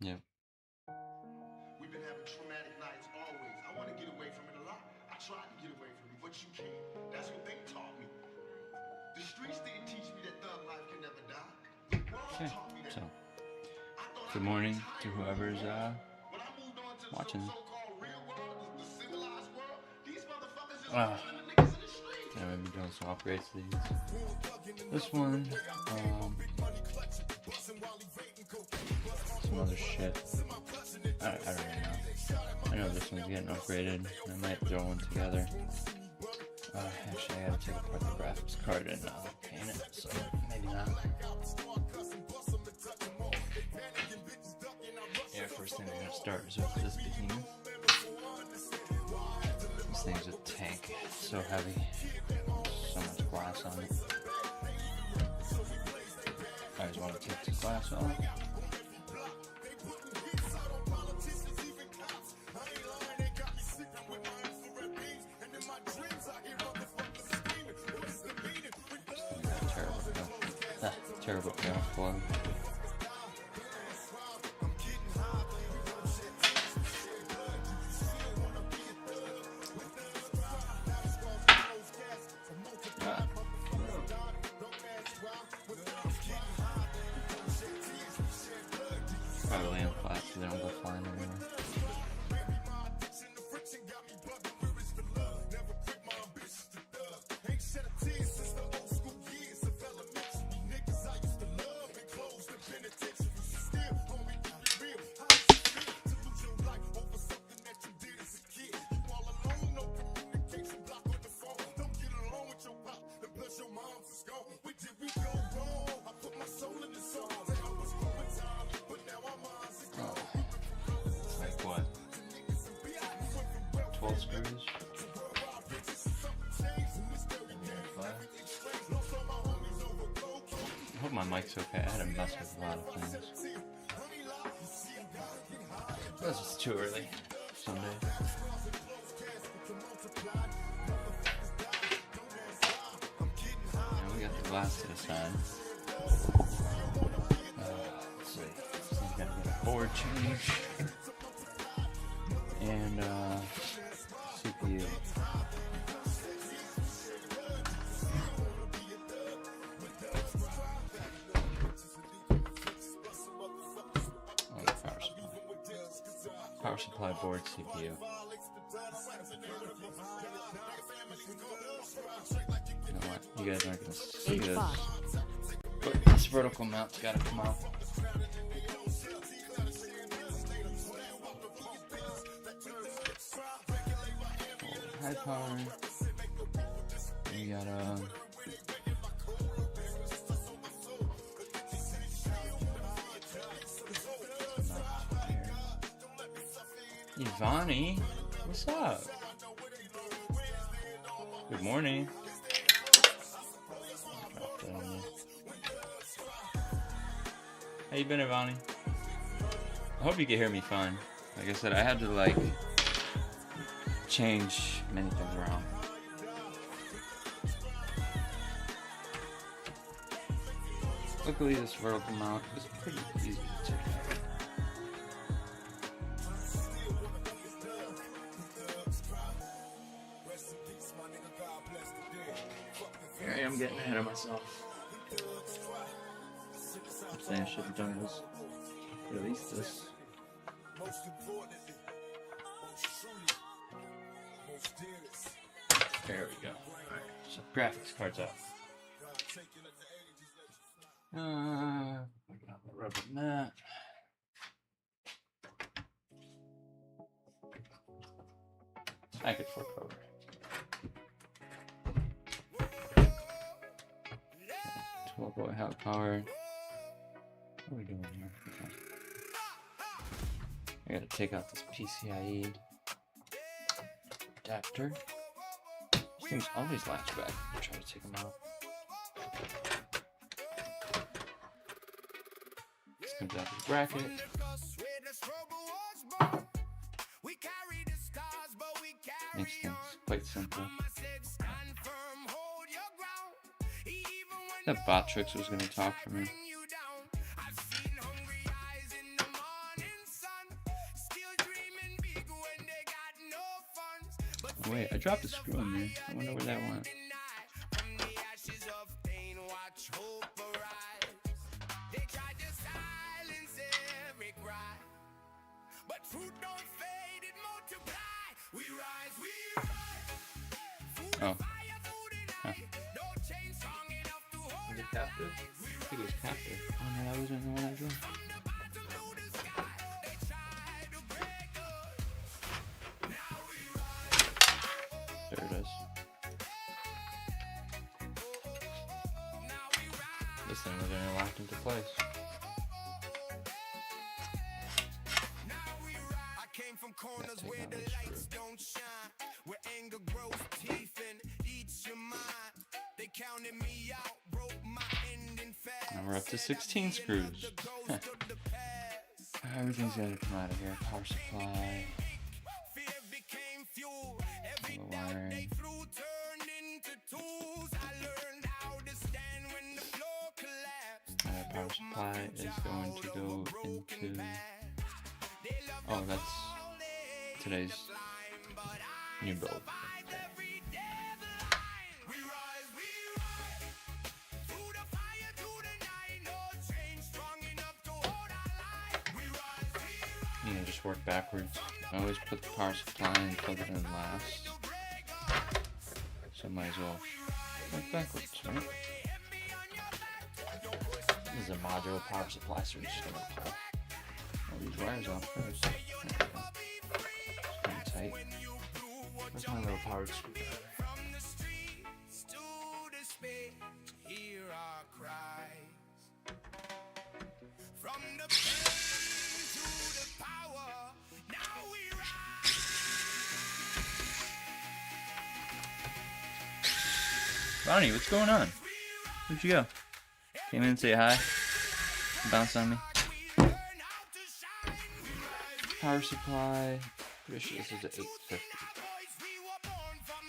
Yeah. We've been having traumatic nights always. I want to get away from it a lot. I tried to get away from it, but you can't. That's what they taught me. The streets didn't teach me that thug life can never die. The world Okay. taught me that. So, I thought I good could morning to retire whoever's when I moved on to the watching. so-called real world, the civilized world. These motherfuckers just Uh, calling the niggas in the streets. yeah, maybe doing some upgrades to these. This one, some other shit. I don't really know. I know this one's getting upgraded. I might throw one together. Actually, I gotta take apart the graphics card and paint it, so maybe not. Yeah, first thing we're gonna start is with this behemoth. This thing's a tank. It's so heavy. So much glass on it. I just want to take the glass off. Terrible airflow. Probably land flat so they don't go flying anywhere. Like what? 12 screws? I hope my mic's okay. I had to mess with a lot of things. That's just too early. Someday. Now we got the glass to the side. Let's see. So we gotta get a board change. And CPU. Oh, the power supply. Power supply, board, CPU. You know what? You guys aren't gonna see this. But this vertical mount's gotta come out. High power. You got Ivani, what's up? Good morning. How you been, Ivani? I hope you can hear me fine. Like I said, I had to change many things around. Luckily, this vertical mount is pretty easy to take out. Here I am getting ahead of myself. I'm saying I should have done this. At least this. There we go. Alright, so graphics card's up. Got the rubber mat. Packet for cover. 12-volt high power. What are we doing here? Okay. I gotta take out this PCIe adapter. These things always latch back. I try to take them out. This comes out of the bracket. Makes things quite simple. That Botrix was going to talk for me. wait, I dropped a screw in there. I wonder where that went. Oh. Huh. Was it captive? I think it was captive. Oh no, that wasn't the one I drew. There it is. This thing was interlocked into place. That's taking out this screw. Where anger grows teeth and eats your mind. They counted me out, broke my ending fast. Now we're up to 16 screws. Everything's gotta come out of here. Power supply. Fear became fuel. Every The doubt wiring. they threw turned into tools. I learned how to stand when the floor collapsed. Power supply is going to go into. Oh, that's today's new build. You know, just work backwards. I always put the power supply and plug it in last. So might as well work backwards, right? This is a modular power supply, so we're just gonna pull all these wires off first. There we go. It's kind of tight. Where's my little power screwdriver? Ronnie, what's going on? Where'd you go? Came in and say hi. Bounce on me. Power supply. Pretty sure this is an 850. Of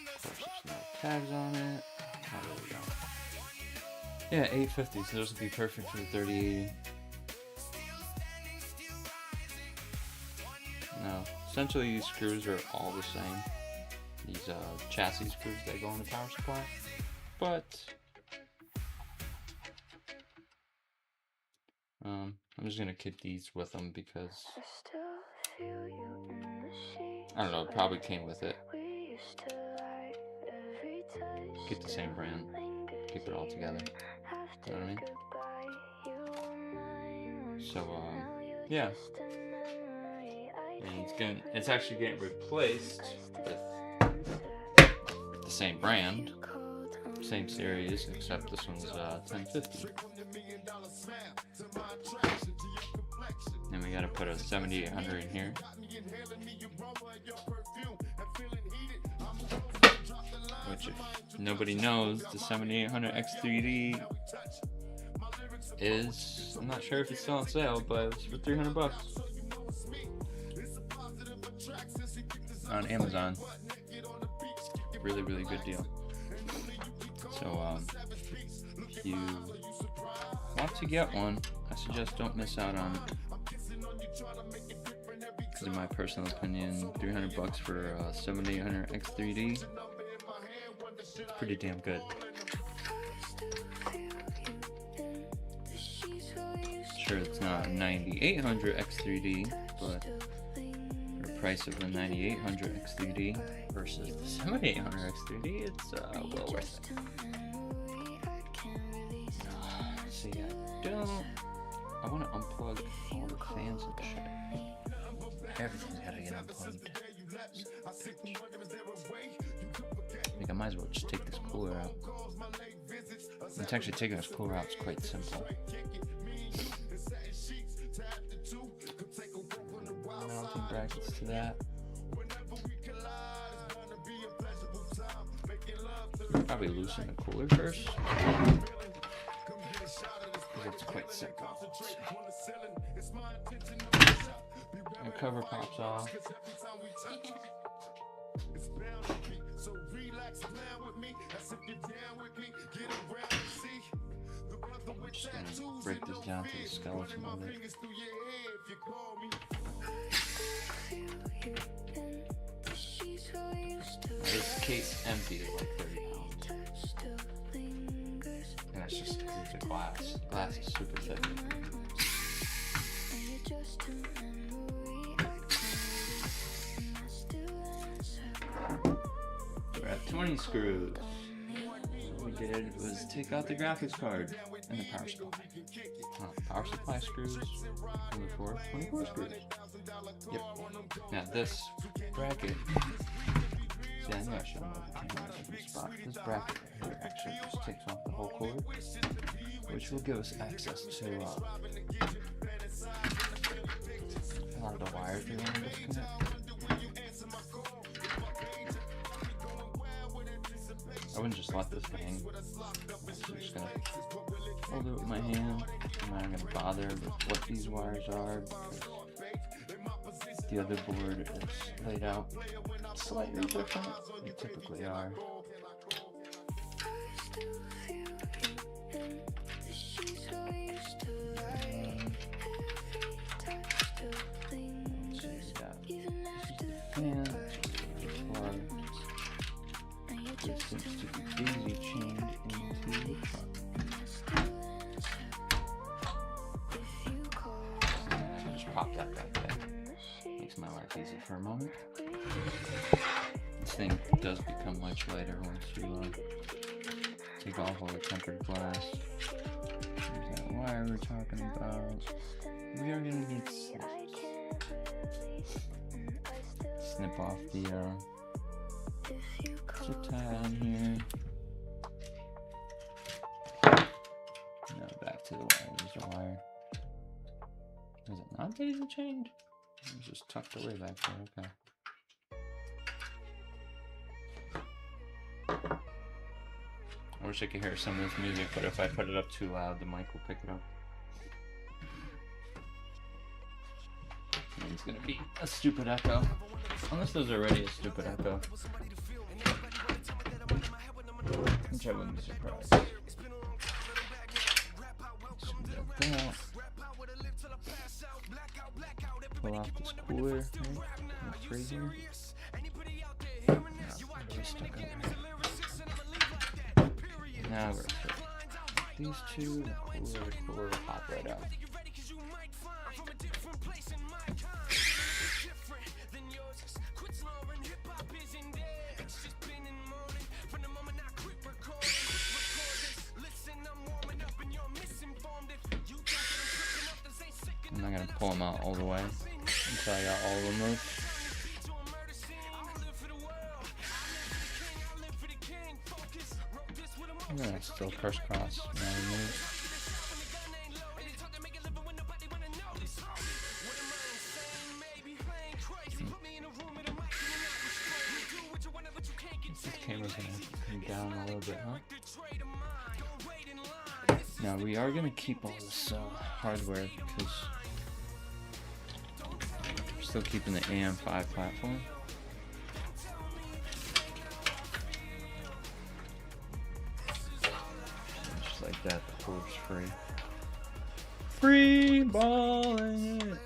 course, there's no tags on it. Oh, there we go. Yeah, 850. So this would be perfect for the 3080. Now, essentially these screws are all the same. These chassis screws that go in the power supply. But I'm just gonna keep these with them because I don't know, it probably came with it. Keep the same brand, keep it all together. You know what I mean? So yeah. And it's actually getting replaced with the same brand. Same series, except this one's 1050. Then we gotta put a 7800 in here. Which, if nobody knows, the 7800 X3D is, I'm not sure if it's still on sale, but it's for $300 on Amazon. Really, really good deal. So, if you want to get one, I suggest don't miss out on it. Because in my personal opinion, $300 for a 7800 X3D, it's pretty damn good. Sure, it's not a 9800 X3D, but for the price of the 9800 X3D versus the 7800 X3D, it's well worth it. See, I want to unplug all the fans and shit. Everything's gotta get unplugged. I think I might as well just take this cooler out. It's actually taking this cooler out is quite simple. Mounting brackets to that. Probably loosen the cooler first. It's quite simple. The cover pops off. I'm just gonna break this down to the skeleton of it. There we case empty is like 30 pounds. And that's just because it's a glass. Glass is super thick. We're at 20 screws. What we did was take out the graphics card and the power supply. Power supply screws, 24 screws. Yep. Now this bracket, see, I knew I should have moved the camera in a different spot. This bracket right here actually just takes off the whole cord, which will give us access to a lot of the wires we want to disconnect. I wouldn't just let this hang. I'm just gonna hold it with my hand. I'm not gonna bother with what these wires are because the other board is laid out slightly different than they typically are. This seems to be daisy chained into the trunk. So just pop that back there. Makes my life easy for a moment. This thing does become much lighter once you take off all the tempered glass. There's that wire we're talking about. We are going to need snip off the zip tie on here. Now back to the wire. There's a wire. Is it not daisy chained? It's just tucked away back there. Okay. I wish I could hear some of this music, but if I put it up too loud, the mic will pick it up. And it's gonna be a stupid echo. Unless there's already a stupid echo. Which I wouldn't be surprised. Pull off this cooler, right? The freezer. No, really stuck on there. Now we're good. These two, the cooler will pop right out. I'm not gonna pull them out all the way until I got all of them removed. Yeah, still crisscross now removed. This camera's gonna come down a little bit, huh? Now we are gonna keep all this hardware because we're still keeping the AM5 platform. Just like that, the core's free. Free balling it!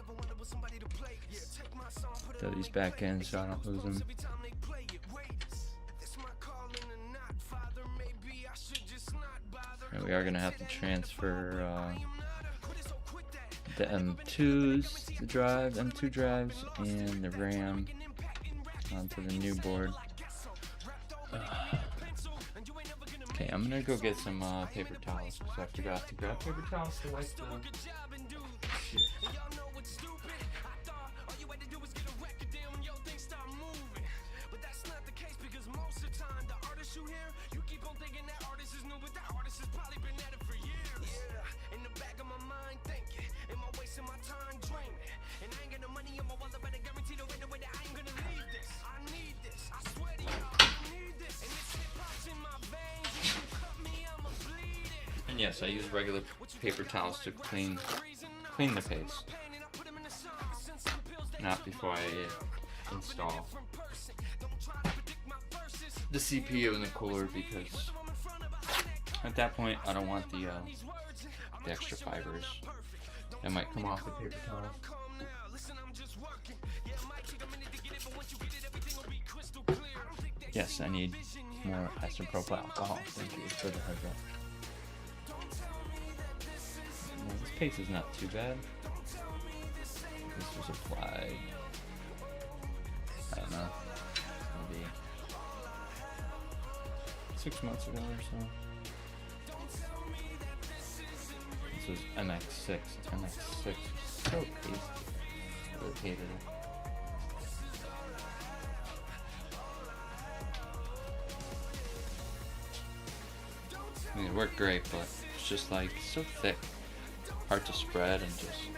Throw these back in so I don't lose them. And we are going to have to transfer the M2s, the drive, M2 drives, and the RAM onto the new board. Okay, I'm going to go get some paper towels because I forgot to grab paper towels to wipe the shit. And yes, I use regular paper towels to clean the paste, not before I install the CPU in the cooler, because at that point I don't want the extra fibers that might come off the paper towel. Yes, I need more isopropyl alcohol. Thank you for the heads up. Well, this paste is not too bad. This was applied, I don't know, maybe 6 months ago or so. This was MX6. MX6 was so tasty. I really hated it. I mean, it worked great, but it's just like so thick, hard to spread, and just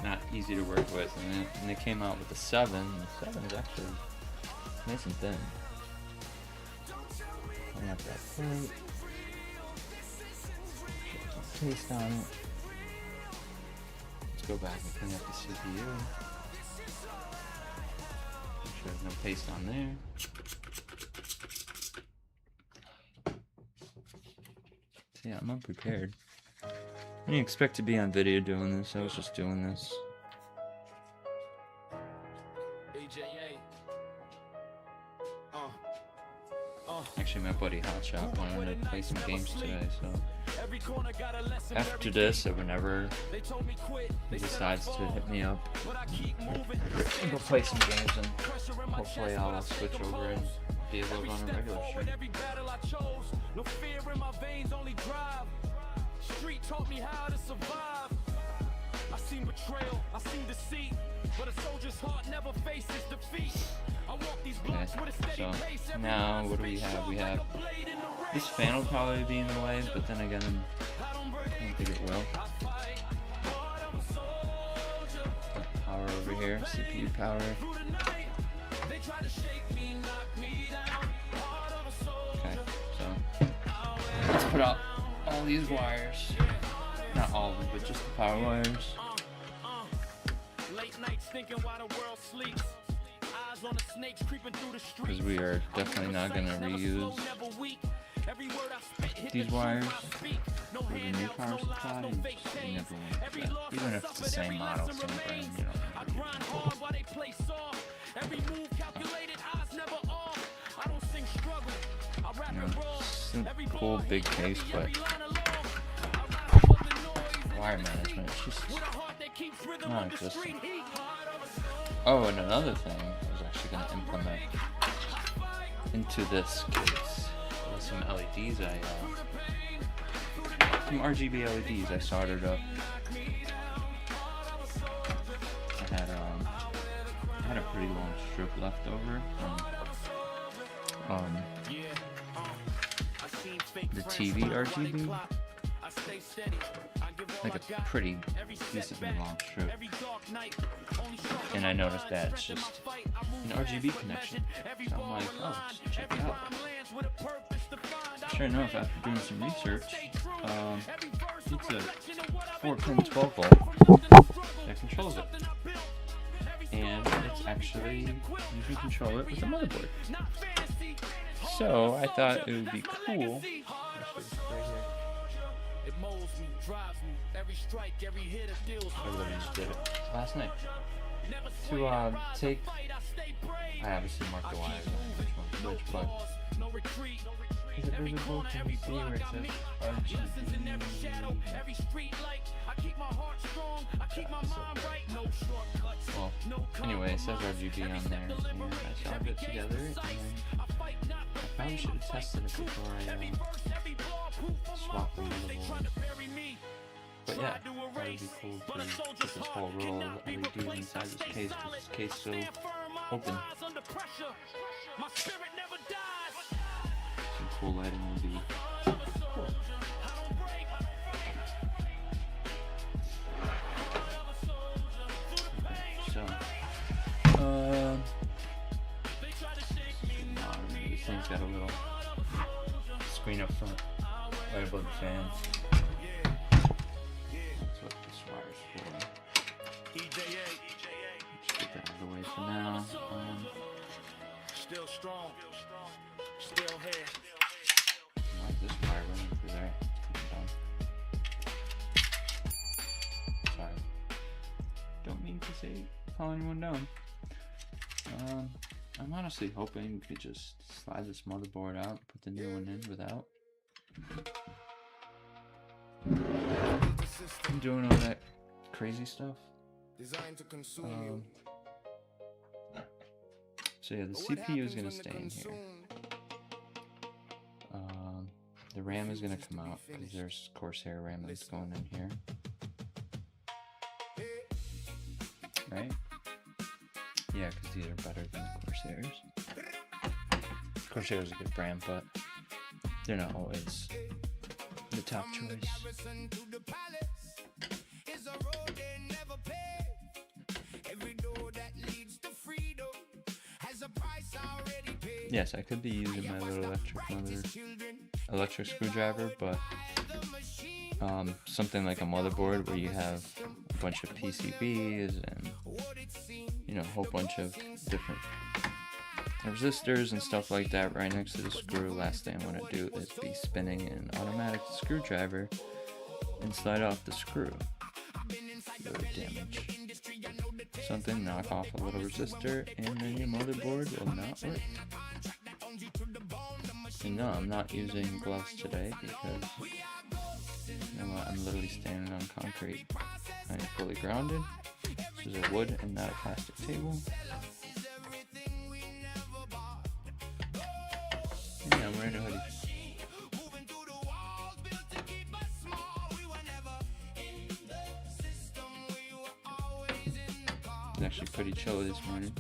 not easy to work with. And they came out with the 7. The 7 is actually nice and thin. I have that plate. Paste on it. Let's go back and clean up the CPU. Make sure there's no paste on there. So yeah, I'm unprepared. I didn't expect to be on video doing this. I was just doing this. Actually, my buddy Hotshot wanted to play some games today, so after this, or whenever he decides to hit me up, we'll play some games, and hopefully I'll switch over and be able to run a regular stream. No fear in my veins, only drive. Street taught me how to survive. I seen betrayal, I seen deceit, but a soldier's heart never faces defeat. I walk these blocks with a steady pace. So now what do we have? We have this fan will probably be in the way, but then again, I don't think it will. Power over here, CPU power. Okay, so let's put out all these wires. Not all of them, but just the power wires. Late nights thinking while the world sleeps. Eyes on the snakes creeping through the streets. Because we are definitely not going to reuse these wires for the new power supply. You never want to do that. Even if it's the same model, same brand, you don't need to. You know, it's a cool big case, but wire management is just non-existent. Oh, and another thing I was actually going to implement into this case was some LEDs some RGB LEDs I soldered up. I had a pretty long strip left over from the TV RGB, like a pretty decently long strip, and I noticed that it's just an RGB connection, so I'm like, oh, let's check it out. Sure enough, after doing some research, it's a 4-pin 12-volt that controls it, and it's actually, you can control it with a motherboard. So I thought it would be cool. Everybody just did it last night. To take, I obviously marked the wires on which one, but is it visible? Can you see where it says RGB? Well, anyway, it says RGB on there, and I soldered it together, and then I probably should have tested it before I swapped the motherboard. But yeah, that would be cool to get this whole row of LEDs inside this case, because this case is still open. Some cool lighting would be cool. This thing's got a little screen up front, right above the fan. That's what this wire's for. Just get that out of the way for now. Still strong, still here. This wire running through there. Sorry. Don't mean to say call anyone down. I'm honestly hoping we could just slide this motherboard out, put the new one in without. I'm doing all that crazy stuff. So yeah, the CPU is gonna stay in here. The RAM is gonna come out because there's Corsair RAM that's going in here. Right? Yeah, because these are better than the Corsairs. Corsair is a good brand, but they're not always the top choice. Yes, I could be using my little electric screwdriver, but something like a motherboard where you have a bunch of PCBs and, you know, a whole bunch of different resistors and stuff like that right next to the screw. Last thing I want to do is be spinning an automatic screwdriver and slide off the screw. Really damage. Something, knock off a little resistor, and then your motherboard will not work. And no, I'm not using gloves today because, you know what, I'm literally standing on concrete. I am fully grounded. This is a wood and not a plastic table. And yeah, I'm wearing a hoodie. It's actually pretty chilly this morning.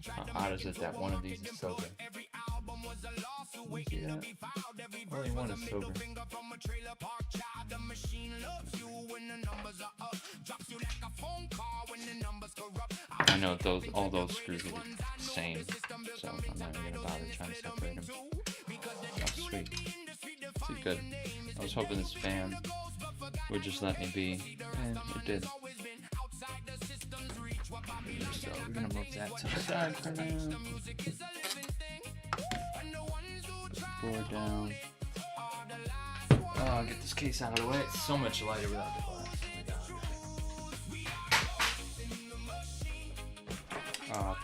How odd is it that one of these is sober? See that? Only one is sober. I know all those screws are the same, so I'm not even gonna bother trying to separate them. Oh, sweet. See, good. I was hoping this fan would just let me be, and it did. So we're gonna move that to the side for now. Put the board down. Oh, get this case out of the way. It's so much lighter without the glass.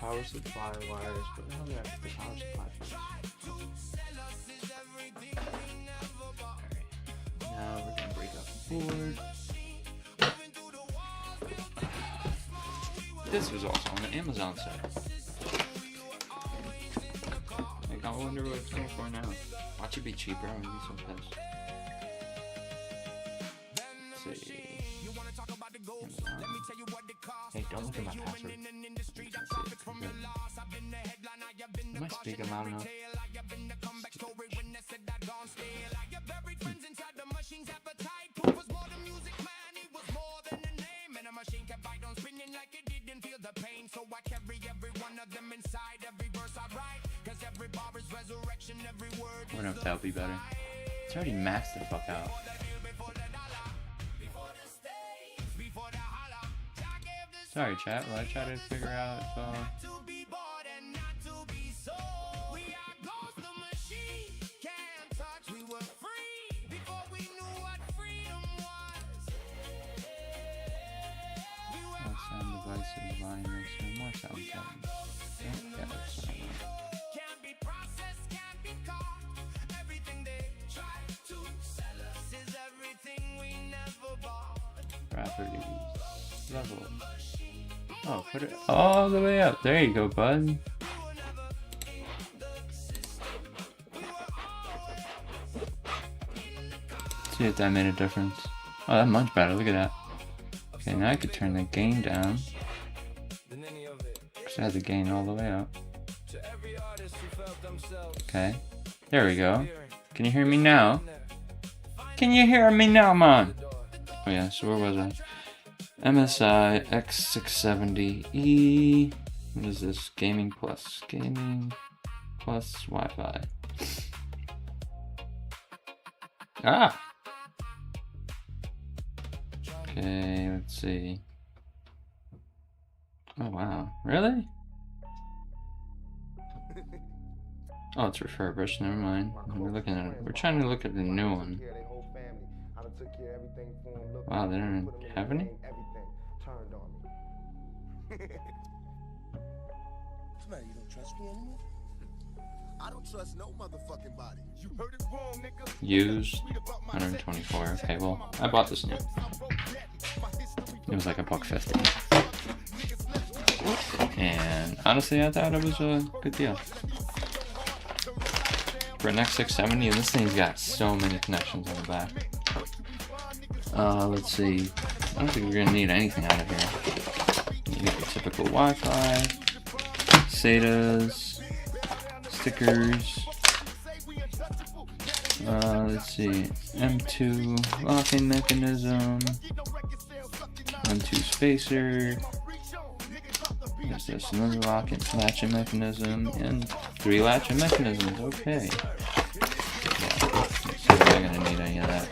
Power supply wires, but now they're at the power supply. Alright. Now we're gonna break up the board. This was also on the Amazon site. Like, I wonder what it's going for now. Watch it be cheaper. I'm gonna be so pissed. Let's see. Amazon. Hey, don't look at my password. Am I speaking loud enough? I wonder if that would be better. It's already maxed the fuck out. Sorry, chat. Will I try to figure out if all sound devices, volume mixer, more sound settings. Yeah, that's what I want. Properties. Level. Oh, put it all the way up. There you go, bud. See if that made a difference. Oh, that's much better. Look at that. Okay, now I could turn the gain down. Because I had the gain all the way up. Okay. There we go. Can you hear me now? Can you hear me now, man? Oh yeah, so where was I? MSI X670E. What is this? Gaming Plus Wi-Fi. Ah! Okay, let's see. Oh wow, really? Oh, it's refurbished, never mind. We're trying to look at the new one. took care of everything for him. Looked Wow, they after him, don't put him in have the any? game, everything turned on me. What's the matter? You don't trust me anymore? I don't trust no motherfucking body. You heard it wrong, nigga. Used 124. Okay, well, I bought this new. It was like $1.50. And honestly, I thought it was a good deal. For an X670, and this thing's got so many connections on the back. Let's see. I don't think we're gonna need anything out of here. You get the typical Wi-Fi, SATAs, stickers. Let's see. M2 locking mechanism. M2 spacer. There's this another lock and latching mechanism and 3 latching mechanisms. Okay. Yeah. Let's see if I'm gonna need any of that.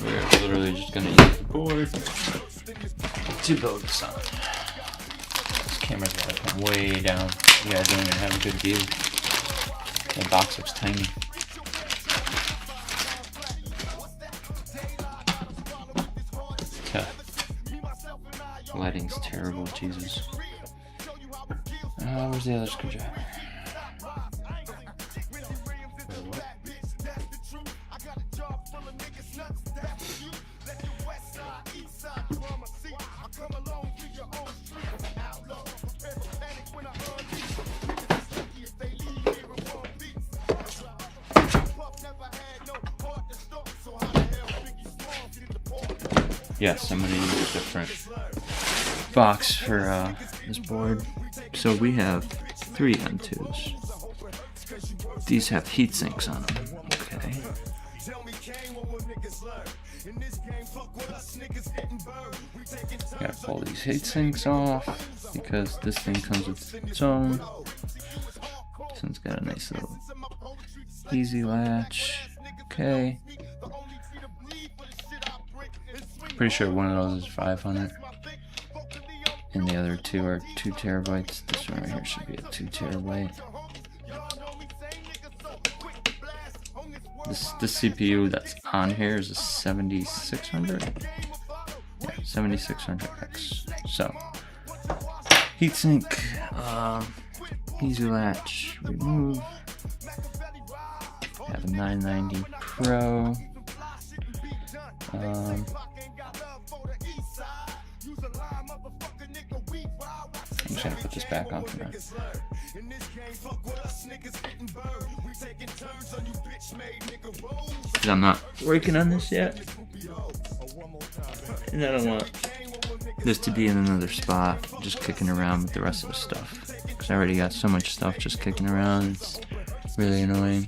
We're literally just gonna use the board to build this on. This camera's gotta come way down. You guys don't even have a good view. The box looks tiny. Lighting's terrible, Jesus. Where's the other screwdriver? Yes, I'm gonna use a different box for this board. So we have 3 M2s. These have heat sinks on them. Okay. Gotta pull these heat sinks off because this thing comes with its own. This one's got a nice little easy latch. Okay. Pretty sure one of those is 500. And the other 2 are 2 terabytes. This one right here should be a 2 terabyte. This CPU that's on here is a 7600. Yeah, 7600X. So, heatsink, easy latch, remove. I have a 990 Pro. I'm just gonna put this back on for now. Because I'm not working on this yet. And I don't want this to be in another spot, just kicking around with the rest of the stuff. Because I already got so much stuff just kicking around, it's really annoying.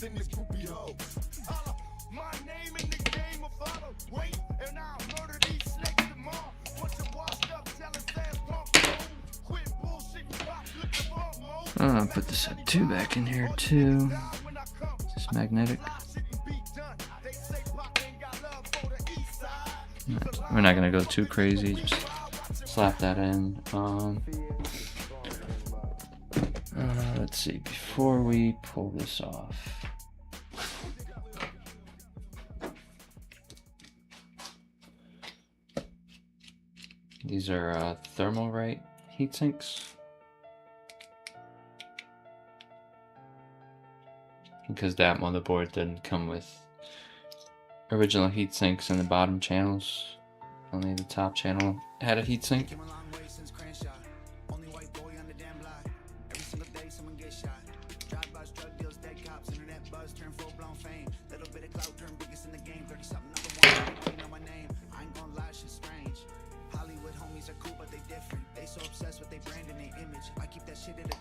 I'll put this M2 back in here too. Is this magnetic? We're not gonna go too crazy, just slap that in. Let's see, before we pull this off. These are Thermalright heat sinks. Because that motherboard didn't come with original heat sinks in the bottom channels. Only the top channel had a heat sink.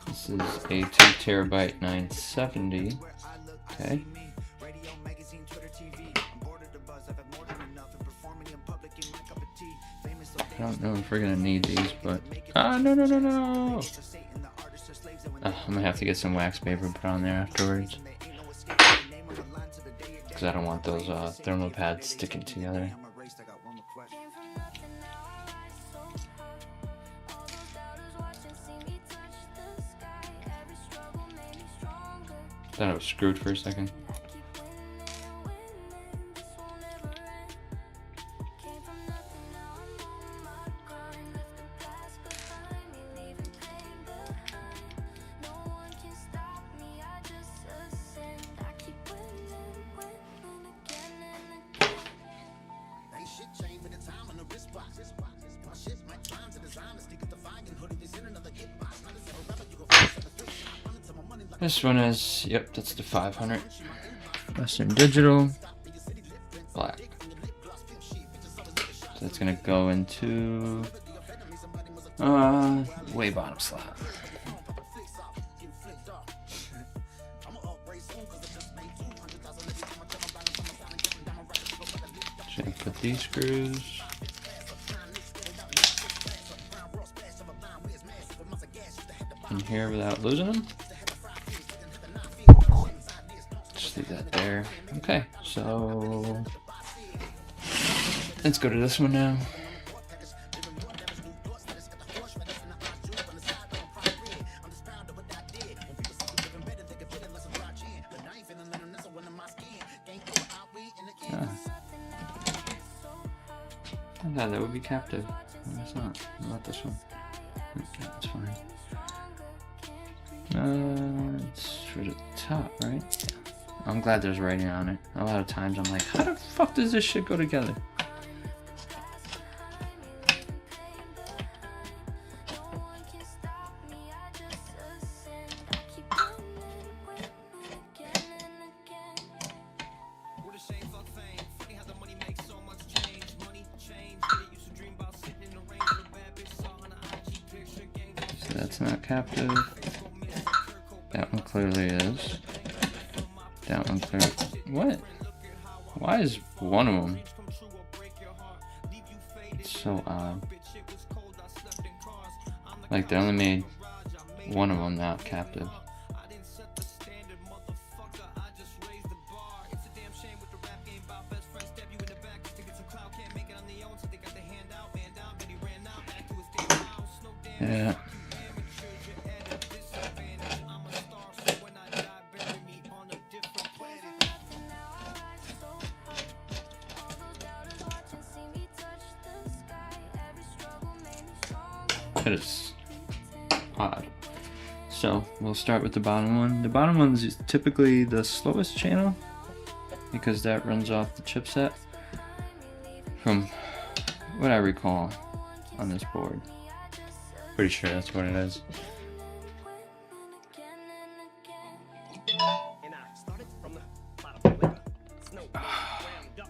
This is a 2 terabyte 970. Okay. I don't know if we're gonna need these, but no. I'm gonna have to get some wax paper and put on there afterwards, because I don't want those thermal pads sticking together. Thought I was screwed for a second. This one is, yep, that's the 500. Western Digital, black. So that's gonna go into, way bottom slot. Should I put these screws? In here without losing them? Leave that there. Okay, so let's go to this one now. I thought that would be captive. No, it's not. What about this one? Okay, that's fine. It's for the top, right? Yeah. I'm glad there's writing on it. A lot of times I'm like, how the fuck does this shit go together? So that's not captive. That one clearly is. That one clear. What? Why is one of them? It's so odd. Like they only made one of them not captive. Yeah. That is odd. So we'll start with the bottom one. The bottom one is typically the slowest channel because that runs off the chipset from what I recall on this board. Pretty sure that's what it is.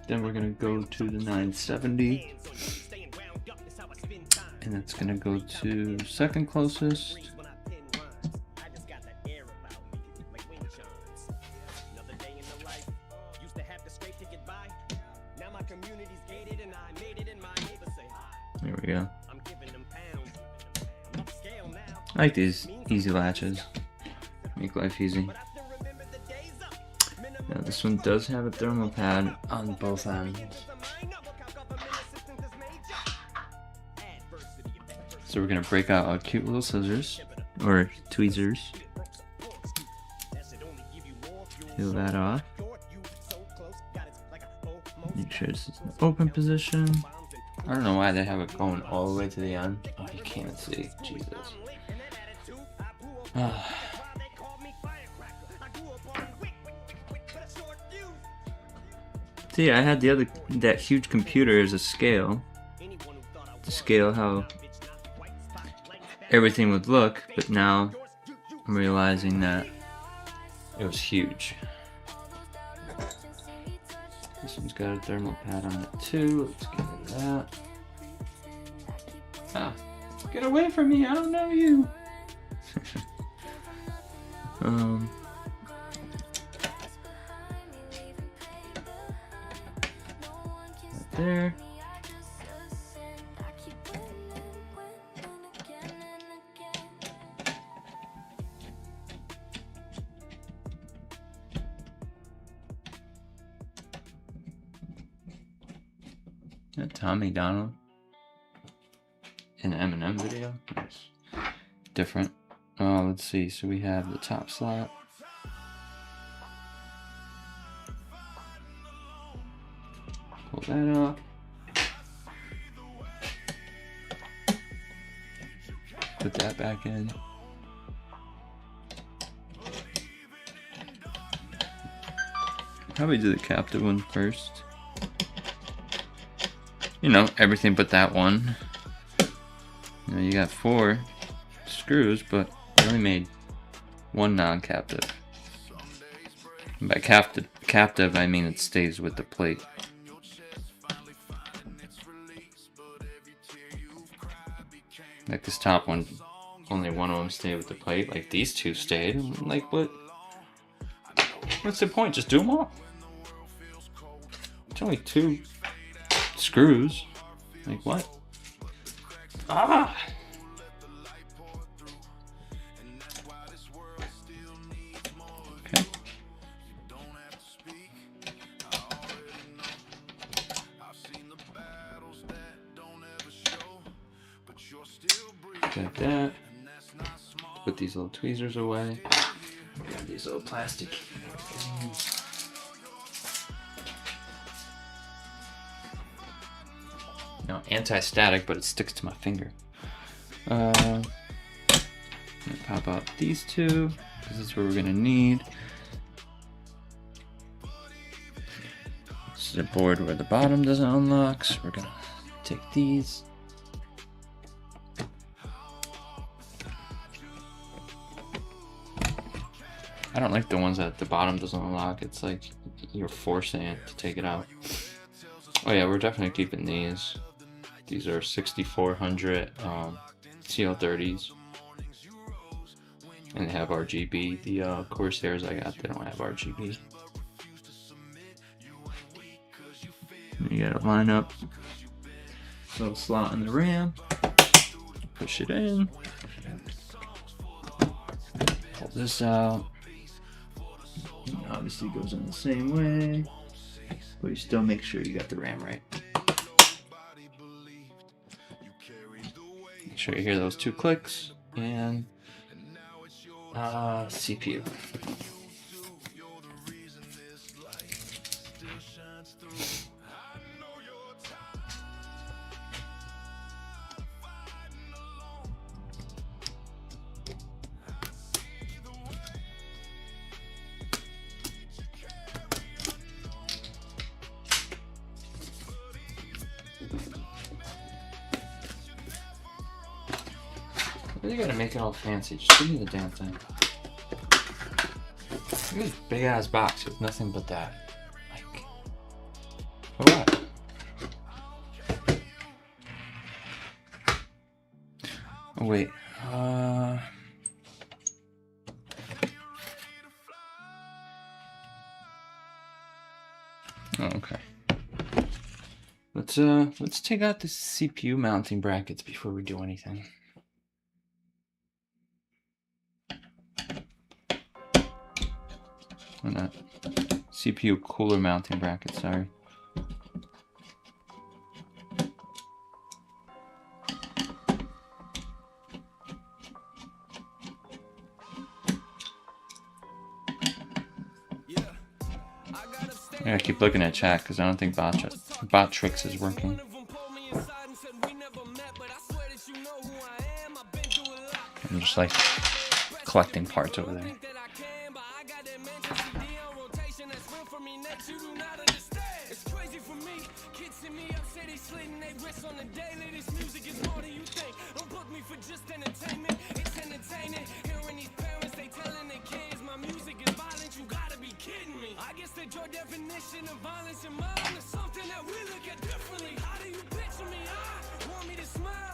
Then we're gonna go to the 970. And it's gonna go to second closest. There we go. I like these easy latches. Make life easy. Now this one does have a thermal pad on both ends. So we're gonna break out our cute little scissors, or tweezers. Peel that off. Make sure this is in the open position. I don't know why they have it going all the way to the end. Oh, you can't see. Jesus. See, I had that huge computer as a scale to scale how everything would look, but now I'm realizing that it was huge. This one's got a thermal pad on it too. Let's get rid of that. Ah, get away from me! I don't know you. Right there. Tommy Donald. an Eminem video. Nice. Different. Let's see. So we have the top slot. Pull that up. Put that back in. Probably do the captive one first. You know, everything but that one. You know, you got 4 screws, but you only made 1 non-captive. And by captive, I mean it stays with the plate. Like this top one, only one of them stayed with the plate. Like these 2 stayed. Like what? What's the point? Just do them all. It's only 2 screws. Like what? Ah! Okay. Got that. Put these little tweezers away. Got these little plastic things. No, anti-static, but it sticks to my finger. Gonna pop out these 2. This is what we're gonna need. This is a board where the bottom doesn't unlock, so we're gonna take these. I don't like the ones that the bottom doesn't unlock. It's like you're forcing it to take it out. Oh yeah, we're definitely keeping these. These are 6400 CL30s. And they have RGB. The Corsairs I got, they don't have RGB. You gotta line up little slot in the RAM. Push it in. Pull this out. Obviously goes in the same way, but you still make sure you got the RAM right. Make sure you hear those 2 clicks, and CPU. You gotta make it all fancy. Just give me the damn thing. Look at this big ass box with nothing but that. Like, for what? Oh wait. Oh, okay. Let's take out the CPU mounting brackets before we do anything. Not CPU cooler mounting bracket, sorry. I gotta keep looking at chat because I don't think Bottrix is working. I'm just like collecting parts over there.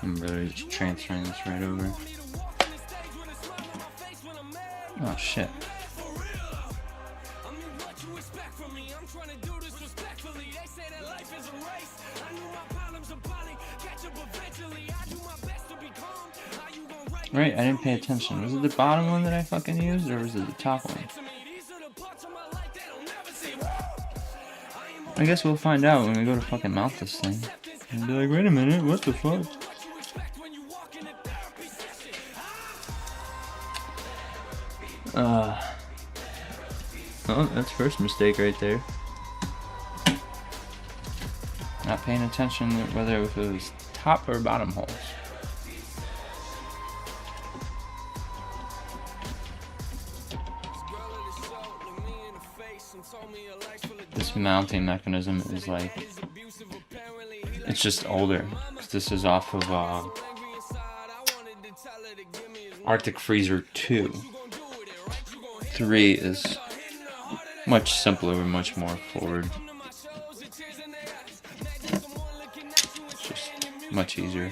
I'm really just transferring this right over. Oh shit. Right, I didn't pay attention. Was it the bottom one that I fucking used, or was it the top one? I guess we'll find out when we go to fucking mount this thing. And be like, wait a minute, what the fuck? Oh, that's first mistake right there. Not paying attention to whether it was top or bottom holes. This mounting mechanism is like, it's just older. This is off of Arctic Freezer 2. 3 is much simpler and much more forward. It's just much easier.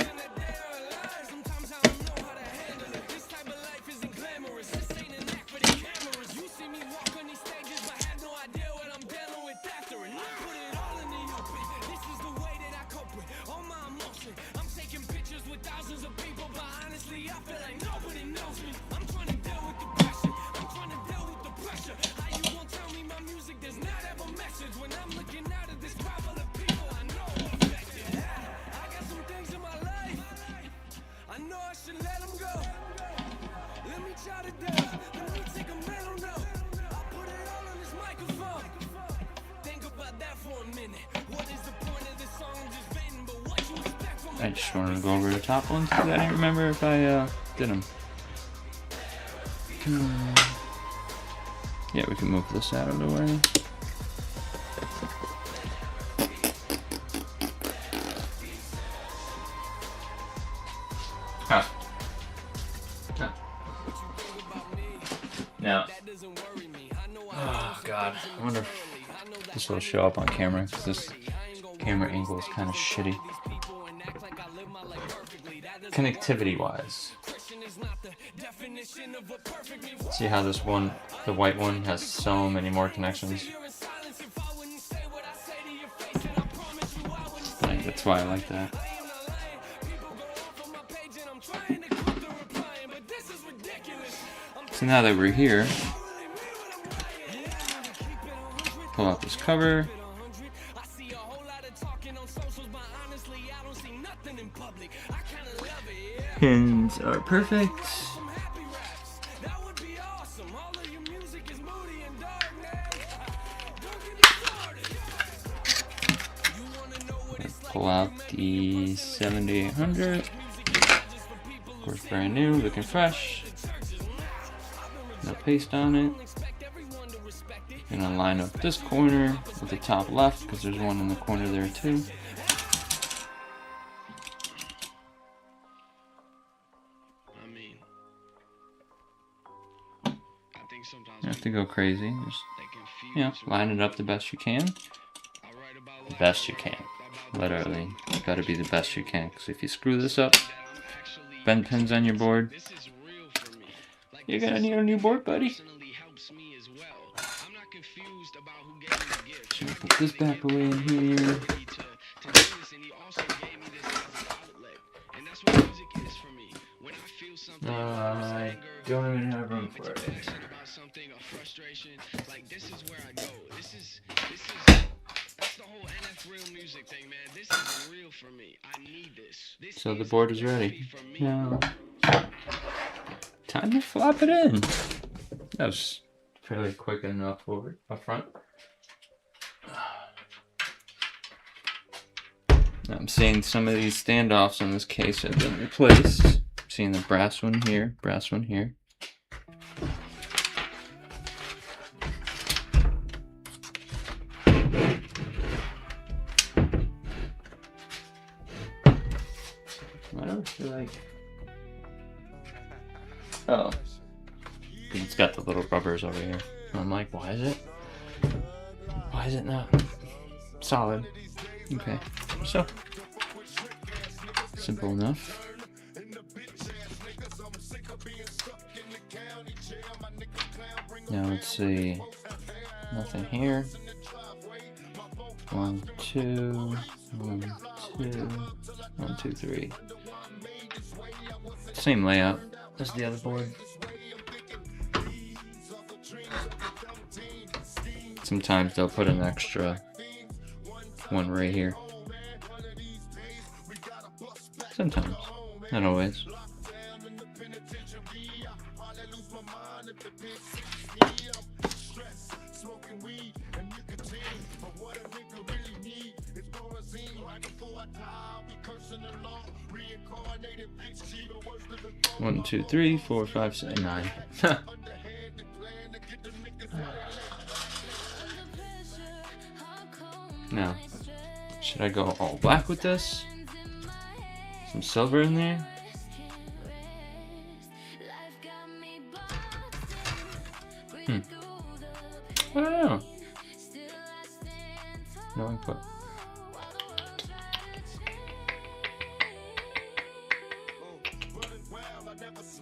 I just wanted to go over the top ones because I didn't remember if I did them. Yeah, we can move this out of the way. Now, oh god, I wonder if this will show up on camera because this camera angle is kind of shitty. Connectivity wise, see how this one, the white one, has so many more connections. Like, that's why I like that. So now that we're here, pull out this cover. Pins are perfect. Pull out the 7800. Of course, brand new, looking fresh. No paste on it. Gonna line up this corner with the top left because there's one in the corner there too. You have to go crazy. Just, you know, line it up the best you can. The best you can. Literally, it's gotta be the best you can. Because if you screw this up, bend pins on your board, you're gonna need a new board, buddy. So put this back away in here. I don't even have room for it. So the board is ready. Now, time to flop it in. That was fairly quick enough forward up front. I'm seeing some of these standoffs on this case have been replaced. I'm seeing the brass one here, brass one here. I don't feel like... Oh. It's got the little rubbers over here. I'm like, why is it not solid? Okay, so simple enough. Now let's see, nothing here. 1, 2, 1, 2, 1, 2, 3. Same layout as the other board. Sometimes they'll put an extra one right here. Sometimes, not always. smoking weed, and you can tell of what a nigga really need. It's Borazine right before I die. I'll be cursing the law, reincarnated bitch, she the worst of the gold. 1, 2, 3, 4, 5, 6, 9. Now, should I go all black with this? Some silver in there? I don't know. No input.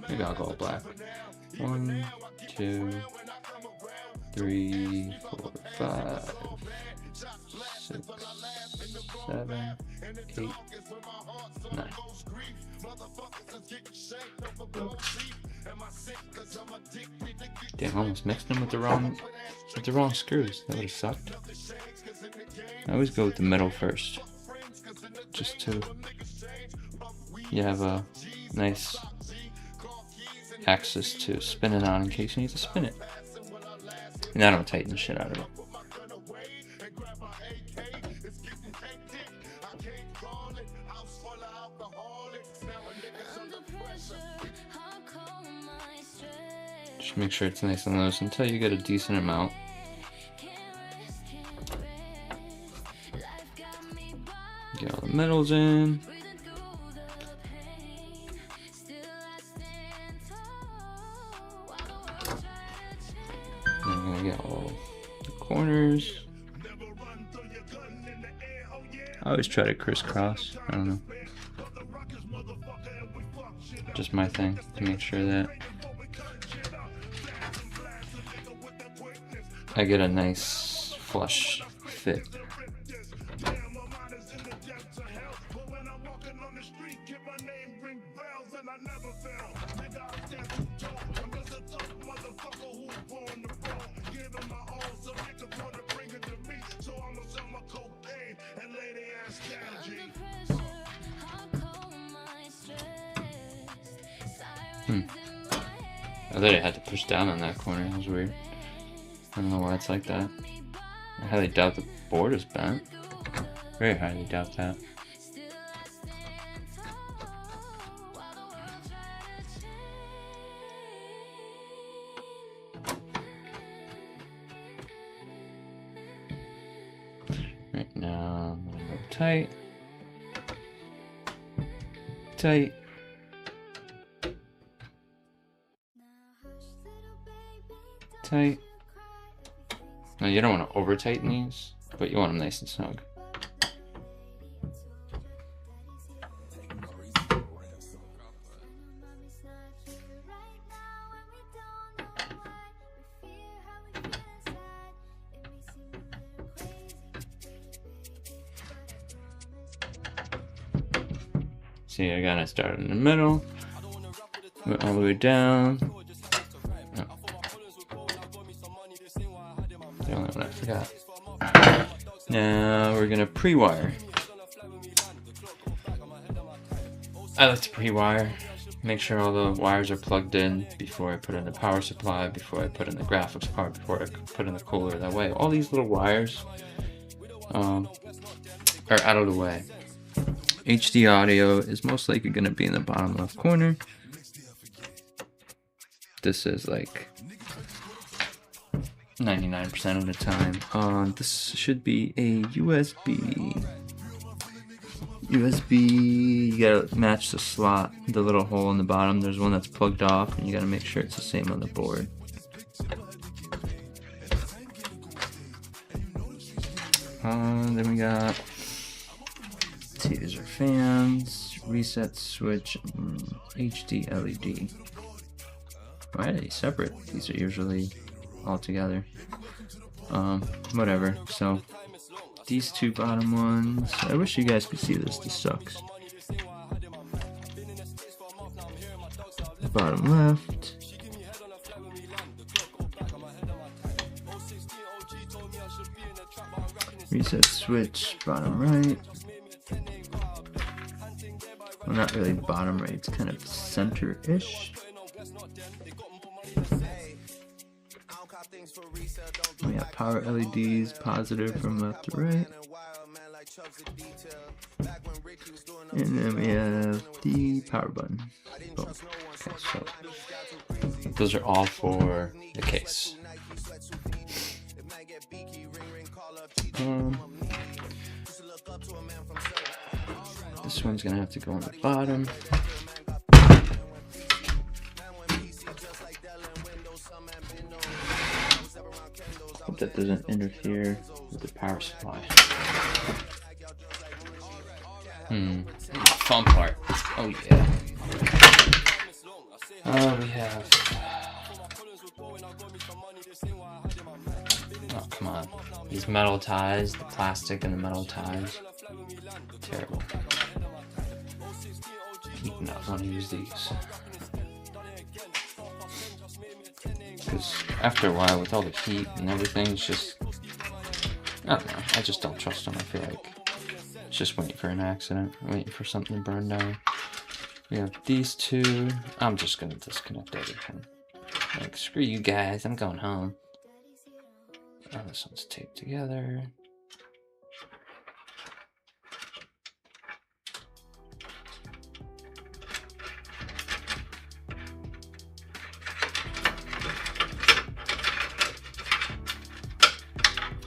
Maybe I'll go all black. 1, 2, 3, 4, 5, 6, 7, 8, 9. Damn, I almost mixed them with the wrong screws. That would have sucked. I always go with the middle first, just to you have a nice axis to spin it on in case you need to spin it. And I don't tighten the shit out of it. Just make sure it's nice and loose until you get a decent amount. Get all the metals in. Then I'm gonna get all the corners. I always try to crisscross. I don't know. Just my thing to make sure that I get a nice flush fit. I thought I had to push down on that corner. That was weird. I don't know why it's like that. I highly doubt the board is bent. Very highly doubt that. Right now, I'm gonna go tight. Tight. Tight. Now you don't want to over tighten these, but you want them nice and snug. See, I gotta start in the middle, went all the way down. The only one I forgot. Now we're gonna pre-wire. I like to pre-wire. Make sure all the wires are plugged in before I put in the power supply, before I put in the graphics card, before I put in the cooler. That way, all these little wires are out of the way. HD audio is most likely going to be in the bottom left corner. This is like 99% of the time. This should be a USB. You gotta match the slot, the little hole in the bottom. There's one that's plugged off, and you gotta make sure it's the same on the board. Then we got these are fans, reset switch, HD LED. Why are they separate? These are usually all together. Whatever. So these two bottom ones. I wish you guys could see this. This sucks. The bottom left. Reset switch, bottom right. Well, not really bottom right, it's kind of center-ish. We have power LEDs, positive from left to right. And then we have the power button. Boom. Okay, so those are all for the case. This one's gonna have to go on the bottom. Hope that doesn't interfere with the power supply. Fun part. Oh yeah. We have. Oh come on. These metal ties, the plastic and the metal ties. Terrible. You do not want to use these. Because after a while, with all the heat and everything, it's just, I don't know, I just don't trust them. I feel like it's just waiting for an accident, waiting for something to burn down. We have these two. I'm just going to disconnect everything. Like, screw you guys, I'm going home. Oh, this one's taped together.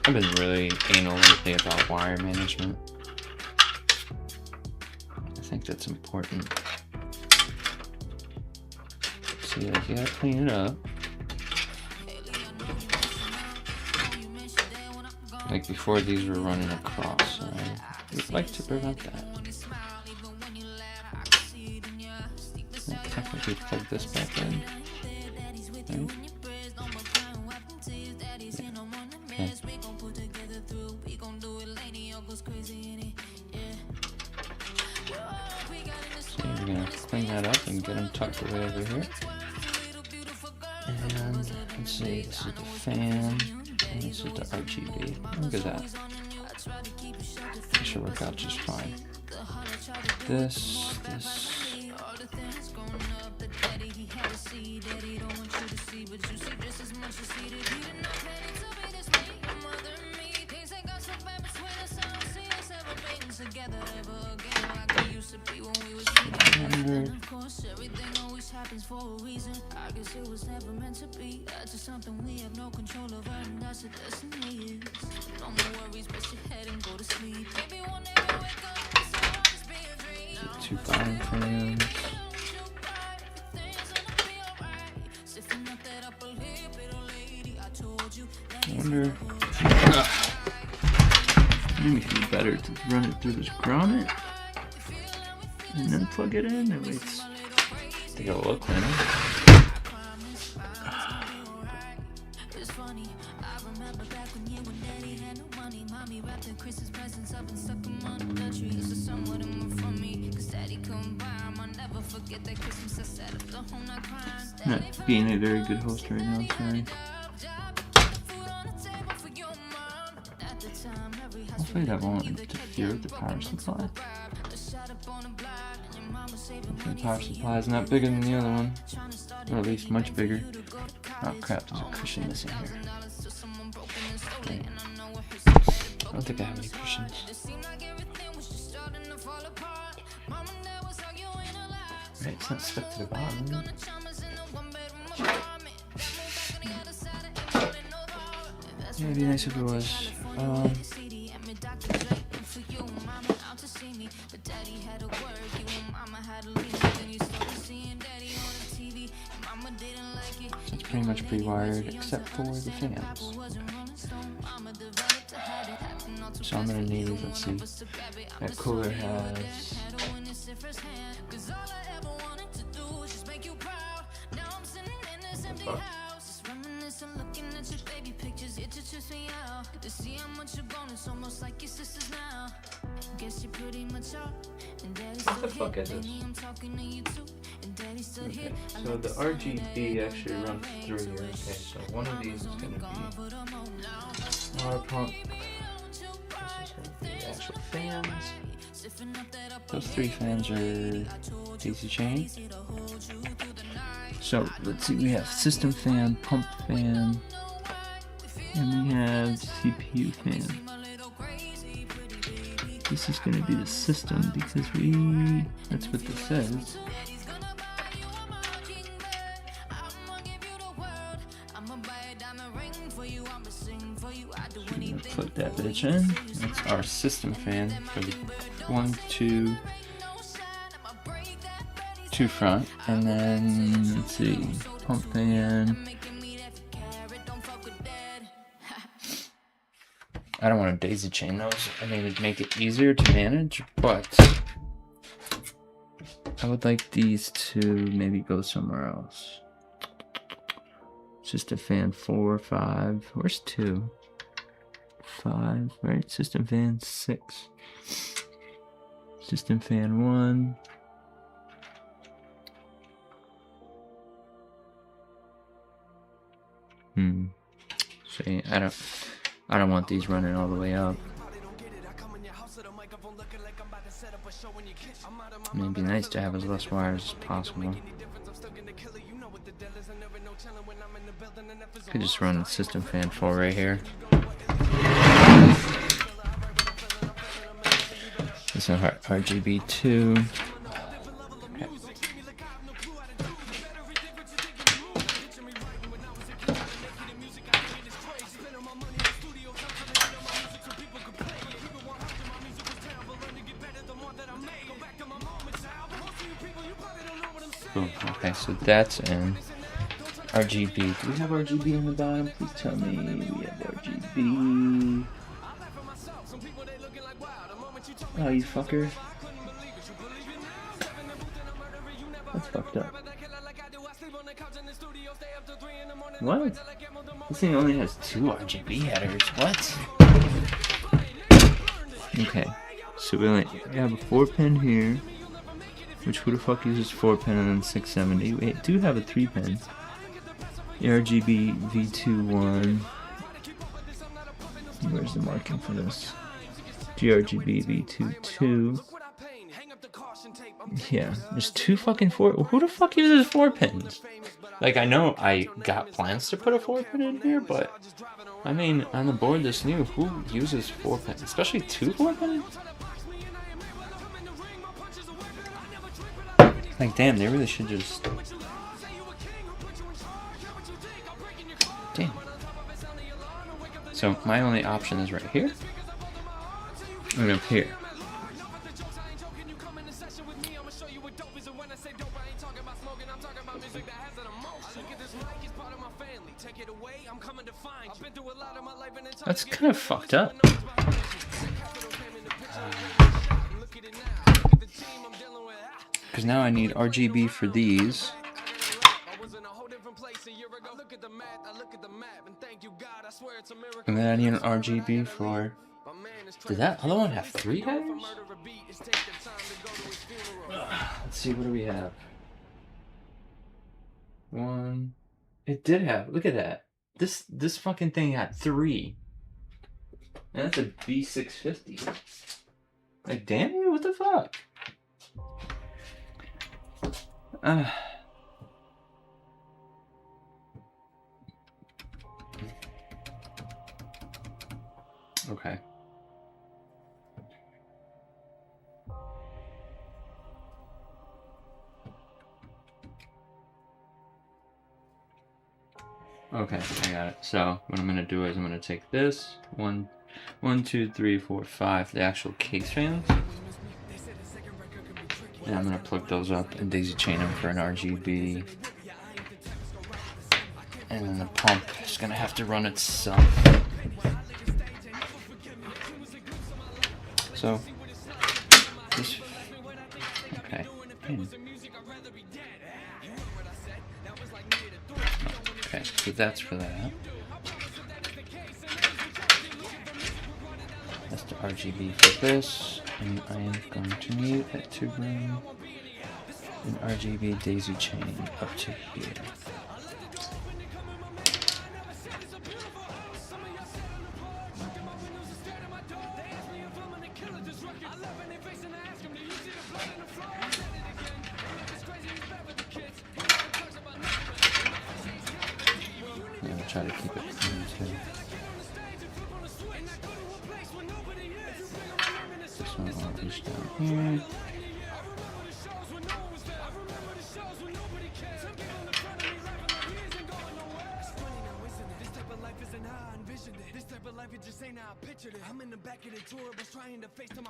I've been really anal lately about wire management. I think that's important. See, like, you gotta clean it up. Like before, these were running across, and I would like to prevent that. I'll technically plug this back in. Right? Yeah. Okay. So we're gonna clean that up and get them tucked away over here. And let's see, this is the fan, and this is the RGB. Look at that. That should work out just fine. This. Everything always happens for a reason. I guess it was never meant to be. That's just something we have no control over, and that's what destiny is. No more worries, rest your head and go to sleep. Maybe one day we'll wake up and say I'll just be a dream. Two bottom fans. I wonder. Maybe it'd be better to run it through this grommet and then plug it in. That way it's to go look cleaner. I'm not being a very good host right now, sorry. Hopefully that won't interfere with the power supply. The power supply is not bigger than the other one, or at least much bigger. Oh crap, there's a cushion missing here. Dang. I don't think I have any cushions. Right, it's not stuck to the bottom, is it? Yeah, it'd be nice if it was. It's pretty much pre-wired except for the fans. So I'm gonna need, let's see, that cooler has what the fuck is this? Okay, so the RGB actually runs through here. Okay, so one of these is going to be water pump. This is going to be the actual fans. Those three fans are DC chain. So let's see, we have system fan, pump fan, And we have CPU fan. This is going to be the system because that's what this says. Put that bitch in. That's our system fan for the 1, 2 front, and then let's see, pump fan. I don't want to daisy chain those. I mean, it'd make it easier to manage, but I would like these to maybe go somewhere else. System fan 4, 5. Where's 2? 5, right? System fan 6. System fan 1. See, I don't want these running all the way up. I mean, it'd be nice to have as less wires as possible. Could just run system fan 4 right here. This is RGB 2. Okay. Boom. Okay, so that's in. RGB. Do we have RGB in the bottom? Please tell me we have RGB. Oh, you fucker. That's fucked up. What? This thing only has 2 RGB headers. What? Okay. So we have a 4-pin here. Which who the fuck uses 4-pin and then 670? We do have a 3-pin. RGB V21. Where's the marking for this? GRGB V22. Yeah, there's 2 fucking 4. Who the fuck uses 4 pins? Like, I know I got plans to put a 4-pin in here, but I mean, on the board this new, who uses 4 pins? Especially 2 4-pins? Like, damn, they really should just. Damn. So my only option is right here and up here. That's kind of fucked up. Because now I need RGB for these. And then I need an RGB for... Did that other one have 3 headers? Let's see, what do we have? 1. It did have... Look at that. This fucking thing had 3. And that's a B650. Like, damn it, what the fuck? Okay. Okay, I got it. So what I'm gonna do is I'm gonna take this 1, 2, 3, 4, 5, the actual case fans, and I'm gonna plug those up and daisy chain them for an RGB. And then the pump is gonna have to run itself. So this, okay. Okay, so that's for that. That's the RGB for this, and I am going to need that to bring an RGB daisy chain up to here. Yeah, we'll try to keep it clean too. push down here.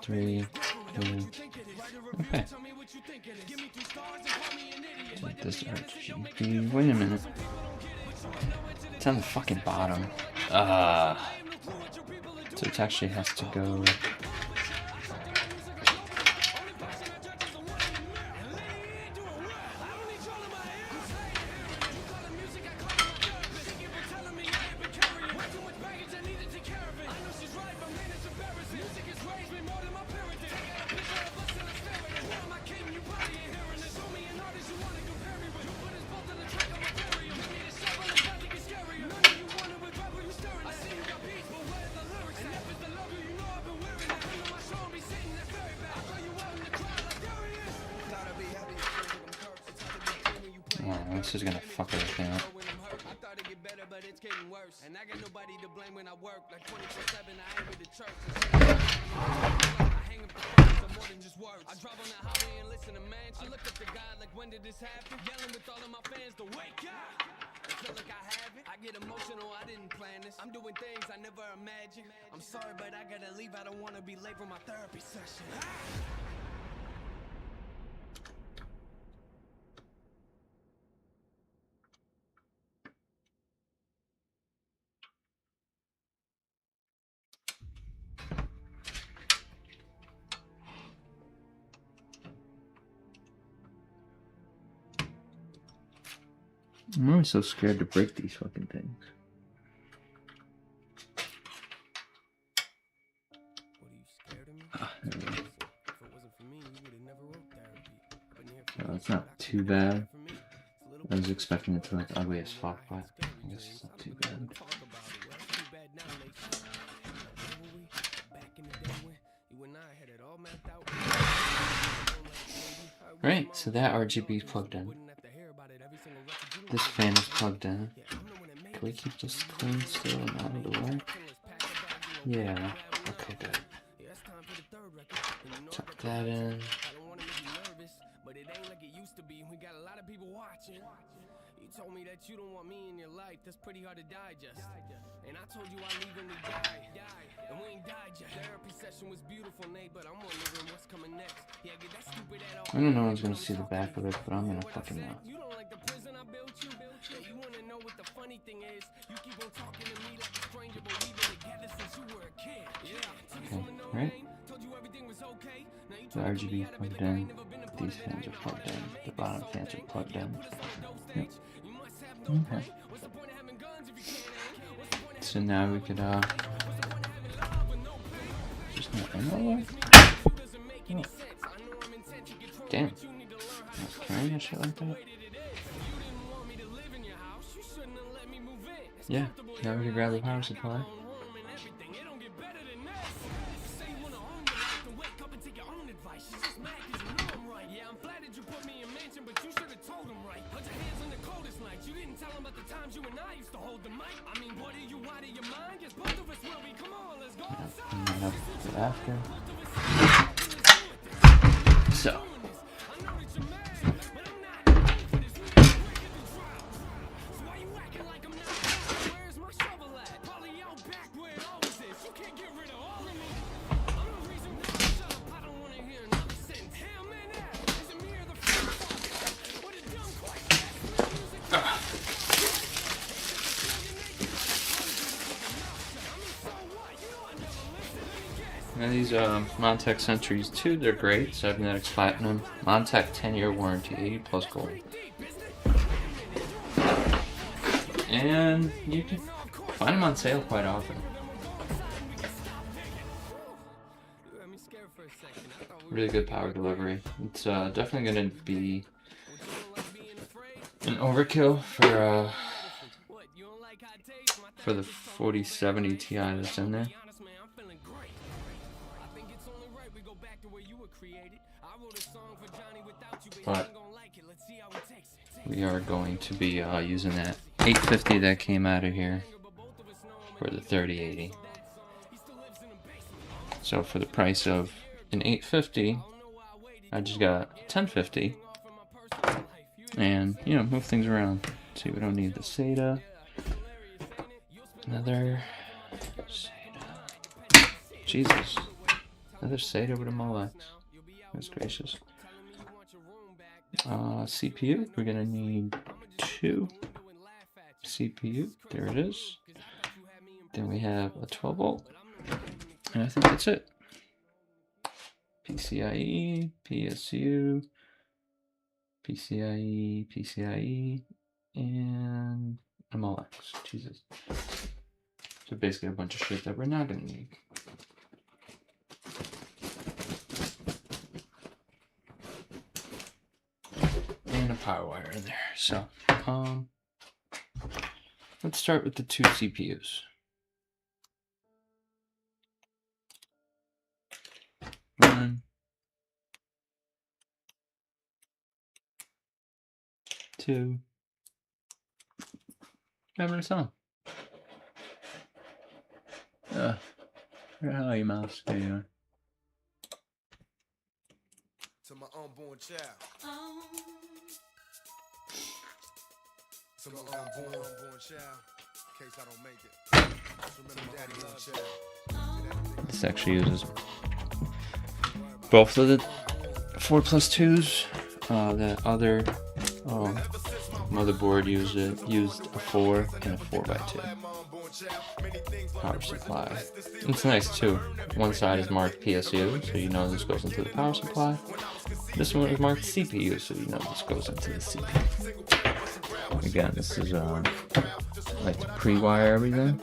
Three, two, okay. Take this RGB. Wait a minute. It's on the fucking bottom. So it actually has to go. Oh, this is gonna fuck everything up. I drop on that highway and listen to man. I look up to God like, when did this happen? Yelling with all of my fans to wake up. I feel like I have it. I get emotional, I didn't plan this. I'm doing things I never imagined. I'm sorry, but I gotta leave. I don't wanna be late for my therapy session. I'm always so scared to break these fucking things. What are you scared of me? There we go. If it wasn't for me, you would have never wrote therapy. I've been here for It's not too bad. I was expecting it to look ugly as fuck, but I guess it's not too bad. Right, so that RGB is plugged in. This fan is plugged in. Can we keep this clean still and out of the way? Yeah, okay, good. Tuck that in. But it ain't like it used to be. We got a lot of people watching. You told me that you don't want me in your life. That's pretty hard to digest. And I told you I leave when we die. And we ain't died yet. Therapy session was beautiful, Nate, but I'm wondering what's coming next. Yeah, get that stupid at all. I don't know one's gonna see the back of it, but I'm gonna fucking know. You don't like the prison I built you. You wanna know what the funny thing is? You keep on talking to me like a stranger, but we've been together since you were a kid. Okay, right? Told you everything was okay. Now you The RGB plugged in. These fans are plugged in. The bottom fans are plugged in. Yep. Okay. So now we could just not in all the way? Oh. Damn. I was carrying a shit like that? Yeah, now we can grab the power supply. After. So. Now these Montech Centuries 2, they're great. Cybernetics Platinum. Montech 10-year warranty, 80 plus gold. And you can find them on sale quite often. Really good power delivery. It's definitely going to be an overkill for the 4070 Ti that's in there. But we are going to be using that 850 that came out of here for the 3080. So for the price of an 850. I just got 1050. And, you know, move things around. See, we don't need the SATA. Another SATA. Jesus. Another SATA with a Molex. That's gracious. CPU, we're gonna need 2 CPU. There it is. Then we have a 12 volt. And I think that's it. PCIe, PSU, PCIe, PCIe, and a Molex. Jesus. So basically a bunch of shit that we're not gonna need. And a power wire in there. So, let's start with the 2 CPUs. One, 2. Having a song. Where the hell are you, mouse? There you are. To my unborn child. To my unborn child. In case I don't make it. Just remember daddy loves child. This actually uses both of the 4+2s. The other motherboard used a 4 and a 4x2 power supply. It's nice too. One side is marked PSU, so you know this goes into the power supply. This one is marked CPU, so you know this goes into the CPU. Again, this is like to pre-wire everything.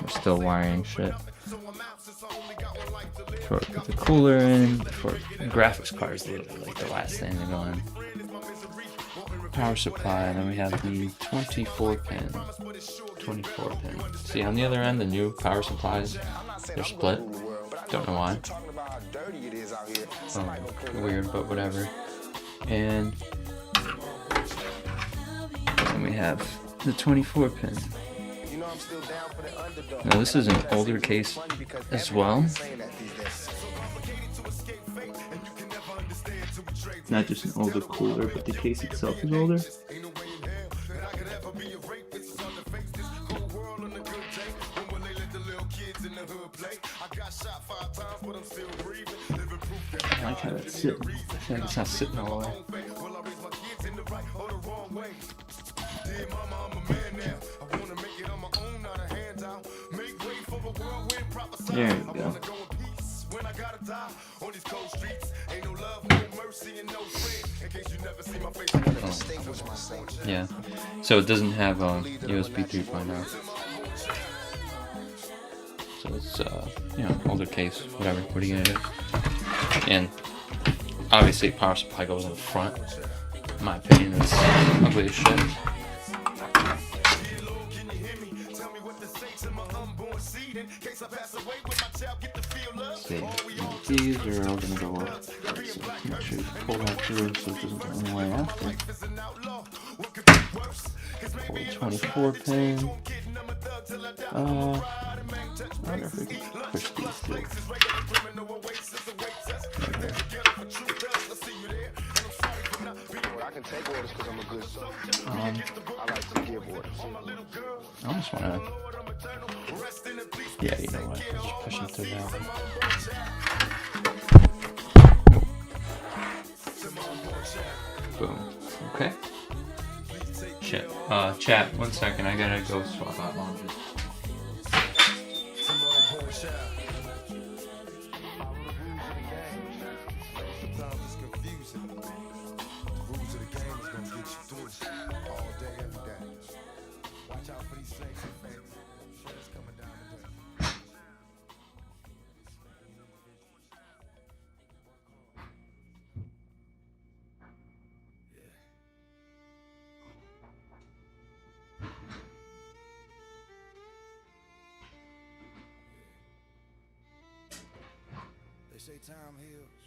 We're still wiring shit. For the cooler in, for graphics cards, literally like the last thing to go in. Power supply, and then we have the 24 pin. See, on the other end, the new power supplies, they're split. Don't know why. Weird, but whatever. And then we have the 24 pin. Now this is an older case as well. Not just an older cooler, but the case itself is older. I like how that's sitting. I feel like it's not sitting all the way. There you go. Yeah, so it doesn't have a USB 3.0. So it's you know, older case, whatever. What are you gonna do? And obviously, power supply goes in front. In my opinion, it's ugly as shit. See, these are all gonna go up. So make sure you pull that through so it doesn't go any way after. Pull the 24 pin. I wonder if we can push these through. I can take orders because I'm a good son. I like to give orders. I almost want to. Yeah, you know what? Just push them through that one. Boom. Okay. Shit. Chat, 1 second. I gotta go swap out laundry. They say time heals,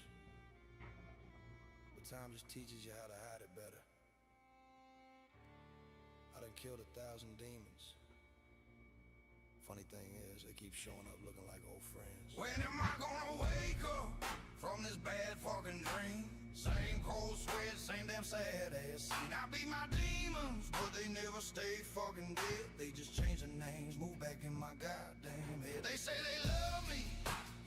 but time just teaches you how to hide it better. I done killed 1,000 demons. Funny thing is, they keep showing up looking like old friends. When am I gonna wake up? from this bad fucking dream. Same cold sweat, same damn sad ass scene. I beat my demons, but they never stay fucking dead. They just change their names, move back in my goddamn head. They say they love me,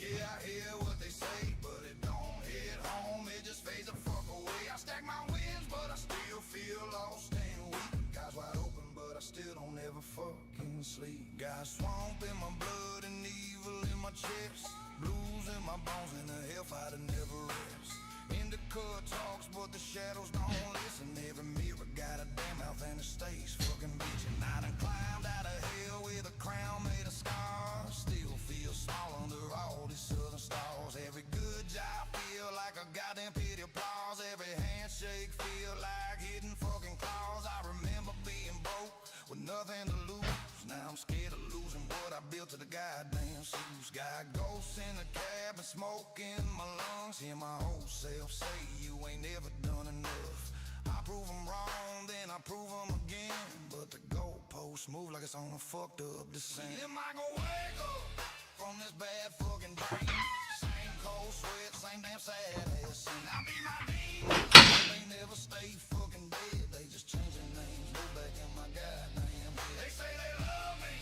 yeah, I hear what they say, but it don't hit home, it just fades the fuck away. I stack my wins, but I still feel lost and weak. Eyes wide open, but I still don't ever fucking sleep. Got swamp in my blood and evil in my chest, blues in my bones and the hellfire that never rests. Indica talks, but the shadows don't listen. Every mirror got a damn mouth and it stays fucking bitchin'. I done climbed out of hell with a crown made of scars. Still feel small under all these southern stars. Every good job feel like a goddamn pity applause. Every handshake feel like hitting fucking claws. I remember being broke with nothing to lose. Now I'm scared of losing what I built to the goddamn shoes. Got ghosts in the cabin, smoke in my lungs. Hear my old self say you ain't never done enough. I prove them wrong, then I prove them again. But the goalposts move like it's on a fucked up descent. Am I gonna wake up from this bad fucking dream? Same cold sweat, same damn sad ass scene. I beat my demons, they never stay fucking dead. They just change their names, go back in my goddamn head. They say they love me,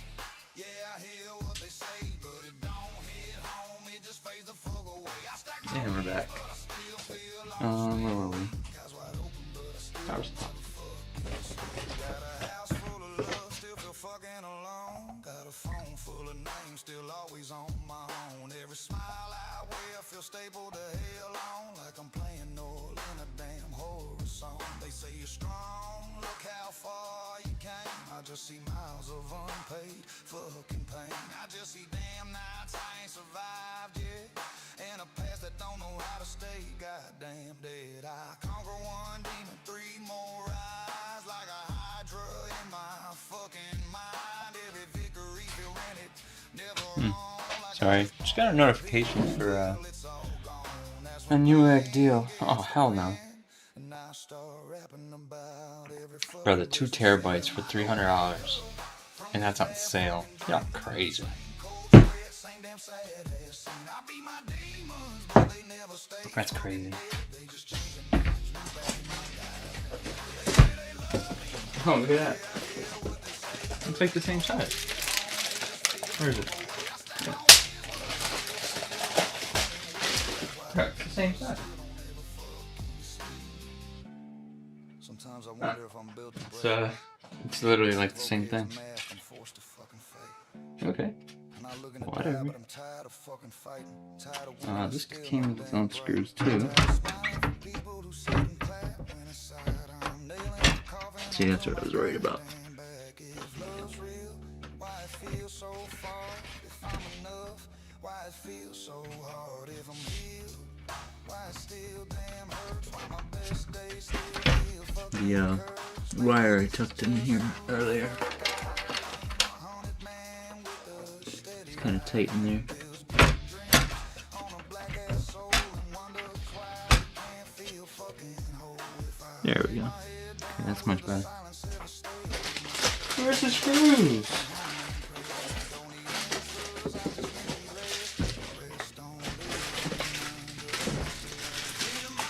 yeah, I hear what they say, but it don't hit home, it just fades the fuck away. I stack my And we're back. Where were we? That was top. Got a house full of love, still feel fucking alone. Got a phone full of names, still always on my own. Every smile I wear feel stable to hell on, like I'm playing Noel in a damn horror song. They say you're strong, look how far you came. I just see miles of unpaid fucking pain. I just see damn nights I ain't survived yet, and a past that don't know how to stay goddamn dead. I conquer one demon, 3 more rise, like a hydra in my fucking mind. Every victory feel rented, never wrong. Like Sorry, just got a notification for a new egg deal. Oh hell no! and I start rapping about every Brother, 2 terabytes for $300, and that's on sale. Y'all crazy. same damn sad ass scene. I beat my demons, but they never stay. That's crazy. They just change their names, move back in my Oh, look at that. It's like the same size. Where is it? Yeah, it's the same size. Sometimes I wonder if I'm built to break. So, it's literally like the same thing. Mask, I'm forced to fucking fight. Okay. And I look in the Whatever. eye, but I'm tired of fucking fighting. Tired of winning, This still came no with its damn own fight. screws too. Tired of smiling for people who sit and clap when inside I'm nailing the coffin. See, that's what I was worried about. Stand back. If love's real, why it feels so far? If I'm enough, why it feels so hard? If I'm healed, why it still damn hurts? Why my best days still feel fucking The wire I tucked in here earlier. haunted man with a steady It's kind of tight in there. on a black ass soul and wonder why I can't feel fucking whole. If I There we go. Okay, that's much better. Where's the screws?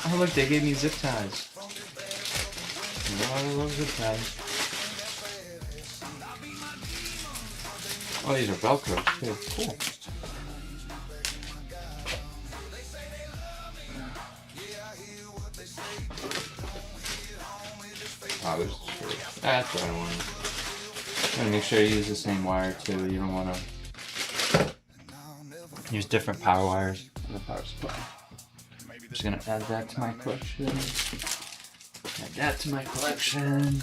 Oh look, they gave me zip ties. Oh, I love zip ties. Oh, these are Velcro too. Cool. Oh, there's the screws. That's what I wanted. Gotta make sure you use the same wire too. You don't want to use different power wires in the power supply. I'm just gonna add that to my collection. Add that to my collection.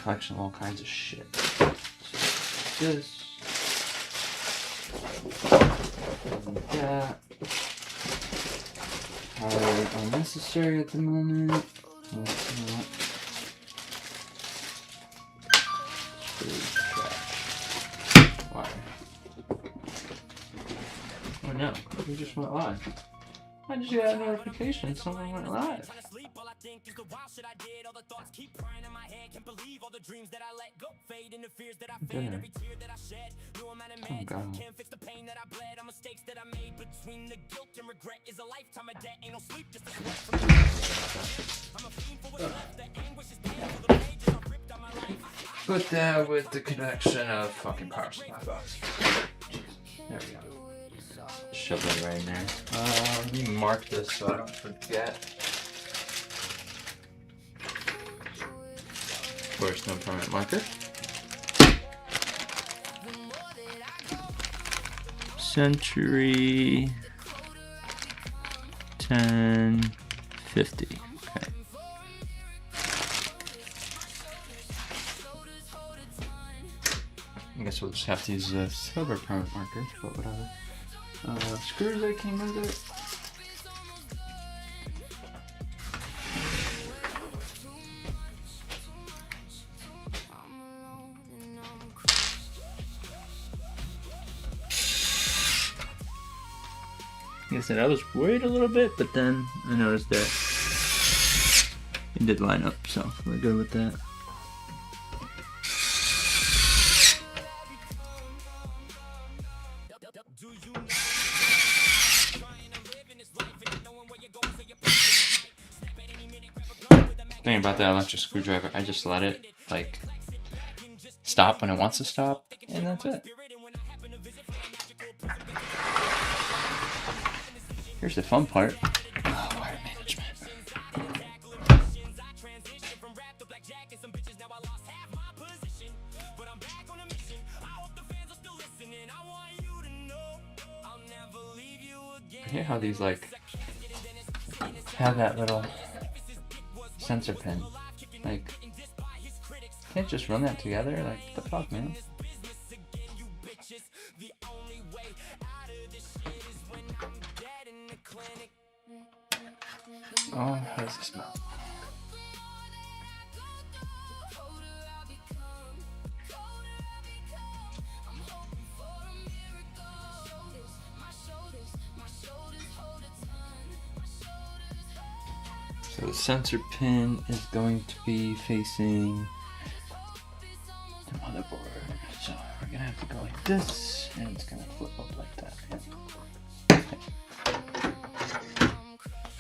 Collection of all kinds of shit. So, this. And that. Unnecessary at the moment. What's not? Why? Oh no, we just went live. I just got a notification someone went live. think is the wild shit I did. All the thoughts keep crying in my head. Can't believe all the dreams that I let go. Fade into fears that I fed. Every tear that I shed. Knew I'm out of meds. Can't fix the pain that I bled. On mistakes that I made. Between the guilt and regret is a lifetime of debt. Ain't no sleep, just a sweat from the I'm a fiend for what's left. The anguish is painful. The pages are ripped on my life. Put that with the connection of fucking power supply box. There we go. Shove that right in there. Let me mark this so I don't forget. Where's no permanent marker? Century 1050. Okay. I guess we'll just have to use a silver permanent marker, but whatever. Screws that came with it. Like I said, I was worried a little bit, but then I noticed that it did line up, so we're good with that. Thing about that electric screwdriver, I just let it like stop when it wants to stop, and that's it. Here's the fun part. Oh, wire management. I hear how these like have that little sensor pin. Like, can't just run that together? Like, what the fuck, man? Oh, how does this smell? So the sensor pin is going to be facing the motherboard. So we're gonna have to go like this, and it's gonna flip up like that. Yeah. Okay.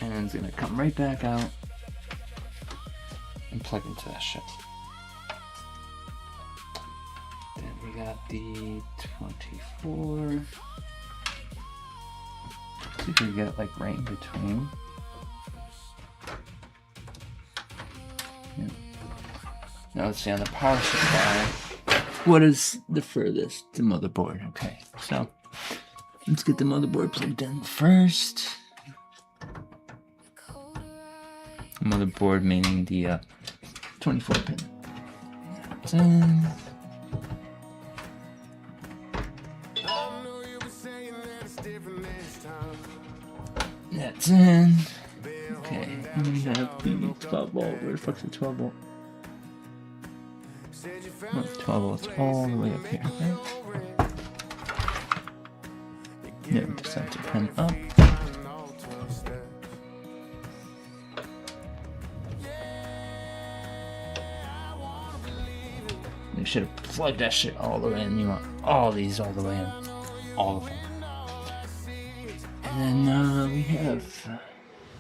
And it's gonna come right back out and plug into that shit. Then we got the 24. See if we can get it like right in between. Now let's see on the power supply. What is the furthest? The motherboard. Okay, so let's get the motherboard plugged in first. Motherboard meaning the 24 pin. That's in. That's in. Okay, and we have the 12 volt. Where the fuck's the 12 volt? Oh, 12 volts all the way up here, right? Yeah, the sensor pin up. You should have plugged that shit all the way in. You want all these all the way in. All of them. And then we have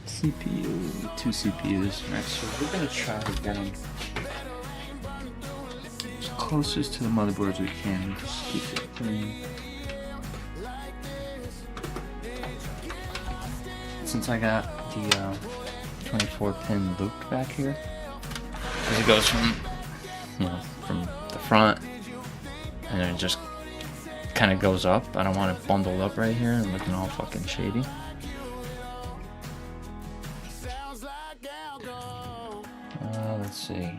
CPU, 2 CPUs. Right, so we're gonna try to get them as closest to the motherboard as we can. Just keep it clean. Since I got the 24 pin loop back here, because it goes from, you know, from the front, and then it just kind of goes up. I don't want it bundled up right here and looking all fucking shady. Let's see.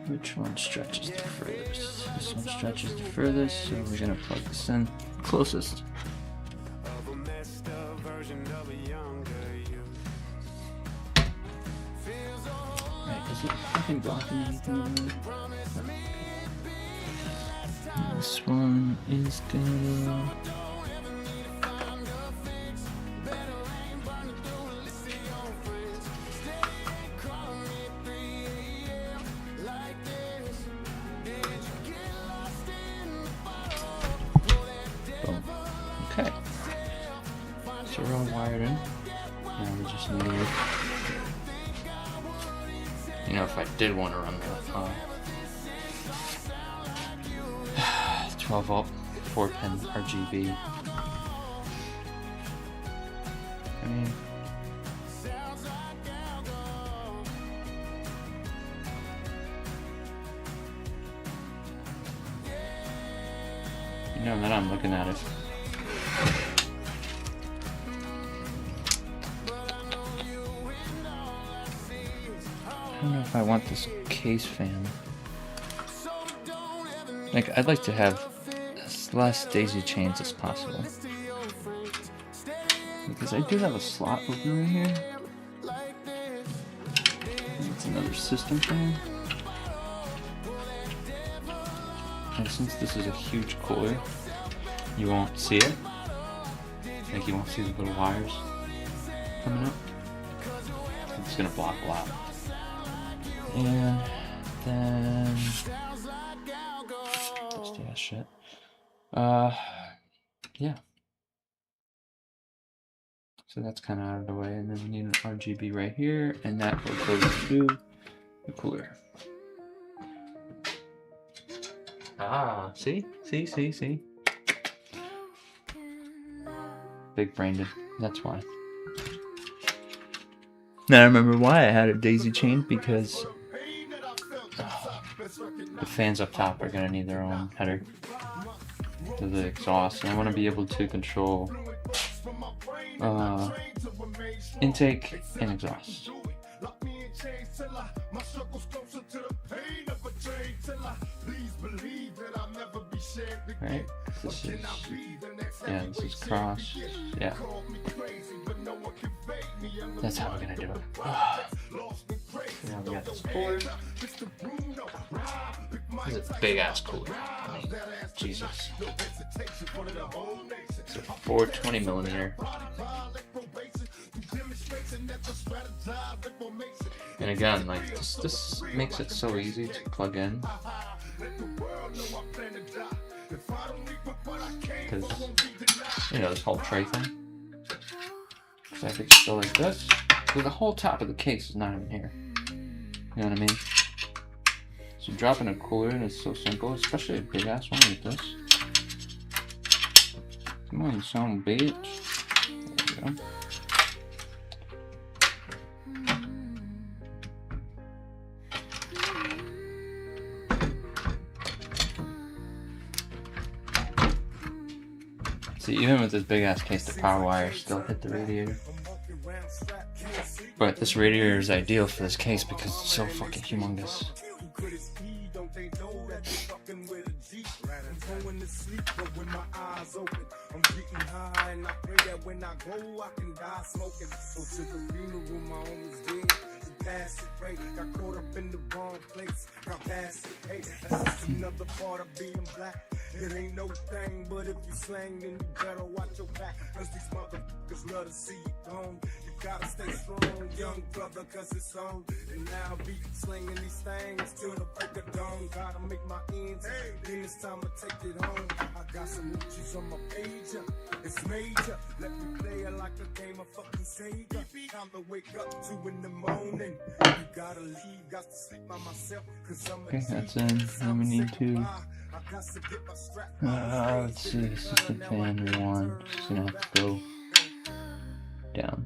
Which one stretches the furthest? This one stretches the furthest, so we're gonna plug this in closest. Right, is it fucking blocking anything? This one is gonna. So we're all wired in. Now we just need, you know, if I did want to run the 12 volt 4-pin RGB. I mean, you know, then I'm looking at it. I don't know if I want this case fan. Like, I'd like to have as less daisy chains as possible. Because I do have a slot opener here. It's another system fan. And since this is a huge cooler, you won't see it. Like, you won't see the little wires coming up. It's gonna block a lot. And then just do that shit. Yeah. So that's kind of out of the way, and then we need an RGB right here, and that will go to the cooler. Ah, see? See? Big brained. That's why. Now I remember why I had a daisy chain, because the fans up top are going to need their own header to the exhaust, and I want to be able to control intake and exhaust. Right? This is cross. Yeah. That's how we're gonna do it. Now we got this cooler. This is a big ass cooler. I mean, Jesus. It's a 420 millimeter. And again, like this makes it so easy to plug in. Because, you know, this whole tray thing. So I could just go like this. So the whole top of the case is not even here. You know what I mean? So dropping a cooler in is so simple, especially a big ass one like this. Come on, you son of a bitch. There we go. See, even with this big ass case, the power wires still hit the radiator. But this radiator is ideal for this case because it's so fucking humongous. I'm getting high and I pray that when I go I can die smoking. So to the funeral, my homies dead. Pass it, right? Got caught up in the wrong place. Got past it, hey, that's just another part of being black. It ain't no thing, but if you slang, then you better watch your back. Cause these motherfuckers love to see you gone. You gotta stay strong, young brother, cause it's on. And now I be slinging these things till the break of dawn. Gotta make my ends, then it's time to take it home. I got some riches on my page, it's major. Let me play it like a game of fucking Sega. Time to wake up 2 in the morning. You gotta leave, got to sleep by myself. Cause I'm Okay, that's in. Then we need to let's see, system fan 1. Just gonna have to go down.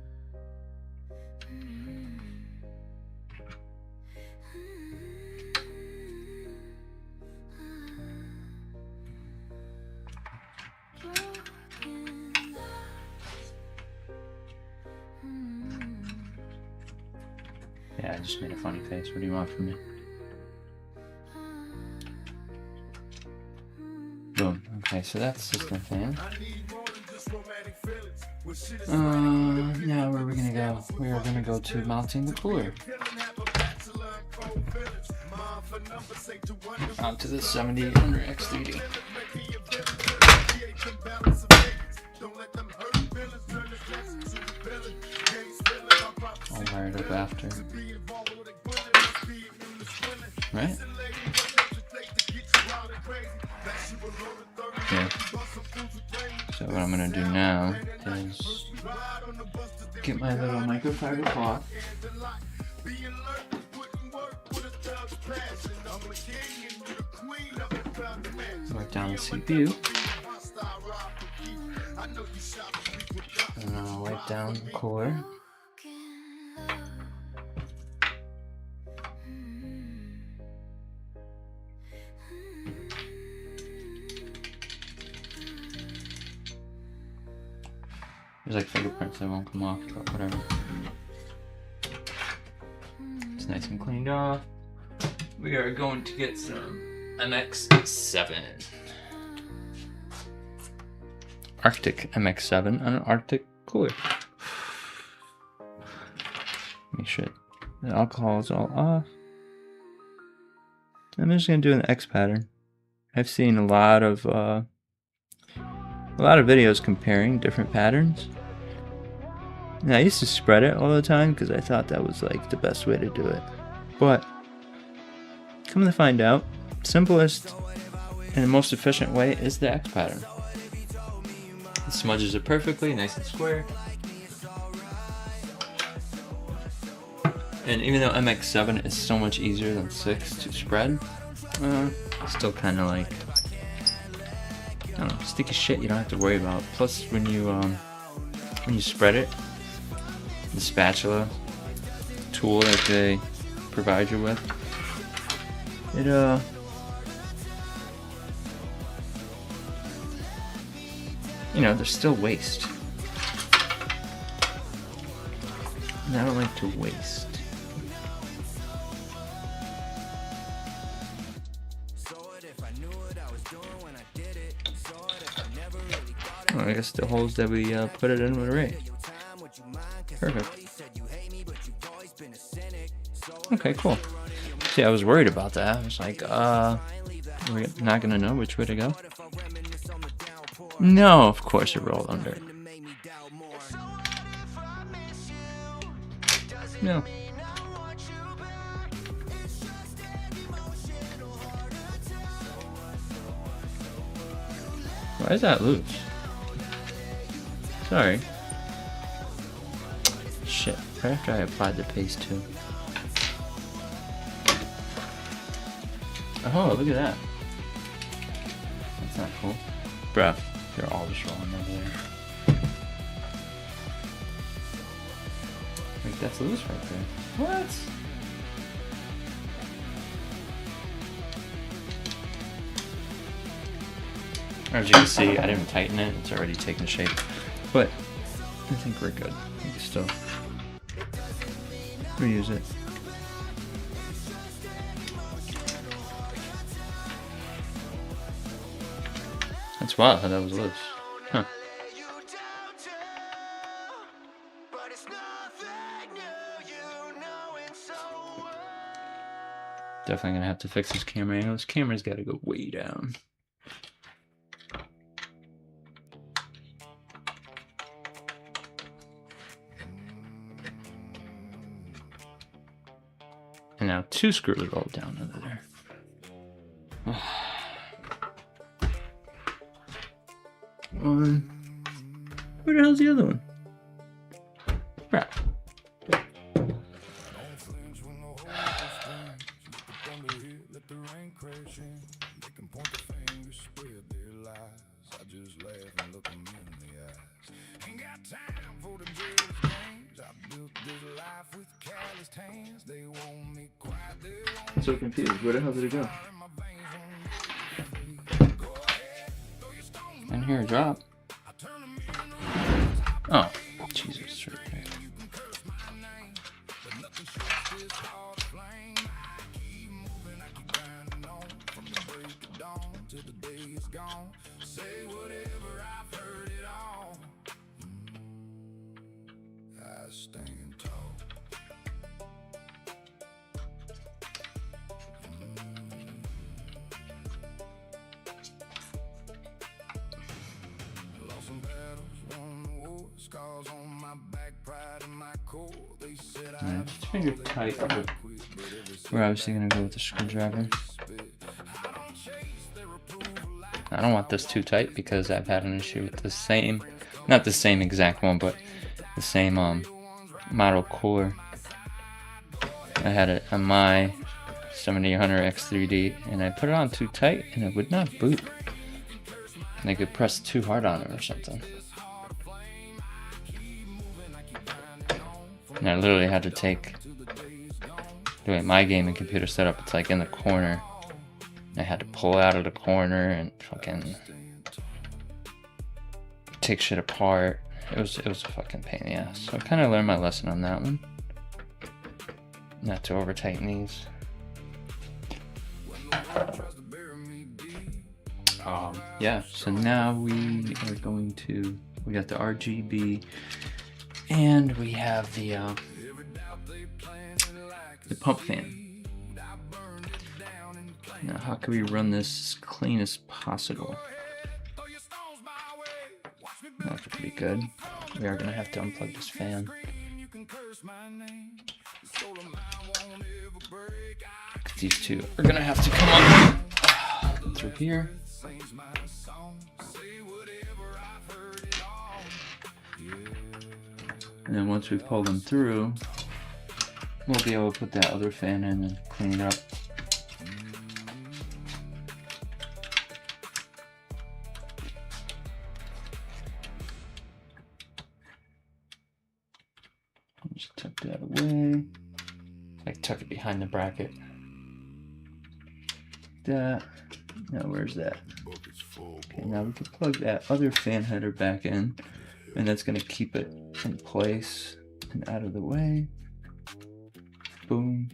Yeah, I just made a funny face. What do you want from me? Boom. Okay, so that's system fan. Now where are we gonna go? We are gonna go to mounting the cooler. Onto the 7800 X3D. I'll wire it up after. Right? Yeah. So what I'm gonna do now is get my little microfiber cloth. Wipe down the CPU. And I'll wipe down the core. There's like fingerprints that won't come off, but whatever. It's nice and cleaned off. We are going to get some MX7. Arctic MX7 on an Arctic cooler. Make sure the alcohol is all off. I'm just gonna do an X pattern. I've seen a lot of videos comparing different patterns. And I used to spread it all the time because I thought that was like the best way to do it. But come to find out, simplest and most efficient way is the X pattern. It smudges it perfectly, nice and square. And even though MX7 is so much easier than 6 to spread, it's still kind of like, I don't know, sticky shit you don't have to worry about. Plus, when you spread it, the spatula tool that they provide you with, it you know, there's still waste. And I don't like to waste. Oh, I guess the holes that we put it in were right. Perfect. Okay, cool. See, I was worried about that. I was like, we're not gonna know which way to go. No, of course it rolled under. No. Why is that loose? Sorry. Shit, right after I applied the paste too. Oh, look at that. That's not cool. Bruh, they're all just rolling over there. Like, that's loose right there. What? As you can see, I didn't tighten it. It's already taken shape. But I think we're good. We can still reuse it. That's wild how that was loose. Huh. Definitely gonna have to fix this camera angle. This camera's gotta go way down. And now 2 screws rolled down under there. One. Where the hell's the other one? Crap. I'm so confused. Where the hell did it go? I didn't hear a drop. Oh, Jesus, it's right there. Alright, just finger tight, but we're obviously gonna go with the screwdriver. I don't want this too tight because I've had an issue with the same, not the same exact one, but the same model cooler. I had it on my 7800 X3D and I put it on too tight and it would not boot. And I could press too hard on it or something. And I literally had to take, the way my gaming computer setup, it's like in the corner. I had to pull out of the corner and fucking take shit apart. It was a fucking pain in the ass. So I kind of learned my lesson on that one. Not to over tighten these. Yeah, so now we are going to, we got the RGB and we have the pump fan. Now how can we run this as clean as possible? That's pretty good. We are gonna have to unplug this fan. These two are gonna have to come up through here. And then once we pull them through, we'll be able to put that other fan in and clean it up. Just tuck that away. Like tuck it behind the bracket. That. Now where's that? Okay, now we can plug that other fan header back in, and that's gonna keep it in place and out of the way. Boom.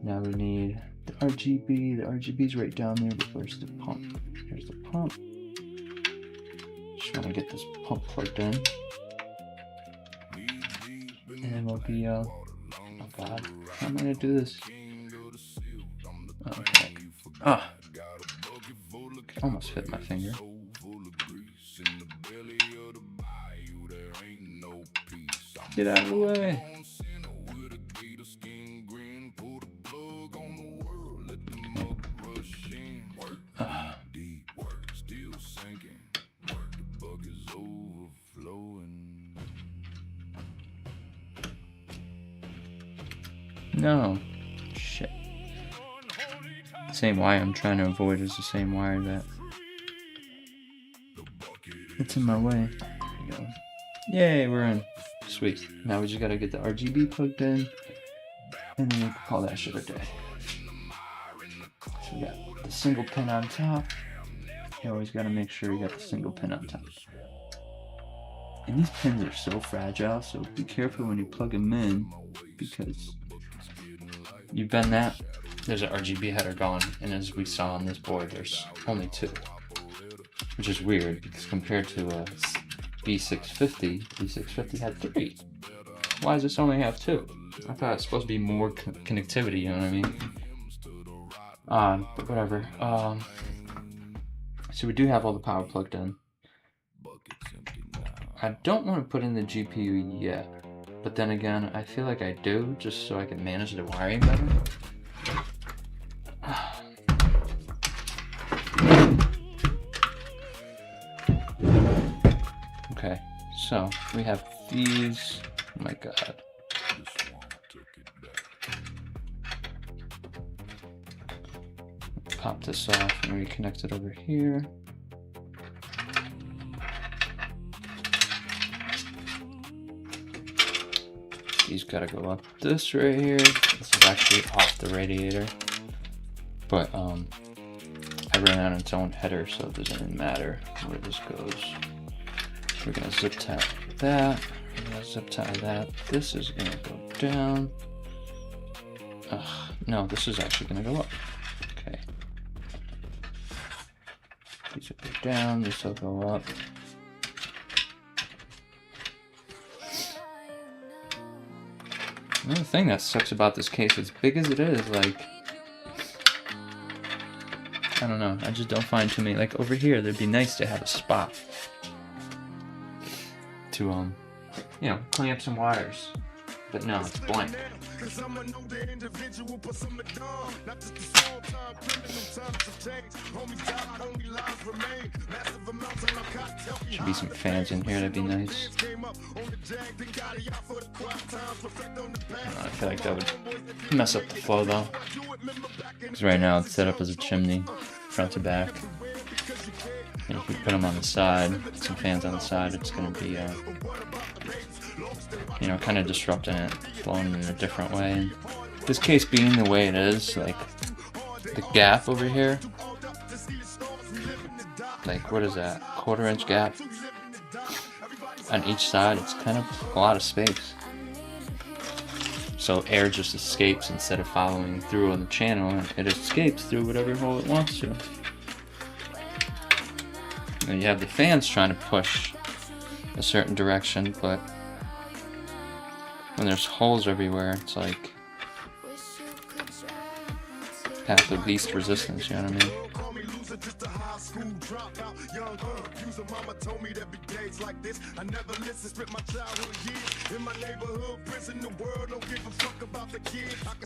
Now we need the RGB. The RGB's right down there, but where's the pump? Here's the pump. Just want to get this pump plugged in. And we'll be, oh god, how am I gonna do this? Okay. Ah! Almost fit my finger. Get out of the way! No. Shit. The same wire I'm trying to avoid is the same wire that it's in my way. There we go. Yay, we're in. Sweet. Now we just gotta get the RGB plugged in, and then we can call that shit a day. So we got the single pin on top. You always gotta make sure you got the single pin on top. And these pins are so fragile, so be careful when you plug them in, because you bend that, there's an RGB header gone, and as we saw on this board, there's only two. Which is weird, because compared to a B650 had three. Why does this only have two? I thought it's supposed to be more connectivity, you know what I mean? But whatever. So we do have all the power plugged in. I don't want to put in the GPU yet, but then again, I feel like I do, just so I can manage the wiring better. Okay, so we have these. Oh my god. Pop this off and reconnect it over here. These gotta go up this right here. This is actually off the radiator, but I ran out its own header, so it doesn't even matter where this goes. We're gonna zip tie that. We're gonna zip tie that. This is gonna go down. No, this is actually gonna go up. Okay. These will go down. This will go up. Another thing that sucks about this case, as big as it is, like, I don't know, I just don't find too many. Like over here, it'd be nice to have a spot to you know, clamp some wires. But no, it's blank. Cause I'm an older individual, but some of dawn. Not just a small time criminal, times have changed. Homies died, only lives remain. Massive amounts of narcotics help me Should be some fans in here, that'd be nice. came up on the jag, then got it out for the quiet times. Reflect on the past. I feel like that would mess up the flow though. Because right now it's set up as a chimney, front to back. And if we put them on the side, some fans on the side, it's going to be, you know, kind of disrupting it, flowing in a different way. And this case being the way it is, like, the gap over here, like, what is that, 1/4 inch gap on each side, it's kind of a lot of space. So air just escapes instead of following through on the channel, it escapes through whatever hole it wants to. And you have the fans trying to push a certain direction, but when there's holes everywhere, it's like path of least resistance, you know what I mean?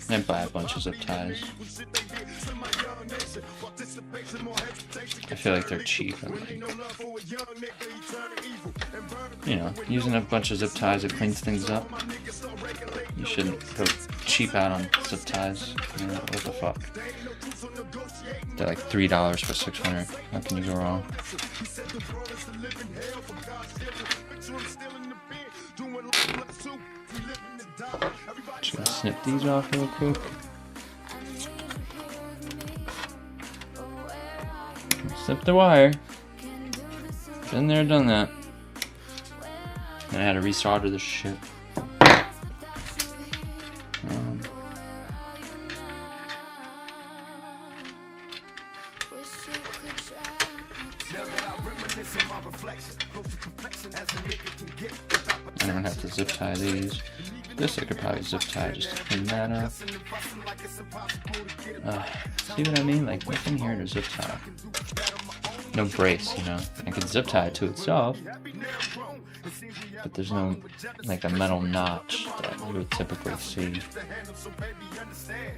And buy a bunch of zip ties. I feel like they're cheap and like, you know, using a bunch of zip ties, it cleans things up. You shouldn't go cheap out on zip ties. You know, what the fuck? They're like $3 for 600. How can you go wrong? Just gonna snip these off real quick. Snip the wire. Been there, done that. And I had to resolder this shit. I don't have to zip tie these. This I could probably zip tie just to clean that up. See what I mean? Like nothing here to zip tie. No brace, you know. I could zip tie it to itself, but there's no like a metal notch that you would typically see.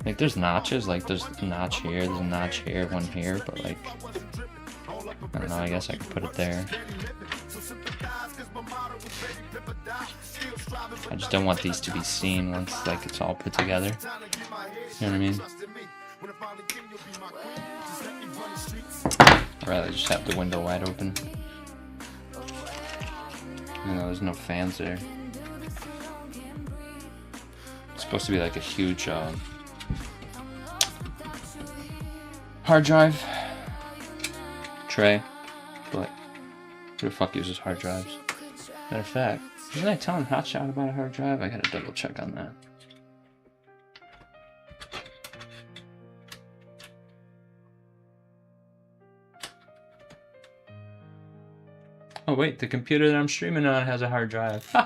Like there's notches, like there's a notch here, there's a notch here, one here, but like I don't know, I guess I could put it there. I just don't want these to be seen once like it's all put together. You know what I mean? I'd rather just have the window wide open. You know, there's no fans there. It's supposed to be like a huge hard drive tray, but who the fuck uses hard drives? Matter of fact, didn't I tell him Hotshot about a hard drive? I gotta double check on that. Oh wait, the computer that I'm streaming on has a hard drive. Get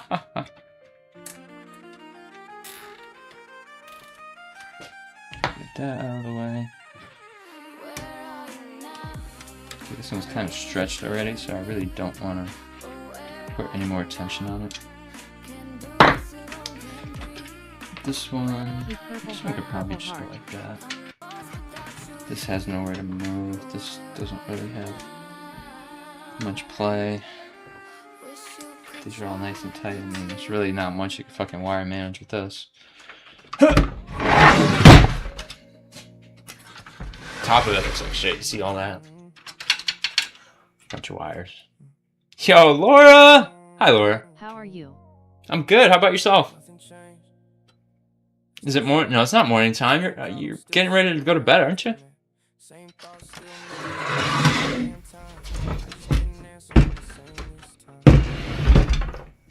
that out of the way. This one's kind of stretched already, so I really don't want to put any more attention on it. This one could probably just go like that. This has nowhere to move. This doesn't really have much play. These are all nice and tight. I mean, there's really not much you can fucking wire manage with this. Top of it looks like shit. You see all that? Bunch of wires. Yo, Laura! Hi, Laura. How are you? I'm good. How about yourself? Is it morning? No, it's not morning time. You're getting ready to go to bed, aren't you?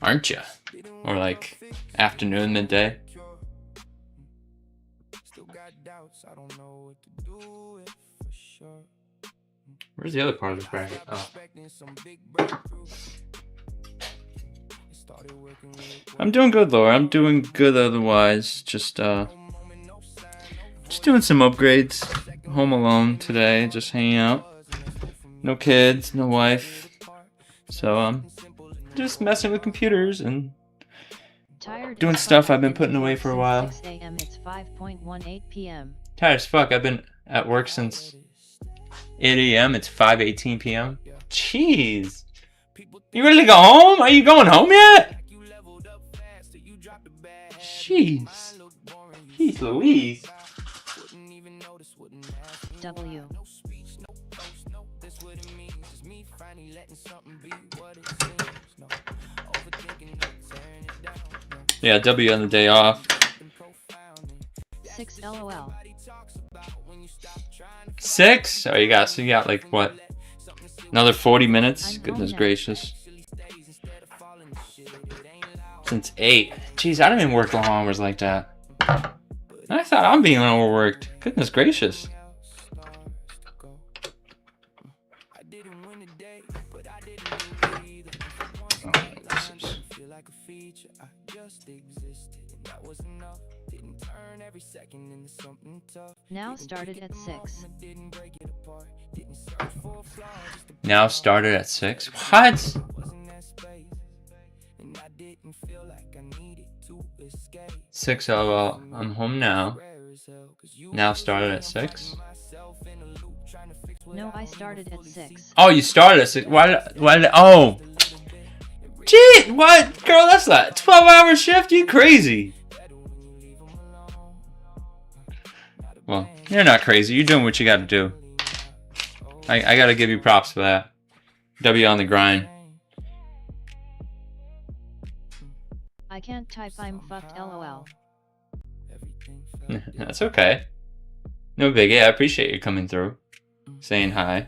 Aren't you? Or like afternoon, midday? Where's the other part of this bracket? Oh. I'm doing good, Laura. I'm doing good otherwise. Just doing some upgrades. Home alone today, just hanging out. No kids, no wife. So just messing with computers and Tired doing as stuff fuck. I've been putting away for a while. 6 a.m. It's 5:18 p.m. Tired as fuck. I've been at work since 8 a.m. It's 5:18 p.m. Jeez. You ready to go home? Are you going home yet? Jeez. Jeez Louise. W. Yeah, W on the day off. 6 LOL. 6? Oh, you got like what? Another 40 minutes? I'm Goodness home now. gracious. Since 8. Jeez, I don't even work long hours like that. I thought I'm being overworked. Goodness gracious. Now started at 6. Now started at 6? What? Six LOL. I'm home now. Now started at 6? No, I started at 6. Oh, you started at 6. Why did oh. Gee, what? Girl, that's not 12-hour shift? You crazy. Well, you're not crazy. You're doing what you gotta do. I gotta give you props for that. W on the grind. I can't type I'm fucked LOL. That's okay. No biggie. I appreciate you coming through. Saying hi.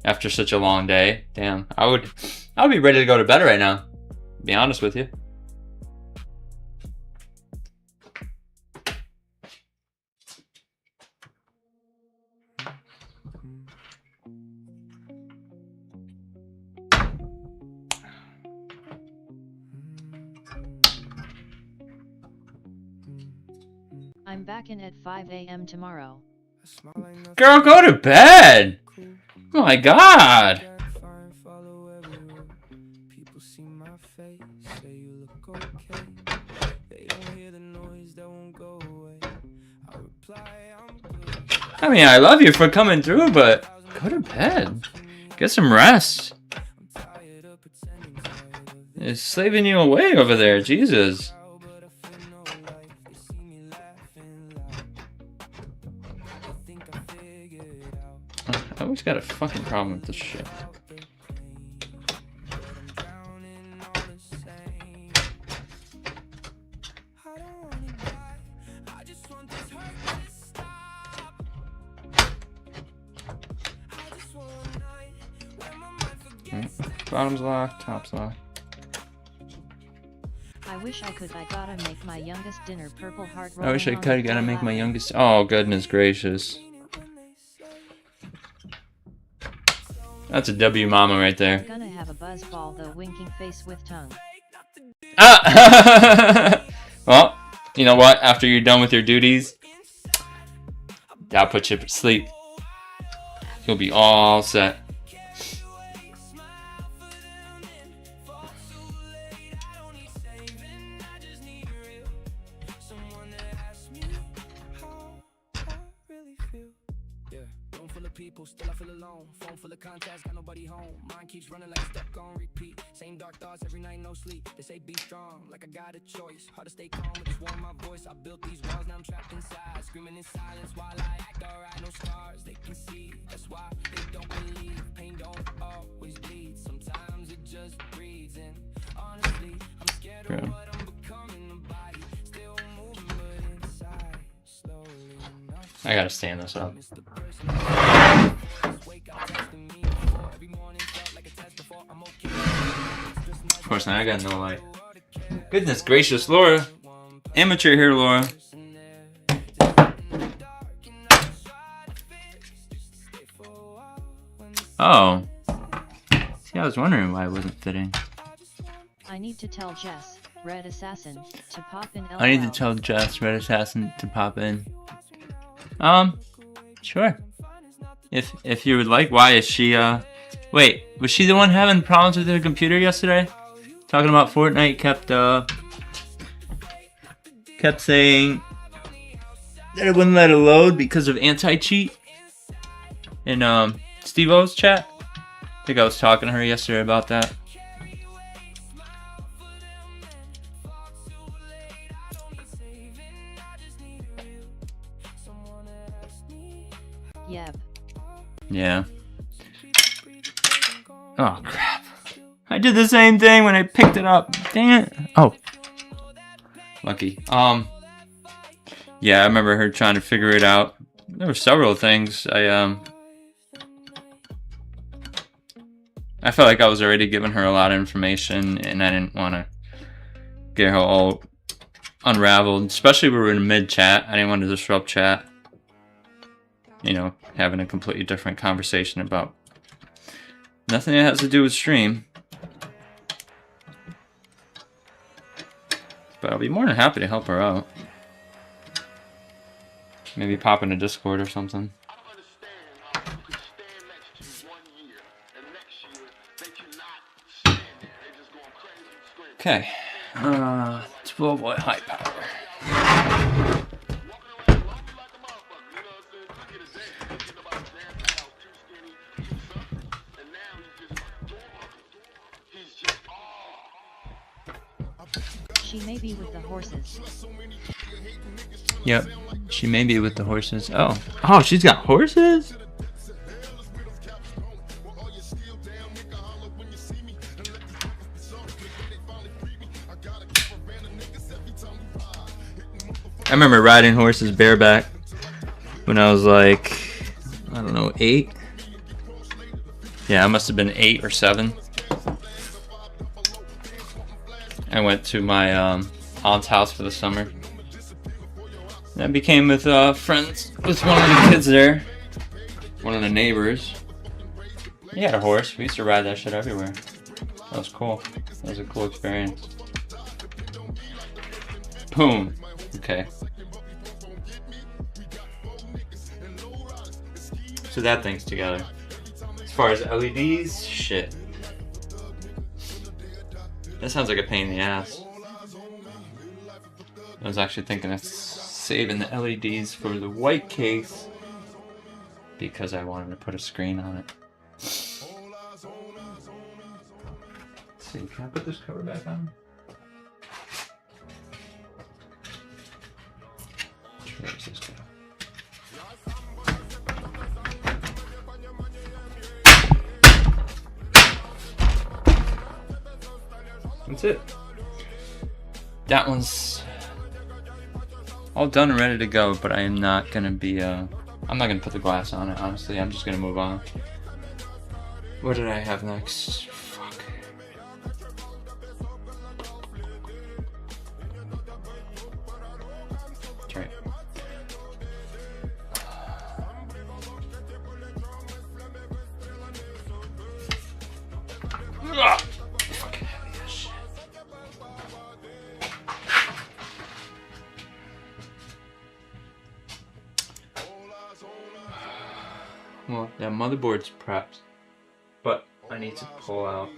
After such a long day. Damn. I'll be ready to go to bed right now. To be honest with you. I'm back in at 5 a.m. tomorrow. Girl, go to bed! Oh my god! I mean, I love you for coming through, but go to bed. Get some rest. It's slaving you away over there, Jesus. I always got a fucking problem with this shit. Bottom's locked, top's locked. I wish I could. I gotta make my youngest dinner. Purple heart. I wish I rolling on could. the Gotta make my floor. youngest. Oh, goodness gracious. That's a W mama right there. Gonna have a buzz ball though. Winking face with tongue. Ah! Well, you know what? After you're done with your duties, I'll put you to sleep. You'll be all set. Still I feel alone. Phone full of contacts, got nobody home. Mind keeps running like stuck on repeat. Same dark thoughts every night, no sleep. They say be strong, like I got a choice. Hard to stay calm, but just warm my voice. I built these walls, now I'm trapped inside. Screaming in silence while I act alright. No scars, they can see. That's why they don't believe. Pain don't always bleed. Sometimes it just breeds. And honestly, I'm scared of what I'm becoming. The body still moving, but inside slowly enough. I gotta stand this up. Of course, now I got no light. Goodness gracious, Laura. Amateur here, Laura. Oh. See, I was wondering why it wasn't fitting. I need to tell Jess, Red Assassin, to pop in LOL. I need to tell Jess, Red Assassin, to pop in. Sure. If you would like. Why is she, wait, was she the one having problems with her computer yesterday? talking about Fortnite, kept saying that it wouldn't let it load because of anti-cheat in Steve-O's chat. I think I was talking to her yesterday about that. Yep. Yeah. Oh crap. I did the same thing when I picked it up. Dang it. Oh. Lucky. Yeah, I remember her trying to figure it out. There were several things. I felt like I was already giving her a lot of information, and I didn't want to get her all unraveled. Especially when we were in mid-chat. I didn't want to disrupt chat. You know, having a completely different conversation about nothing that has to do with stream. But I'll be more than happy to help her out. Maybe pop in a Discord or something. Okay. 12 volt high power. She may be with the horses. Yep, she may be with the horses. Oh, she's got horses? I remember riding horses bareback when I was like, I don't know, 8? Yeah, I must have been 8 or 7. I went to my aunt's house for the summer. And I became with friends with one of the kids there. One of the neighbors. He had a horse. We used to ride that shit everywhere. That was cool. That was a cool experience. Boom. Okay. So that thing's together. As far as LEDs, shit. That sounds like a pain in the ass. I was actually thinking of saving the LEDs for the white case because I wanted to put a screen on it. Let's see, can I put this cover back on? Where does this go? That's it. That one's all done and ready to go, but I am not gonna be I'm not gonna put the glass on it, honestly. I'm just gonna move on. What did I have next? Fuck. That's right. Ugh. Fucking heavy as shit. Well, that motherboard's prepped, but I need to pull out.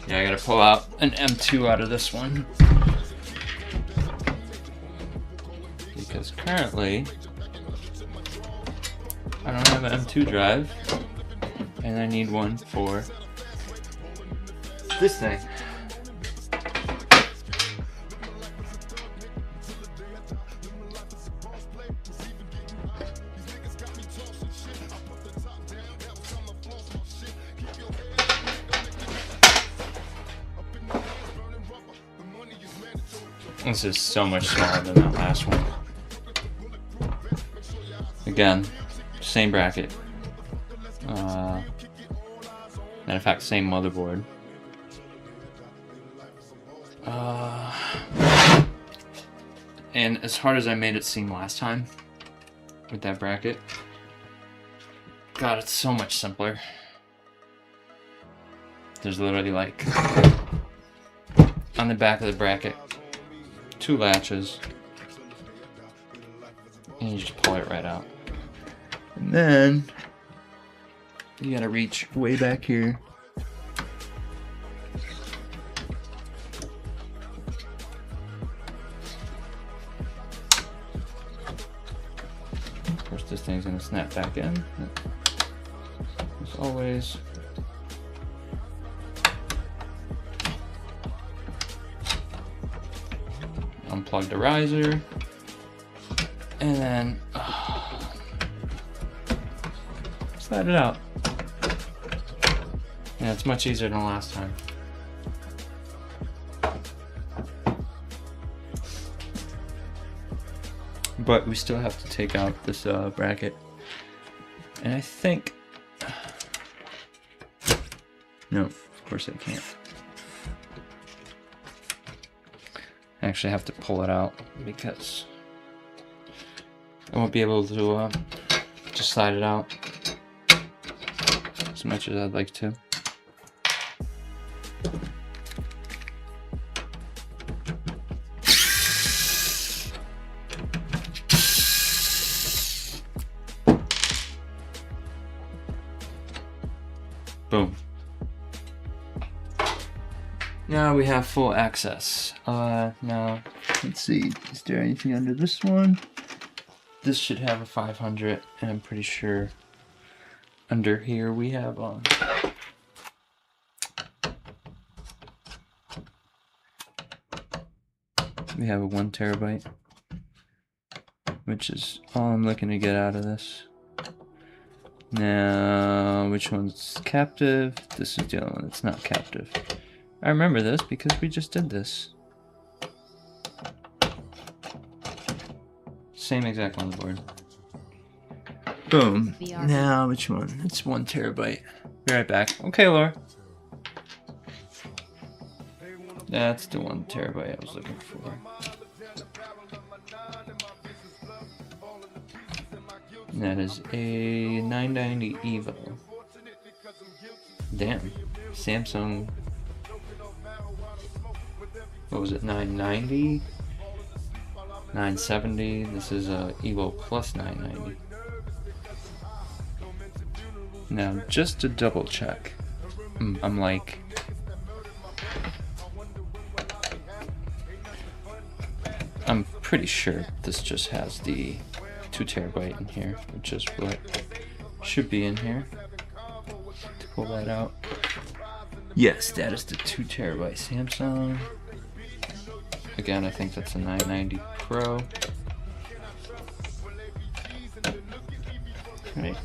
Yeah, I gotta pull out an M2 out of this one. Because currently, I don't have an M2 drive, and I need one for this thing. This is so much smaller than that last one. Again, same bracket. Matter of fact, same motherboard. And as hard as I made it seem last time with that bracket, God, it's so much simpler. there's literally like on the back of the bracket 2 latches, and you just pull it right out. And then you gotta reach way back here. Of course, this thing's gonna snap back in. As always. Unplug the riser, and then slide it out. Yeah, it's much easier than last time. But we still have to take out this bracket, and I think no, of course I can't. I actually have to pull it out because I won't be able to just slide it out as much as I'd like to. Boom. Now we have full access. Now, let's see, is there anything under this one? This should have a 500, and I'm pretty sure under here we have we have a 1 terabyte, which is all I'm looking to get out of this. Now, which one's captive? This is the other one that's not captive. I remember this because we just did this. Same exact motherboard. Boom. Now, which one? It's 1 terabyte. Be right back. Okay, Laura. That's the 1 terabyte I was looking for. And that is a 990 EVO. Damn. Samsung. What was it? 990? 970. This is a EVO Plus 990. Now, just to double check, I'm like, I'm pretty sure this just has the 2 terabyte in here, which is what should be in here. To pull that out. Yes, that is the 2 terabyte Samsung. Again, I think that's a 990 Pro. Right.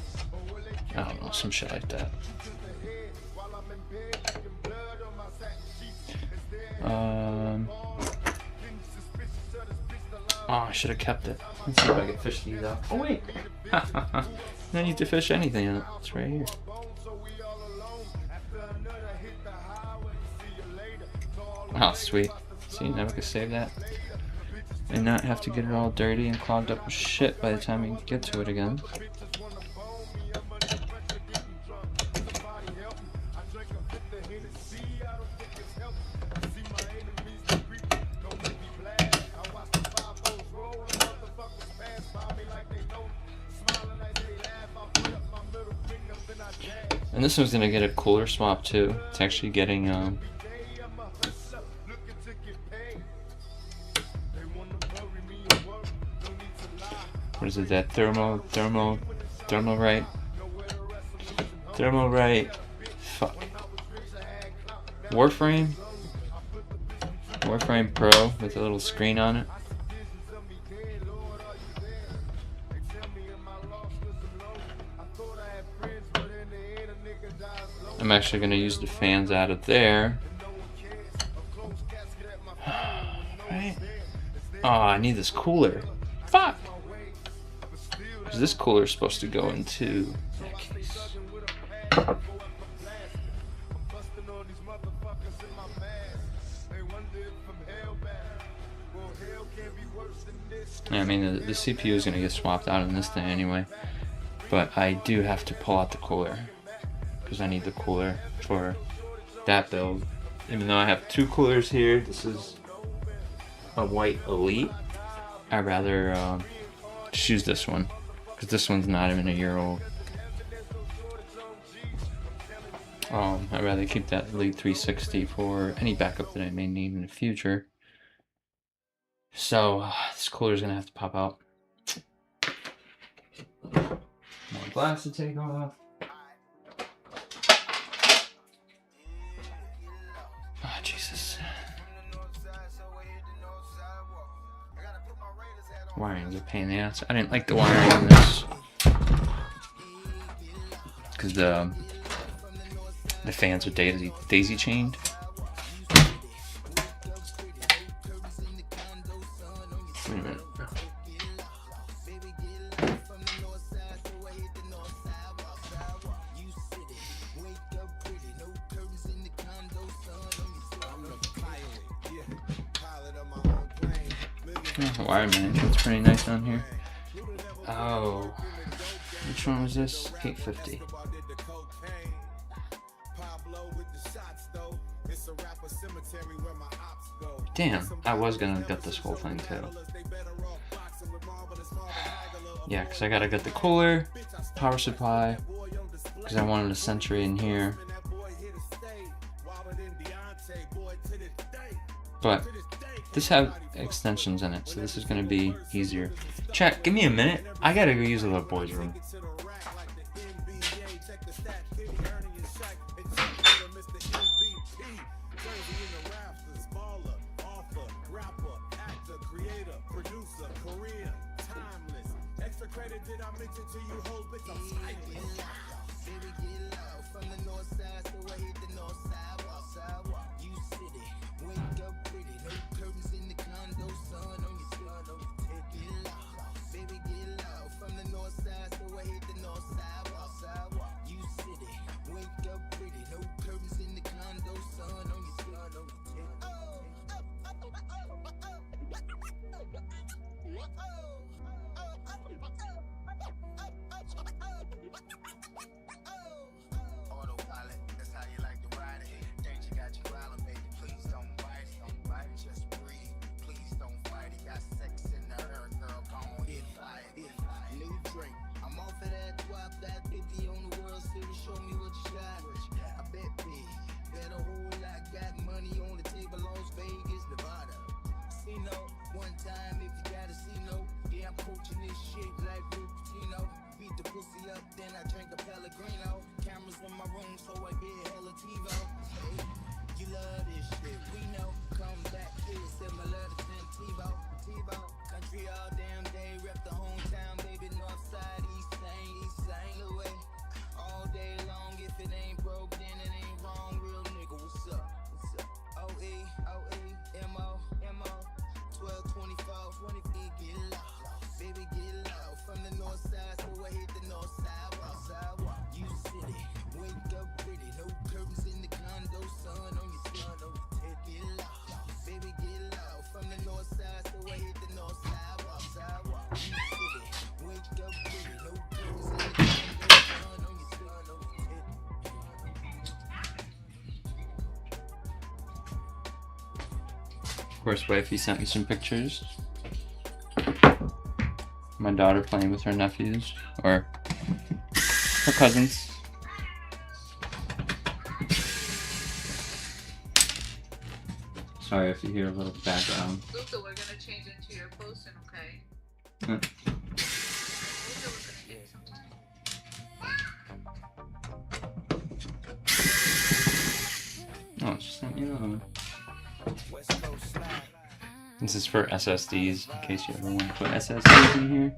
I don't know, some shit like that. Oh, I should have kept it. Let's see if I can fish these out. Oh wait! I don't need to fish anything in it. It's right here. Oh, sweet. See, now we can save that. And not have to get it all dirty and clogged up with shit by the time we get to it again. And this one's gonna get a cooler swap too. It's actually getting what is it? That Thermalright. Fuck. Warframe Pro with a little screen on it. I'm actually going to use the fans out of there. Right? Oh, I need this cooler. Fuck! Because this cooler is supposed to go into that case. Yeah, I mean, the CPU is going to get swapped out in this thing anyway. But I do have to pull out the cooler. Because I need the cooler for that build. Even though I have two coolers here, this is a white Elite. I'd rather just use this one, because this one's not even a year old. I'd rather keep that Elite 360 for any backup that I may need in the future. So this cooler is gonna have to pop out. More glass to take off. Oh Jesus! Wiring's a pain in the ass. I didn't like the wiring on this because the fans are daisy chained. Wait a minute. Oh, wire management's pretty nice on here. Oh, which one was this? 850. Damn, I was gonna get this whole thing too. Yeah, because I gotta get the cooler, power supply, because I wanted a Century in here. But this has extensions in it, so this is gonna be easier. Chat, give me a minute. I gotta go use the little boy's room. Of course, wifey sent me some pictures. My daughter playing with her nephews, or her cousins. Sorry if you hear a little background. Luca, we're gonna change into your posting, okay? Oh, she sent me another one. This is for SSDs, in case you ever want to put SSDs in here.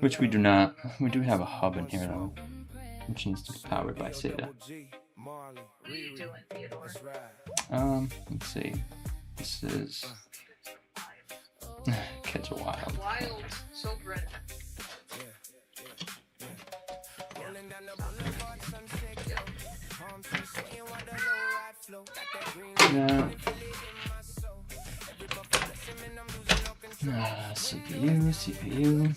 Which we do not. We do have a hub in here though, which needs to be powered by SATA. What are you doing, Theodore? Let's see. This is... Kids are wild. Wild, so Brent. Yeah. CPU.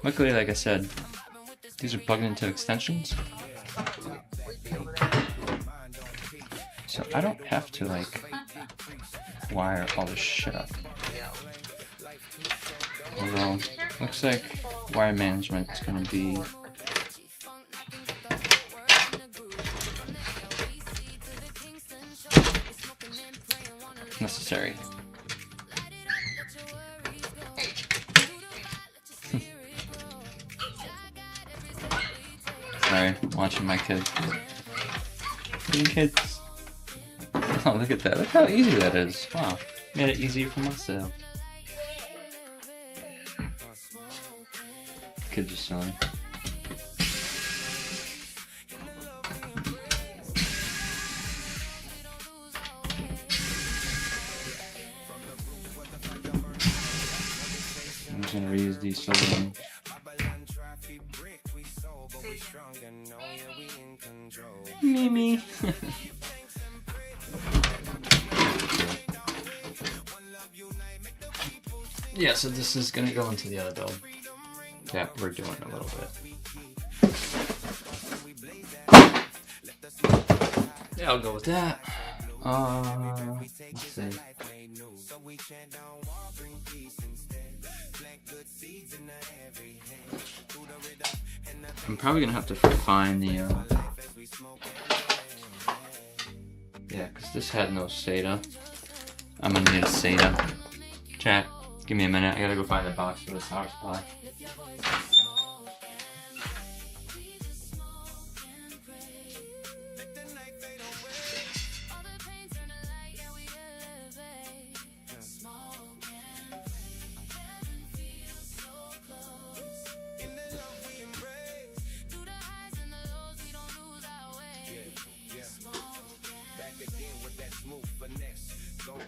Luckily, like I said, These are plugged into extensions. So I don't have to like wire all this shit up. Although, looks like wire management is going to be necessary. Sorry, watching my kids. Being kids. Oh, look at that. Look how easy that is. Wow. Made it easier for myself. Kids are silly. I'm just gonna reuse these silver. Mimi. Yeah, so this is gonna go into the other build. Yeah, we're doing a little bit. Yeah, I'll go with that. Let's see. I'm probably gonna have to find the yeah, because this had no SATA. I'm gonna need a SATA. Chat, give me a minute. I gotta go find the box for this power supply.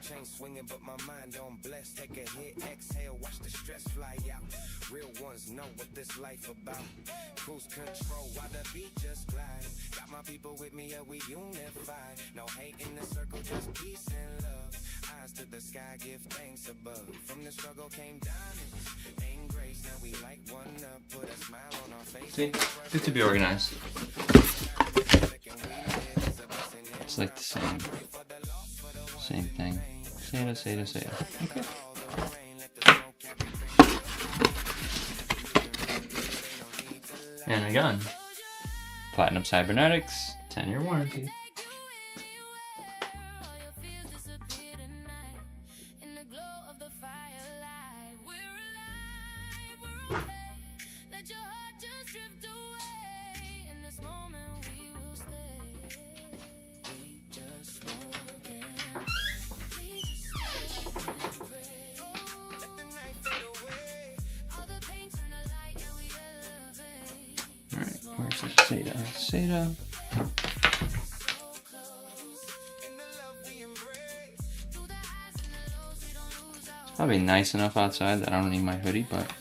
Chain swinging, but my mind on blessed. Take a hit, exhale, watch the stress fly out. Real ones know what this life about. Cruise control while the beat just glides. Got my people with me, and we unified. No hate in the circle, just peace and love. Eyes to the sky, give thanks above. From the struggle came diamonds and grace. Now we like one up, put a smile on our face. See, good to be organized. It's like the same thing. SATA. Okay. And again, Platinum Cybernetics, 10-year warranty. Where's the SATA? It's probably nice enough outside that I don't need my hoodie, but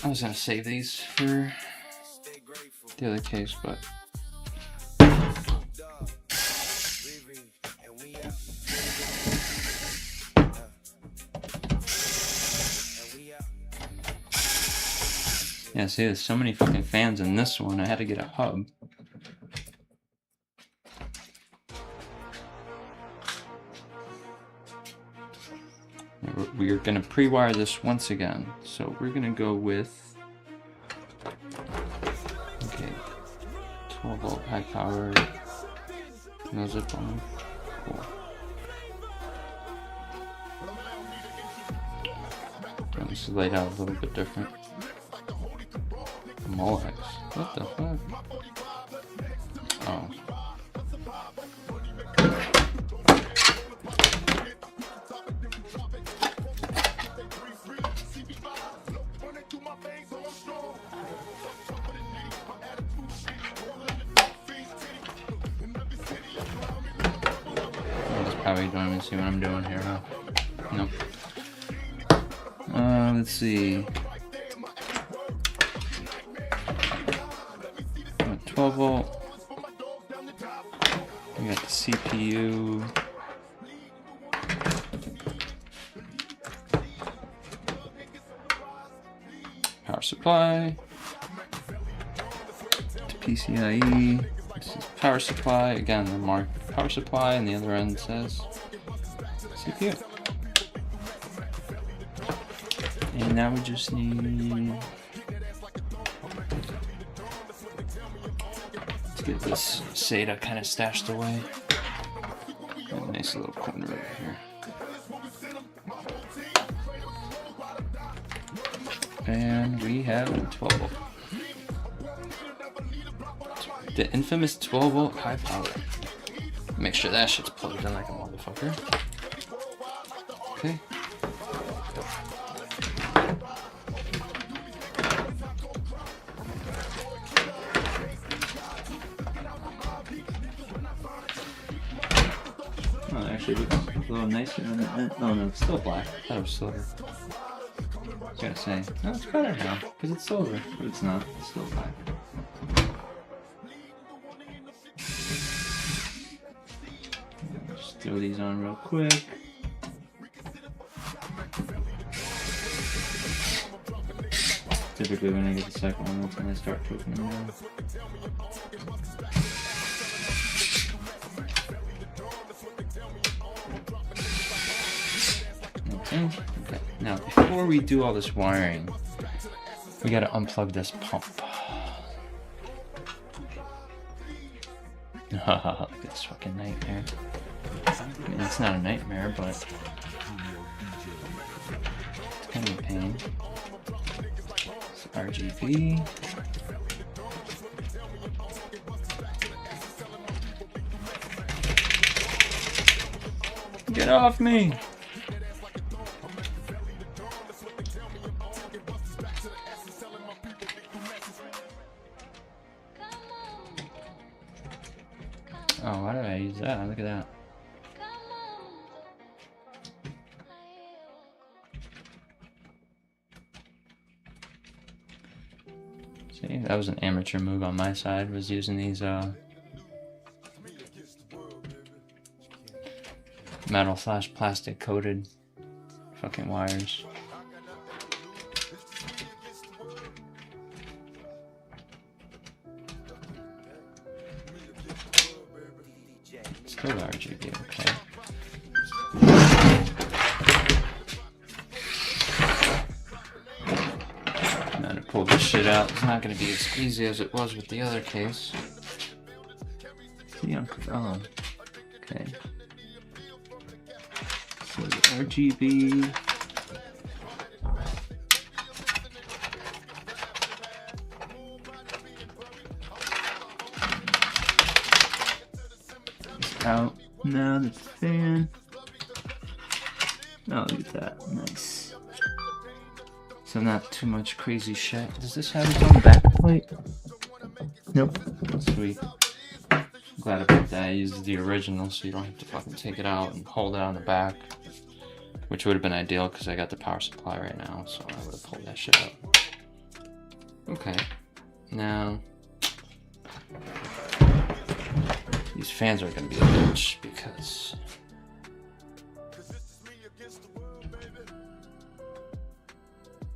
I was gonna save these for the other case, but yeah, see, there's so many fucking fans in this one. I had to get a hub. We're gonna pre-wire this once again. So we're gonna go with, okay, 12-volt high power. No zip on. Cool. And this is laid out a little bit different. Molex. What the fuck? Oh. I just probably don't even see what I'm doing here, huh? Nope. Let's see. 12 volt. We got the CPU. Power supply. PCIe. This is power supply. Again, the marked power supply, and the other end says CPU. And now we just need to get this SATA kind of stashed away. Got a nice little corner over here. And we have a 12 volt. The infamous 12 volt high power. Make sure that shit's plugged in like a motherfucker. Okay. Oh, actually, it looks a little nicer on that. Oh no, it's still black. I thought it was silver. I was gonna say, no, it's better now because it's silver, but it's not. It's still black. Just throw these on real quick. Typically, when I get the second one, that's when I start cooking them down. Okay. Now, before we do all this wiring, we gotta unplug this pump. Look at this fucking nightmare. I mean, it's not a nightmare, but it's kind of a pain. It's RGB. Get off me! Oh, why did I use that? Look at that. See, that was an amateur move on my side, was using these metal / plastic coated fucking wires. Still RGB, okay. Now to pull this shit out, it's not going to be as easy as it was with the other case. See, oh, okay. So the RGB. Out now, the fan. Oh, look at that, nice. So not too much crazy shit. Does this have its own back plate? Nope. Sweet. I'm glad about that. I used the original, so you don't have to fucking take it out and hold it on the back, which would have been ideal because I got the power supply right now, so I would have pulled that shit out. Okay. Now. These fans are going to be a bitch because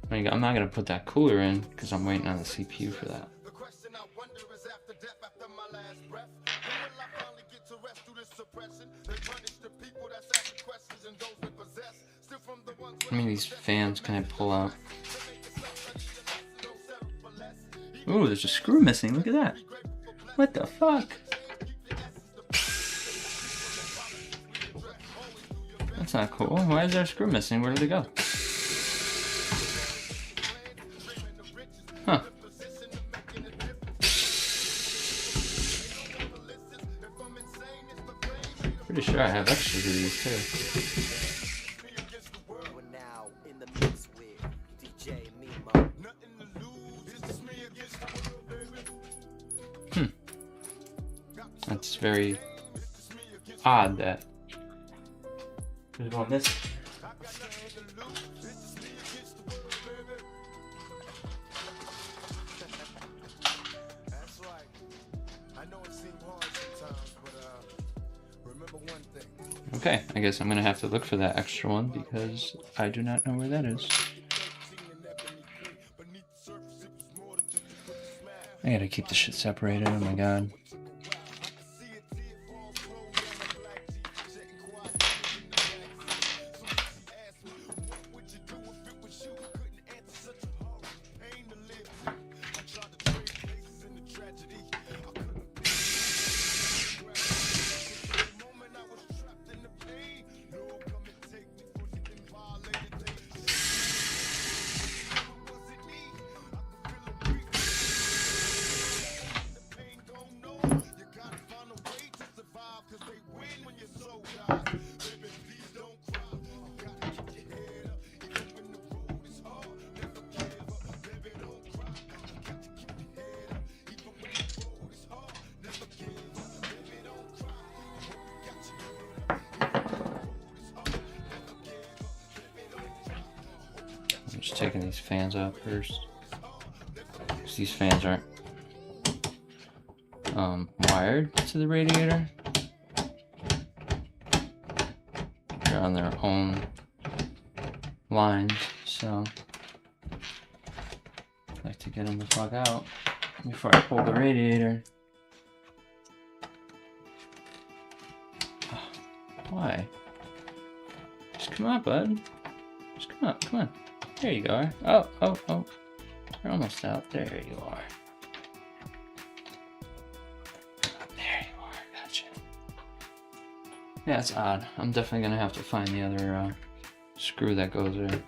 I'm not going to put that cooler in because I'm waiting on the CPU for that. I mean, these fans kind of pull out. Ooh, there's a screw missing. Look at that. What the fuck? That's not cool. Why is there a screw missing? Where did it go? Huh. Pretty sure I have extras of these too. That's very odd that there's one missing. Okay, I guess I'm gonna have to look for that extra one because I do not know where that is. I gotta keep the shit separated. Oh my god. I'm just taking these fans out first, because these fans aren't wired to the radiator. They're on their own lines, so I like to get them the fuck out before I pull the radiator. Why? Just come on, bud. Just come on, come on. There you go. Oh, oh, oh. You're almost out. There you are. There you are. Gotcha. Yeah, it's odd. I'm definitely gonna have to find the other screw that goes there.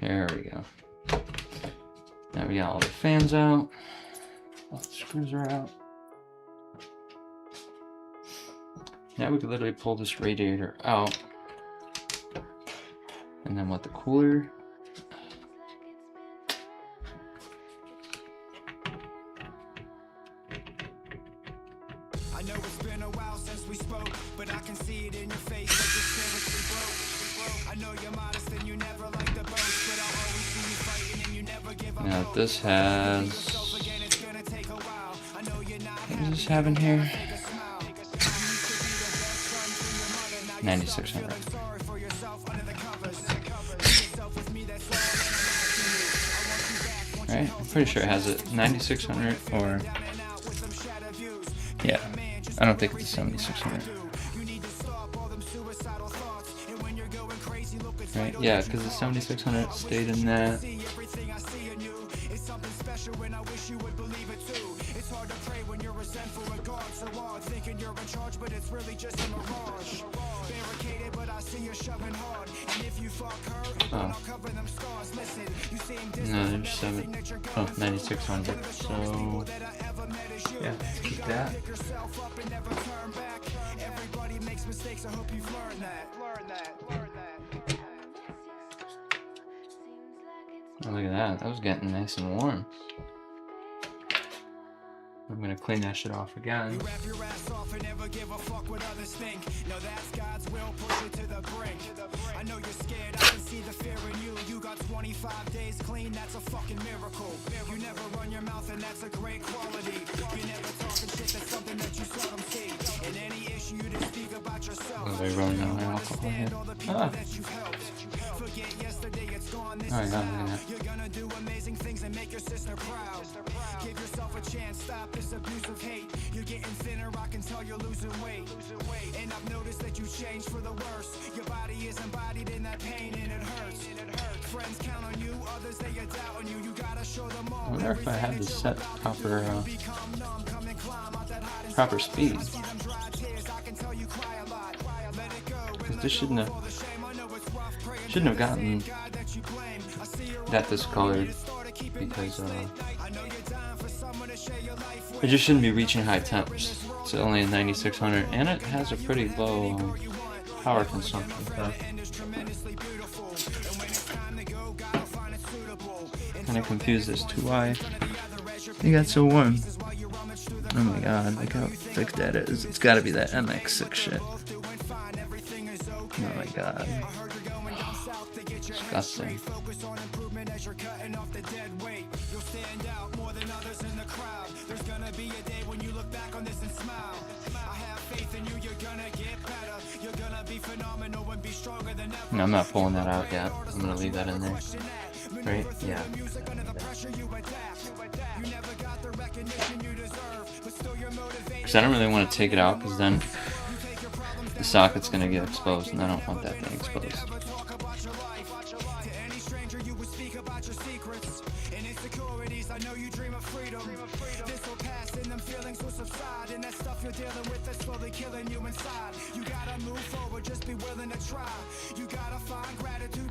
There we go. Now we got all the fans out. All the screws are out. Now we could literally pull this radiator out. And then let the cooler. I know it's been a while since we spoke, but I can see it in your face that you're seriously broke. I know you're modest and you never like the boast, but I'll always see you fighting and you never give up. Now this has... What does this have in here? 9600. Right? I'm pretty sure it has it 9600 or... Yeah. I don't think it's 7600. Right? Yeah, because the 7600 stayed in that. It's hard to pray when you're resentful of God, so hard thinking you're in charge, but it's really just a mirage. Barricaded, but I see you're shoving hard, and if you fuck her, I'll cover them scars. Listen, you seem no, there's 9600. So yeah, let's keep that. Everybody makes mistakes. I hope you've learned that. Oh, look at that. That was getting nice and warm. I'm gonna clean that shit off again. You wrap your ass off and never give a fuck what others think. No, that's God's will, push it to the brink. I know you're scared, I can see the fear in you. You got 25 days clean, that's a fucking miracle. You never run your mouth and that's a great quality. You never talking shit, that's something that you seldom see. And any issue you just speak about yourself. Oh, they're running out of alcohol here. Ah. Forget yesterday, it's gone. This is how you're gonna do amazing things and make your sister proud. Give yourself a chance, stop this abuse of hate. You're getting thinner, I can tell you're losing weight. And I've noticed that you changed for the worse. Your body is embodied in that pain and it hurts. Friends count on you, others they are doubting you. You gotta show them all. I wonder if I had this set proper speed. Because this shouldn't have gotten that discolored, because it just shouldn't be reaching high temps. It's only a 9600 and it has a pretty low power consumption. Kind of confused as to why it got so warm. Oh my god, look how thick that is. It's gotta be that MX6 shit. Oh my god. Disgusting. You'll stand out more than others in the crowd. There's gonna be a day when you look back on this and smile. I have No, I'm not pulling that out yet. I'm gonna leave that in there. Right? Yeah. Because I don't really want to take it out, because then the socket's gonna get exposed, and I don't want that thing exposed.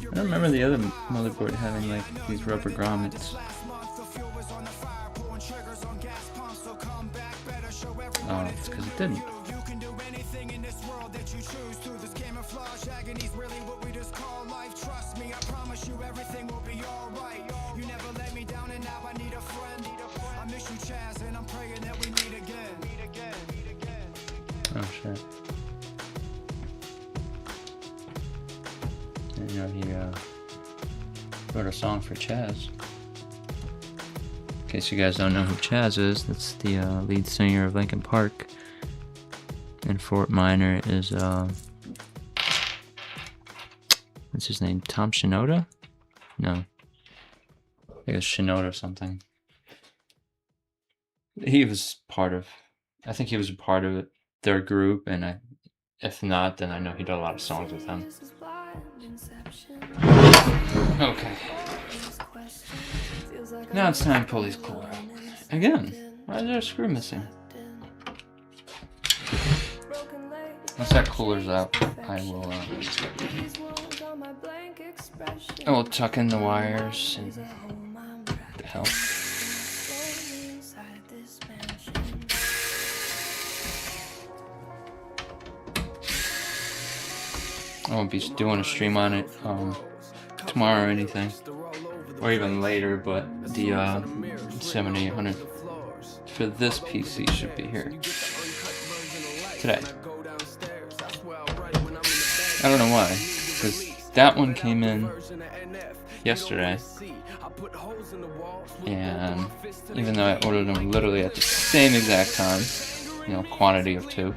I don't remember the other motherboard having like these rubber grommets. Oh, it's because it didn't. Oh shit. And you know, he wrote a song for Chaz. In case you guys don't know who Chaz is, that's the lead singer of Linkin Park. And Fort Minor is, what's his name? Tom Shinoda? No. I think it's Shinoda or something. He was part of, I think he was a part of their group, and if not, then I know he did a lot of songs with them. Okay. Now it's time to pull these cooler out. Again, why is there a screw missing? Once that cooler's out, I will tuck in the wires and the hell. I won't be doing a stream on it tomorrow or anything, or even later, but the 7800 for this PC should be here today. I don't know why, because that one came in yesterday, and even though I ordered them literally at the same exact time, you know, quantity of 2,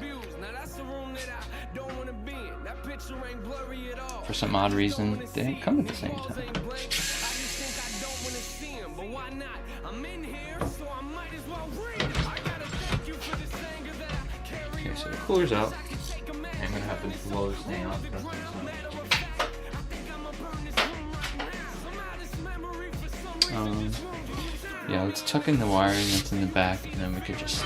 for some odd reason, they didn't come at the same time. Okay, so the cooler's out. I'm gonna have to blow this thing off. Yeah, let's tuck in the wiring that's in the back, and then we could just.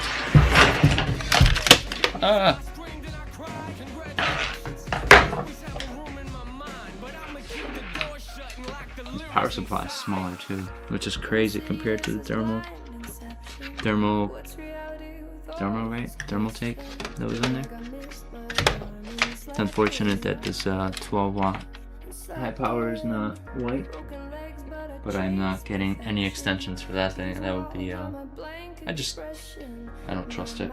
This power supply is smaller too, which is crazy compared to the Thermaltake that was in there. It's unfortunate that this 12 watt high power is not white, but I'm not getting any extensions for that thing. That would be, I don't trust it.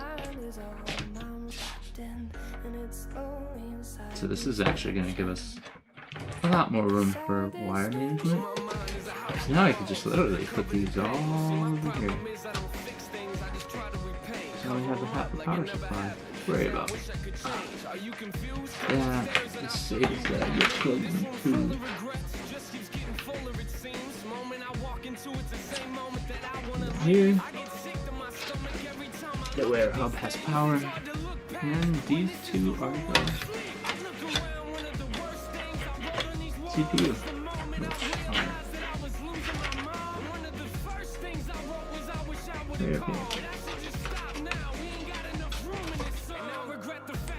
So this is actually going to give us a lot more room for wire management. So now I can just literally put these all over here. So we have half the power supply to worry about. Yeah, it saves that you're plugging too. Here, the wire hub has power, and these two are the CPU.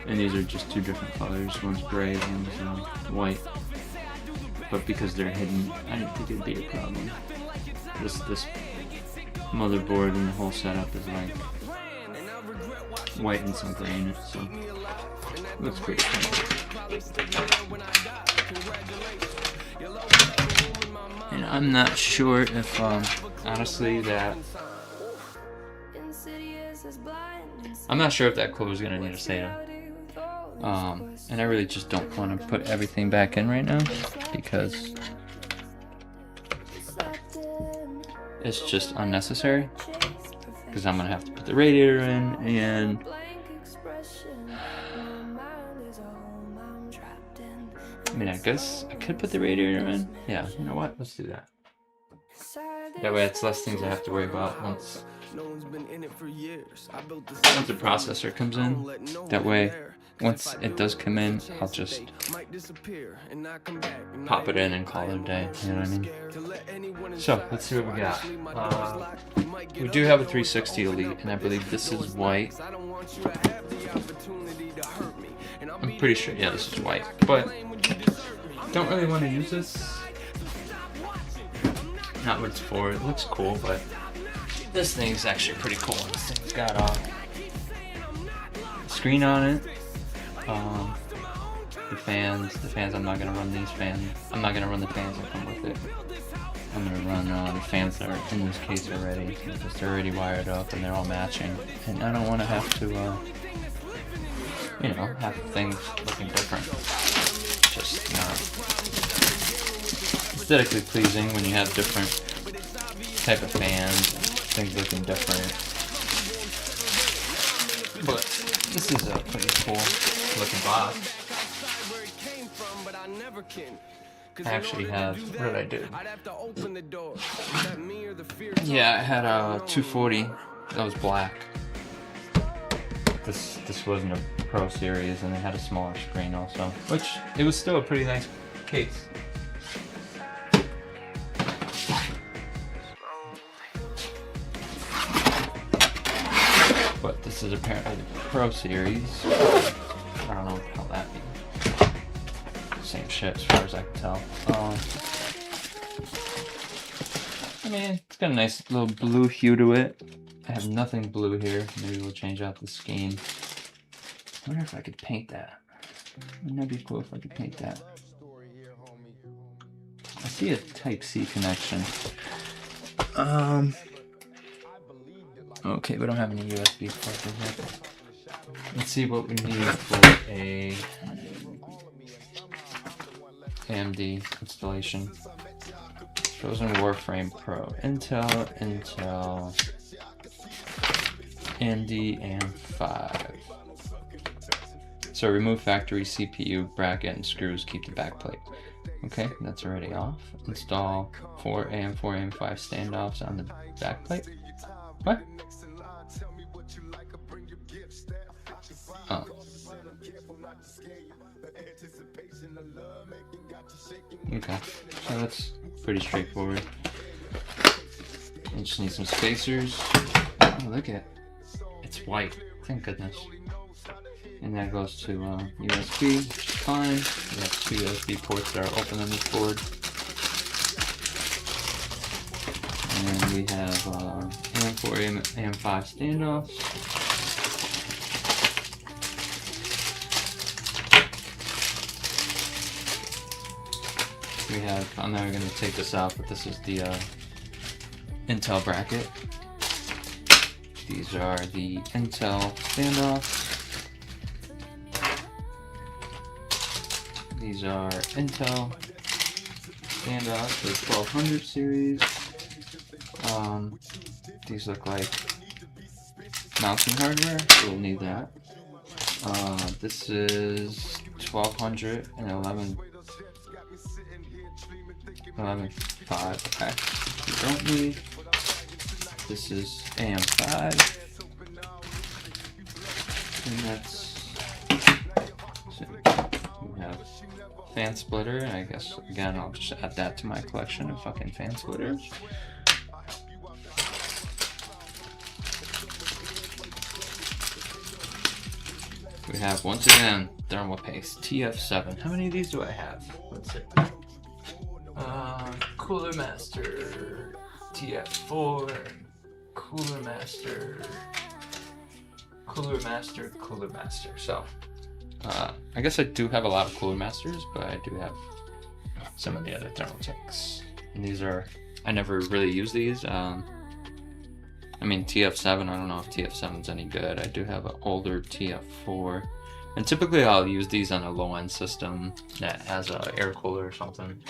And these are just 2 different colors. One's gray, one's white. But because they're hidden, I didn't think it'd be a problem. This motherboard and the whole setup is like white and some gray in it, so it looks pretty cool. And I'm not sure if honestly that I'm not sure if that cooler is gonna need a SATA. And I really just don't want to put everything back in right now because it's just unnecessary. Because I'm gonna have to put the radiator in, and I mean, I guess I could put the radiator in. Yeah, you know what? Let's do that. That way it's less things I have to worry about once the processor comes in. That way, once it does come in, I'll just pop it in and call it a day. You know what I mean? So, let's see what we got. We do have a 360 Elite, and I believe this is white. I'm pretty sure, yeah, this is white. But, don't really want to use this. Not what it's for. It looks cool, but this thing is actually pretty cool. This thing's got a screen on it. The fans, I'm not gonna run these fans. I'm not gonna run the fans that come with it. I'm gonna run the fans that are in this case already, because they're already wired up and they're all matching. And I don't want to have to, you know, have things looking different. Just not aesthetically pleasing when you have different type of fans, things looking different. But this is a pretty cool looking box. I actually have, what did I do? Yeah, I had a 240 that was black. This wasn't a Pro Series, and it had a smaller screen also, which it was still a pretty nice case. But this is apparently the Pro Series. I don't know how that means. Same shit as far as I can tell. I mean, it's got a nice little blue hue to it. I have nothing blue here. Maybe we'll change out the scheme. I wonder if I could paint that. Wouldn't that be cool if I could paint that? I see a Type-C connection. Okay, we don't have any USB ports in here. Let's see what we need for a AMD installation. Chosen Warframe Pro. Intel, AMD AM5. So remove factory CPU bracket and screws, keep the backplate. Okay, that's already off. Install 4 AM4, AM5 standoffs on the backplate. What? Oh. Okay, so that's pretty straightforward. You just need some spacers. Oh, look at it. It's white. Thank goodness. And that goes to USB, which is fine. We have 2 USB ports that are open on this board. And then we have AM4, AM5 standoffs. We have, I'm never going to take this out, but this is the Intel bracket. These are the Intel standoffs. These are Intel standoffs for the 1200 series. These look like mounting hardware, so we'll need that. This is 1200 and 11.5, okay. We don't need. This is AM5. And that's. So we have fan splitter, and I guess again I'll just add that to my collection of fucking fan splitters. We have once again thermal paste TF7. How many of these do I have? Let's see. Cooler Master TF4, Cooler Master. So, I guess I do have a lot of Cooler Masters, but I do have some of the other Thermaltechs. And these are, I never really use these. I mean, TF7, I don't know if TF7's any good. I do have an older TF4. And typically I'll use these on a low-end system that has an air cooler or something.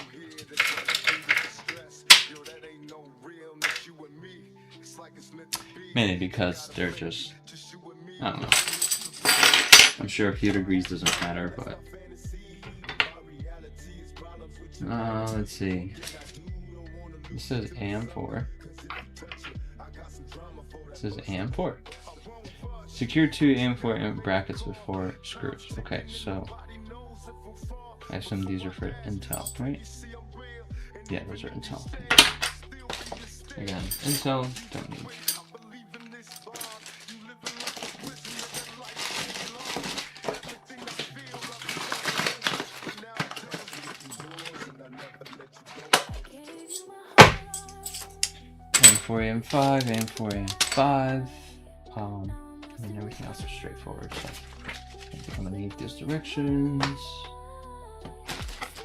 Mainly because they're just, I don't know. I'm sure heat degrees doesn't matter, but Let's see. This says AM4. This is AM4. Secure 2 AM4 brackets with 4 screws. Okay, so I assume these are for Intel, right? Yeah, those are Intel. Again, Intel, don't need. AM4, AM5, AM4, AM5. And everything else is straightforward. So I think I'm gonna need these directions.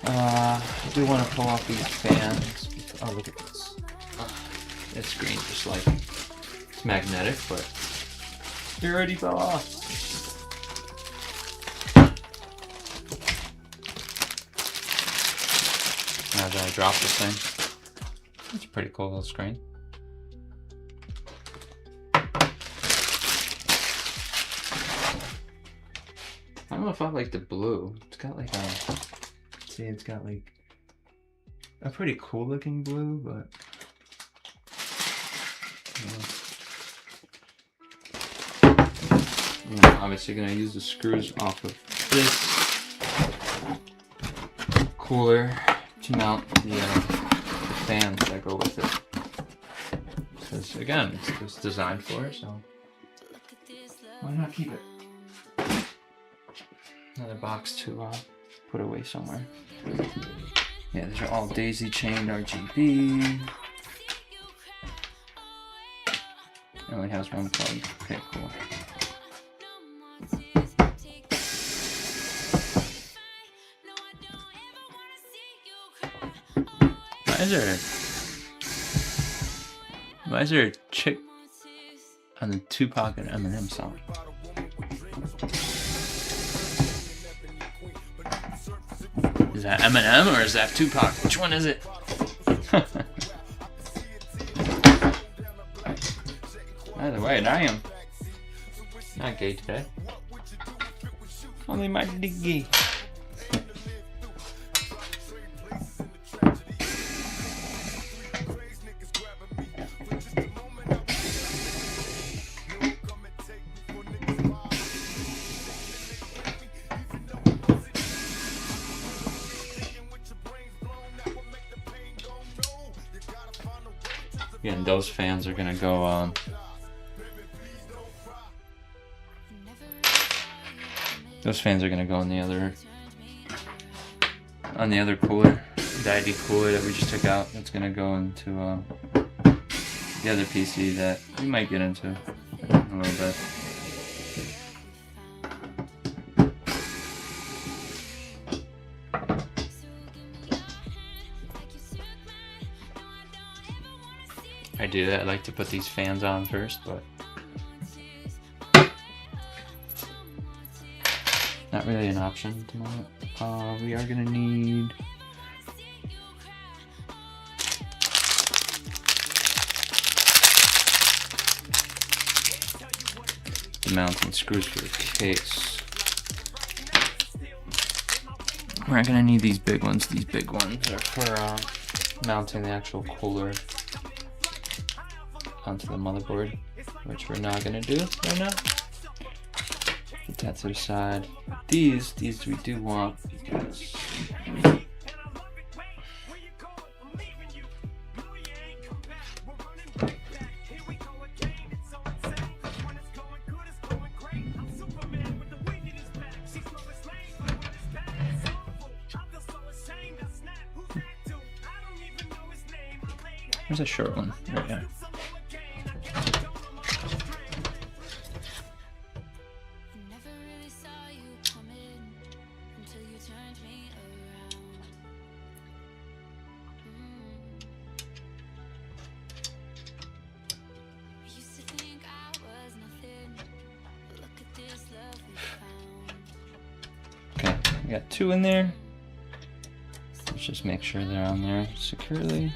I do want to pull off these fans. Oh, look at this. It's green, just like it's magnetic, but it already fell off. Now that I dropped this thing, it's a pretty cool little screen. I don't know if I like the blue. It's got like a, see, it's got like a pretty cool looking blue, but I'm obviously gonna use the screws off of this cooler to mount the fans that go with it. Because again, it's designed for it, so why not keep it? Another box to put away somewhere. Yeah, these are all daisy chained RGB. It only has one plug. Okay, cool. Why is there a chick on the Tupac and Eminem song? Is that Eminem or is that Tupac? Which one is it? Either way, I am not gay today. Only my diggy. Again, those fans are gonna go on. Those fans are gonna go on the other cooler, the ID cooler that we just took out. That's gonna go into the other PC that we might get into in a little bit. I do that. I like to put these fans on first, but not really an option at the moment. We are gonna need the mounting screws for the case. We're not gonna need these big ones. These big ones are for mounting the actual cooler onto the motherboard, which we're not gonna do right now. Put that to the side. These we do want because there's a short one right here. Okay, we got two in there. Let's just make sure they're on there securely.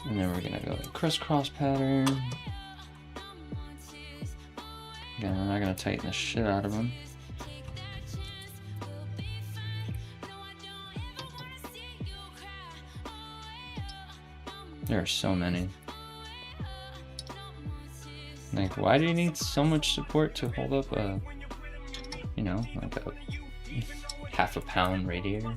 And then we're gonna go the crisscross pattern. Again, we're not gonna tighten the shit out of them. There are so many. Like, why do you need so much support to hold up a, you know, like a half a pound radiator?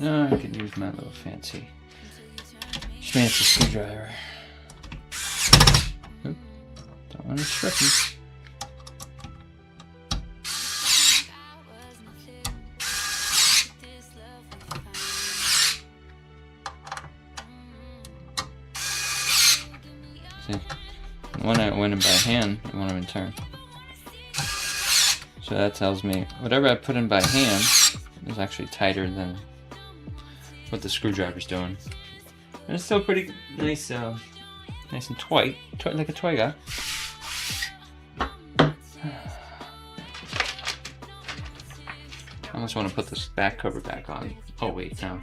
Now I can use my little fancy screwdriver. Oop, don't want to strip me. See, when I went in by hand, I want them in turn. So that tells me whatever I put in by hand is actually tighter than what the screwdriver's doing. And it's still pretty nice, nice and tight, like a toy guy. I almost want to put this back cover back on. Oh wait, no.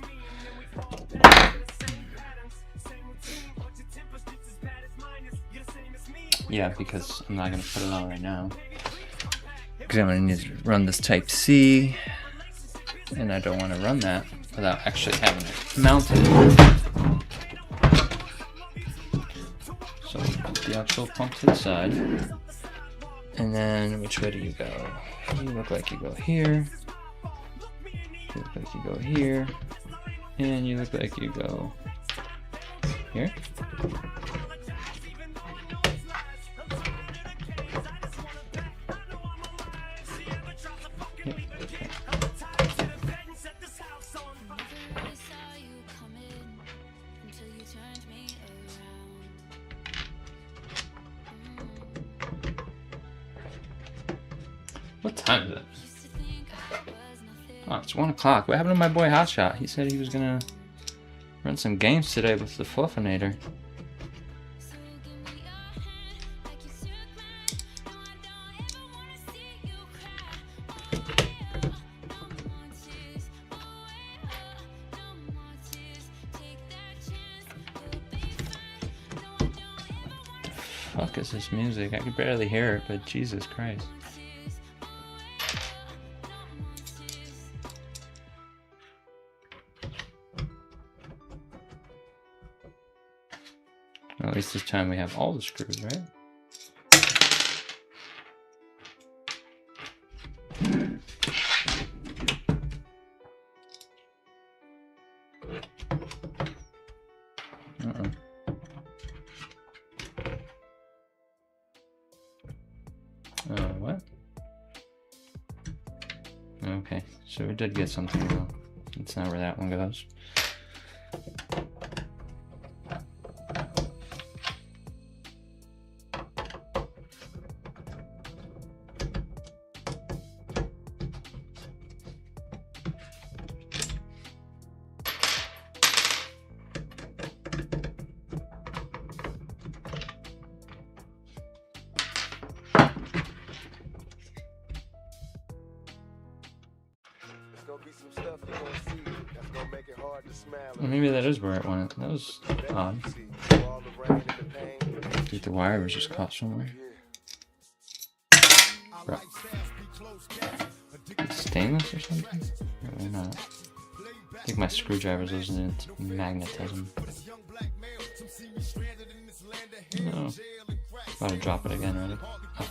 Yeah, because I'm not going to put it on right now. Because I'm going to need to run this Type-C. And I don't want to run that without actually having it mounted. So put the actual pump to the side. And then which way do you go? You look like you go here. You look like you go here. And you look like you go here. What time is it? Oh, it's 1 o'clock. What happened to my boy Hotshot? He said he was gonna run some games today with the Fluffinator. The fuck is this music? I can barely hear it, but Jesus Christ. Well, at least this time we have all the screws, right? What? Okay, so we did get something though. That's not where that one goes. Well, maybe that is where it went. That was odd. I think the wire was just caught somewhere. Bro. It's stainless or something? Really not. I think my screwdriver's losing its magnetism. Oh. About to drop it again, ready? Oh.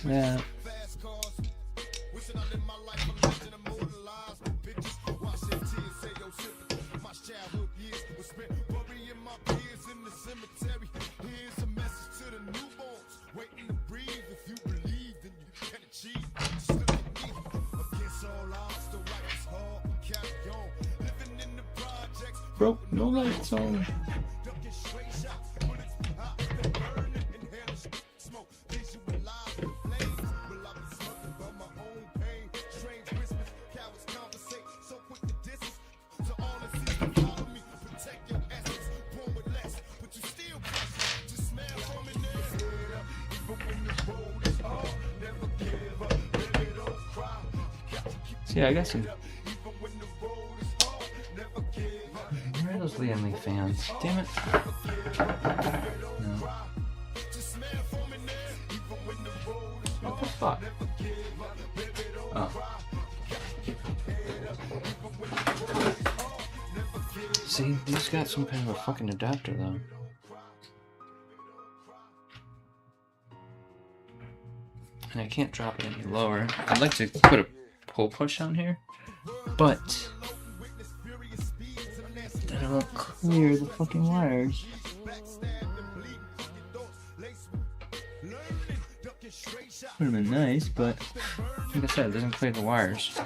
Yeah. Bro, no lights on. See, I got some. Where are those Liam Lee fans? Damn it. No. What the fuck? Oh. See, these got some kind of a fucking adapter though. And I can't drop it any lower. I'd like to put a pull push on here, but then I won't clear the fucking wires. Would have been nice, but like I said, it doesn't clear the wires.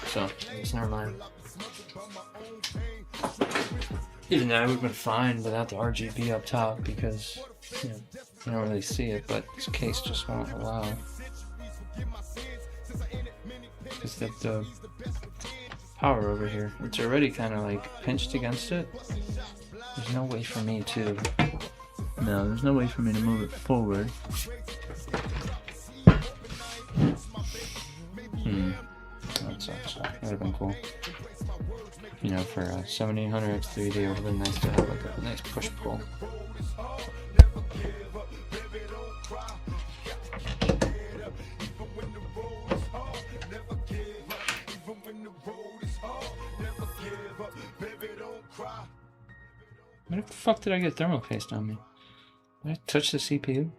So, just never mind. Even though I would have been fine without the RGB up top because, you know, you don't really see it, but this case just won't allow. Because the power over here, it's already kind of like pinched against it. There's no way for me to, there's no way for me to move it forward. That sucks. That would have been cool. You know, for a 7800 X3D, it would have been nice to have like a nice push-pull. Where the fuck did I get thermal paste on me? Did I touch the CPU?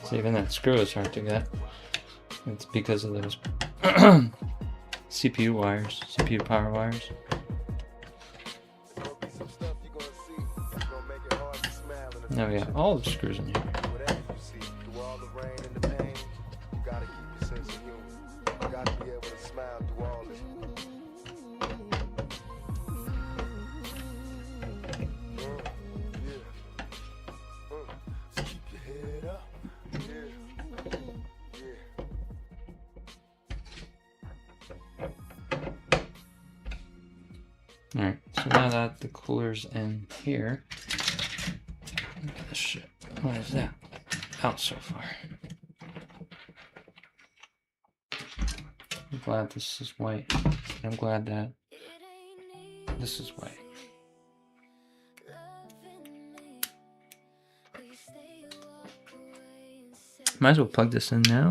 See, even that screw is hard to get. It's because of those CPU wires, CPU power wires. Now we got all the screws in here. Alright, so now that the cooler's in here, look at this shit. What is that? Out so far. I'm glad this is white. I'm glad that this is white. Might as well plug this in now.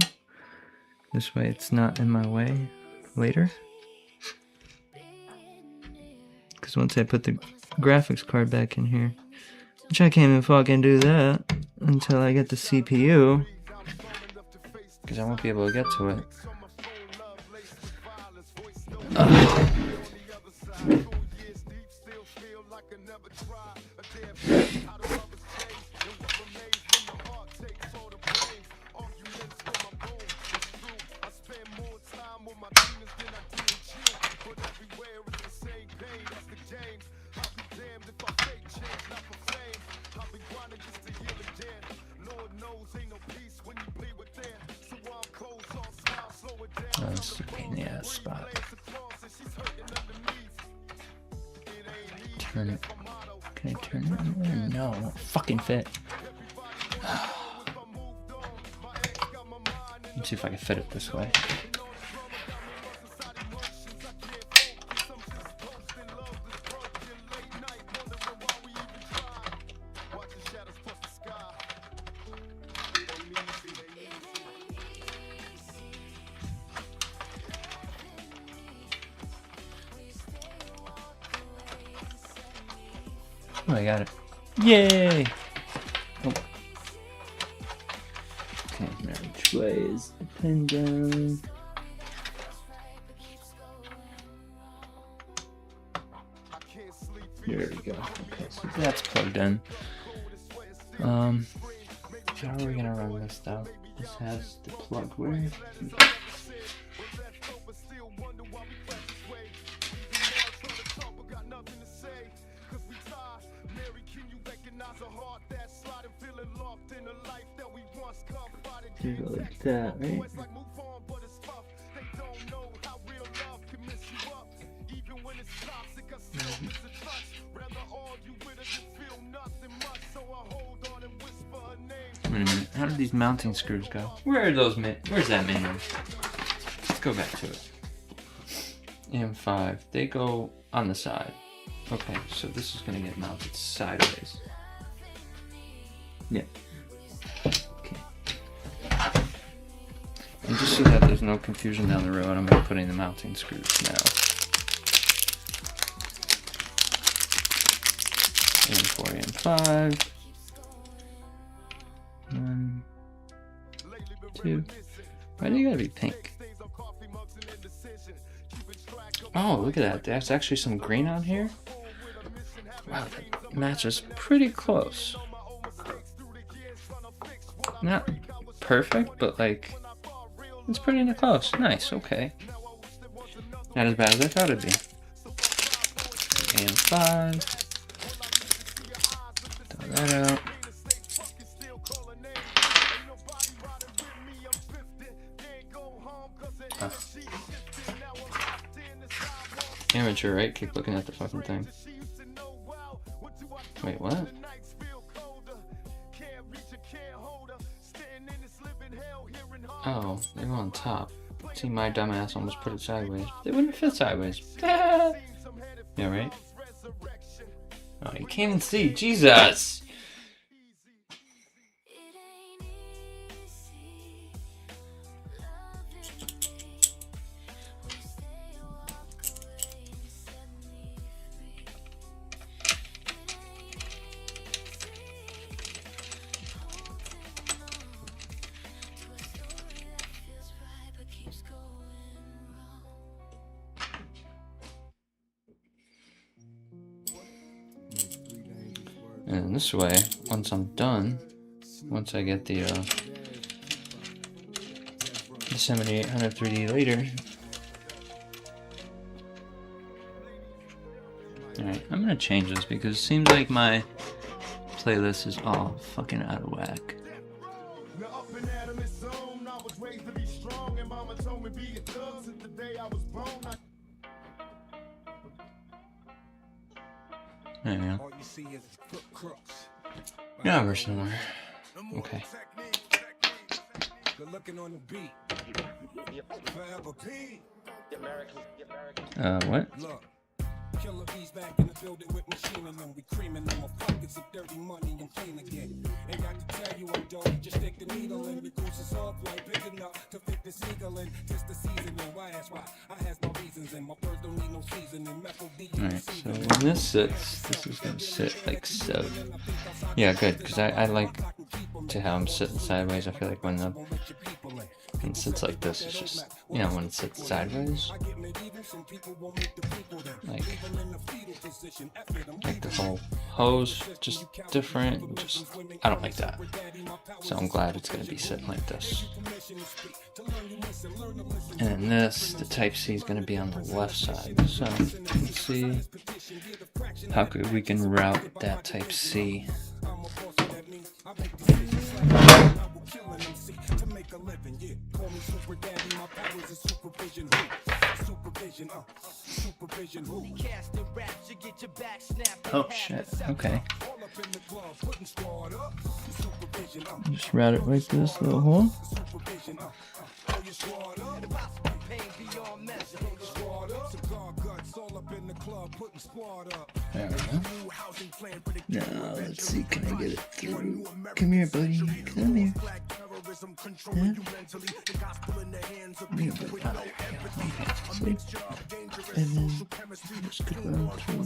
This way it's not in my way later. Because once I put the graphics card back in here, which I can't even fucking do that until I get the CPU, because I won't be able to get to it. Oh, this is a pain in the ass spot. Turn it. Can I turn it? No, it won't fucking fit. Let's see if I can fit it this way. Oh, I got it. Yay! Oh. Okay, now which way is the pin down? There we go. Okay, so that's plugged in. How are we gonna run this though? This has the plug where? You go like that, right? Wait a minute, how did these mounting screws go? Where are those where's that menu? Let's go back to it. M5, they go on the side. Okay, so this is gonna get mounted sideways. Yeah. Okay. And just so that there's no confusion down the road, I'm gonna put in the mounting screws now. M4, M5. 1, 2. Why do you gotta be pink? Oh, look at that. There's actually some green on here. Wow, that matches pretty close. Not perfect, but like, it's pretty close. Nice, okay. Not as bad as I thought it'd be. And 5. Throw that out. Oh. Amateur, right? Keep looking at the fucking thing. Wait, what? Oh, they go on top. See, my dumbass almost put it sideways. They wouldn't fit sideways. Yeah, right? Oh, you can't even see. Jesus! And this way, once I'm done, once I get the 7800 3D later. Alright, I'm gonna change this because it seems like my playlist is all fucking out of whack. There you go. Now we're somewhere. Okay. What? Killer bees back in the building with machine and them. We creaming them. My pockets of dirty money and clean again. Ain't got to tell you I'm dope. Just stick the needle in. The goose is all like big enough to fit the seagull in. Just the season and why ask why? I has no reasons and my birds don't need no seasoning. Alright, so when this sits, this is gonna sit like so. Yeah, good, because I like to have them sitting sideways. I feel like when it sits like this, it's just, you know, when it sits sideways, like the whole hose, just different, just, I don't like that. So I'm glad it's gonna be sitting like this. And then this, the Type-C is gonna be on the left side. So let's see how we can route that Type-C. Oh shit, okay. Just route it right to this little hole. There we go. Now, let's see, can I get it through? Come here, buddy. Come here. Yeah? Okay, and then just go down through.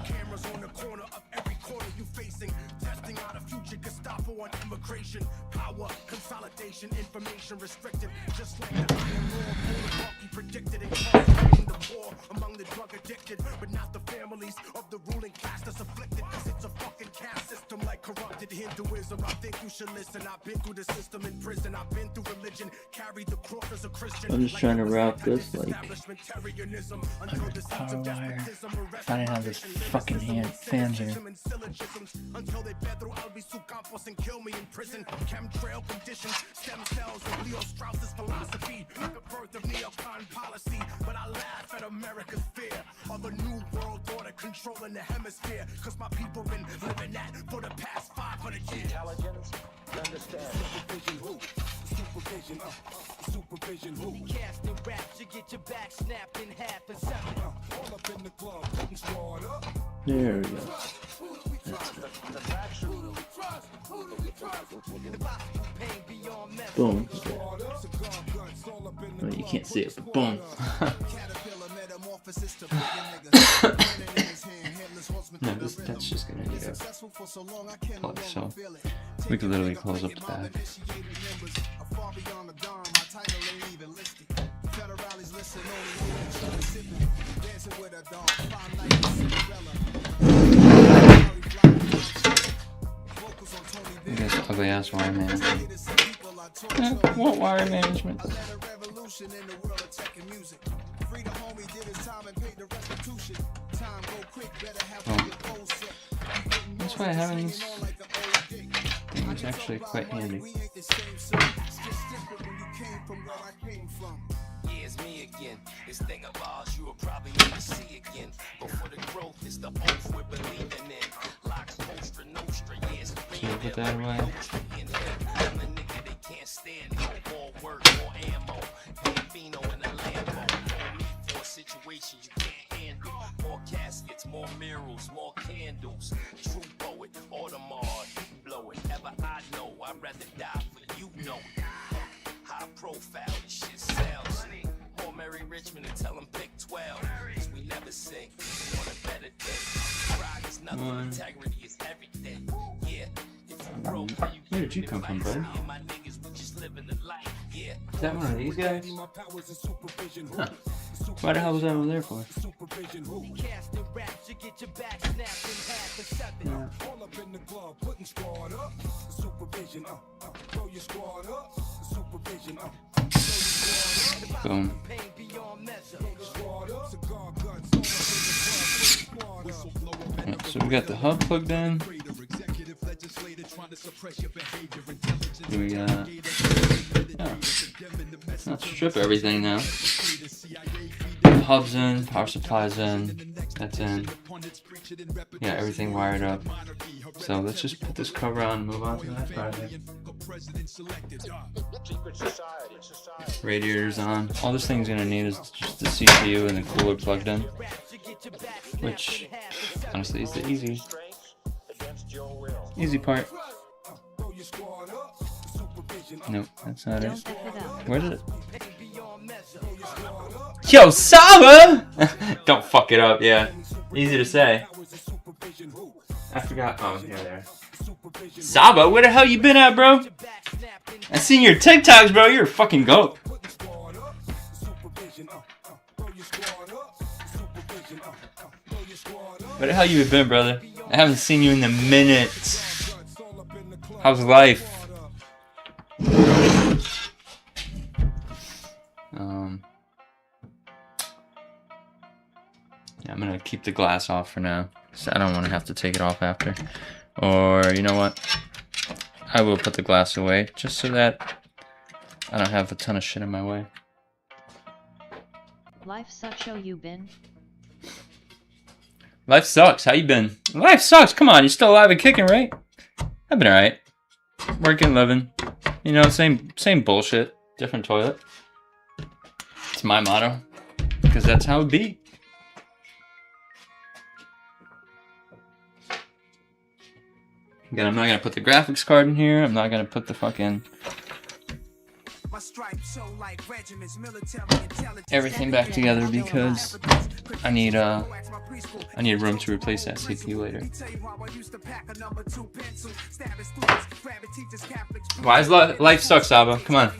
Cameras on the corner of every corner you facing. Testing out a future Gestapo on immigration. Power, consolidation, information restricted. Just like the Iron Law, Milwaukee predicted and causing the war among the drug addicted. But not the families of the ruling class that's afflicted. Cause it's a fucking caste system like corrupted Hinduism. I think you should listen. I've been through the system in prison. I've been through religion. I'm just trying to route this like under the power wire. I didn't have this fucking fan here. Until they bed through Albizu Campos and kill me in prison. Chemtrail conditions, stem cells of Leo Strauss's philosophy, the birth of neocon policy. But I laugh at America's fear of the new world order controlling the hemisphere. Cause my people been living that for the past 500 years. Intelligence, understand. Supervision who? Supervision, supervision who? Casting raps, you get your back snapped in half and seven. All up in the club, putting squad up. There we go. Boom. Well, you can't see it, but boom. No, that's just gonna need a plug, so we can literally close up the back. You guys are ugly ass wire management. What wire management? Oh. That's why having these things actually quite handy. Yeah, it's me again. This thing of ours you will probably never see again. But for the growth, it's the oath we're believing in. Locks, Postra, Nostra, yes. So put that away. I'm the nigga they can't stand. More work, more ammo. Gambino in a Lambo. Call me for a situation you can't handle. More caskets, more murals, more candles. True poet, Audemars, blow it. Ever I know, I'd rather die for you know it. High profile, this shit sells. Call Mary Richmond and tell him pick 12. Cause we never sing, we want a better day. Pride is nothing, integrity is everything. Yeah, if you broke, Where did you come from, bud? my niggas, we just living the life. Yeah. Is that one of these guys? Huh. Why the hell was that over there for? Boom. Right, so we got the hub plugged in. We let's strip everything now. The hub's in, power supply's in, that's in. Yeah, everything wired up. So let's just put this cover on and move on to the next project. Radiator's on. All this thing's gonna need is just the CPU and the cooler plugged in. Which, honestly, is the easy part. Nope, that's not it. Where did it? Yo, Saba! Don't fuck it up, yeah. Easy to say. I forgot. Oh, yeah, there. Saba, where the hell you been at, bro? I seen your TikToks, bro. You're a fucking goat. Where the hell you been, brother? I haven't seen you in a minute. How's life? Yeah, I'm gonna keep the glass off for now, so I don't want to have to take it off after. Or, you know what? I will put the glass away, just so that I don't have a ton of shit in my way. Life sucks. How you been? Life sucks. How you been? Life sucks. Come on, you're still alive and kicking, right? I've been alright. Working, living. You know, same bullshit. Different toilet. It's my motto. Because that's how it be. Again, I'm not gonna put the graphics card in here. I'm not gonna put the fucking everything back together because I need room to replace that CPU later. Why is life sucks, Saba? Come on.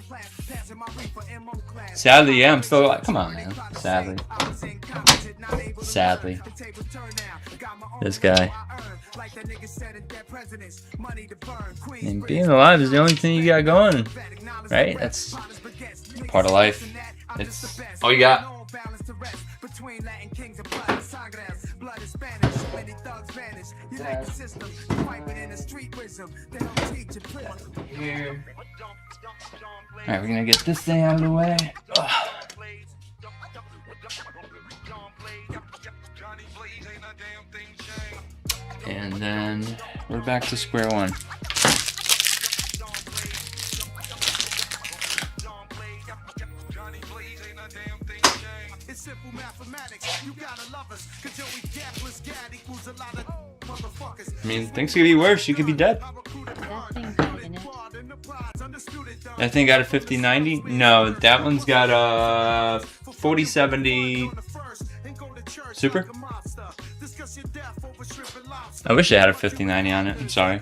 Sadly, yeah, I'm still alive. Come on, man. Sadly. This guy. Like that nigga said in Dead Presidents, money to burn, Queens. And being alive is the only thing you got going, right? That's part of life. It's all you got. Between Latin kings and blood, Sagres, blood is Spanish. Many thugs vanish. You like the system, fight within a street wisdom. They don't teach it. Here. Alright, we're gonna get this thing out of the way. Ugh. And then we're back to square one. It's simple mathematics. You gotta love us, 'cause yo, we gap plus gad equals a lot of motherfuckers. I mean, things could be worse. You could be dead. That thing got in it. That thing got a 5090? No, that one's got a 4070 Super. I wish it had a 5090 on it. I'm sorry.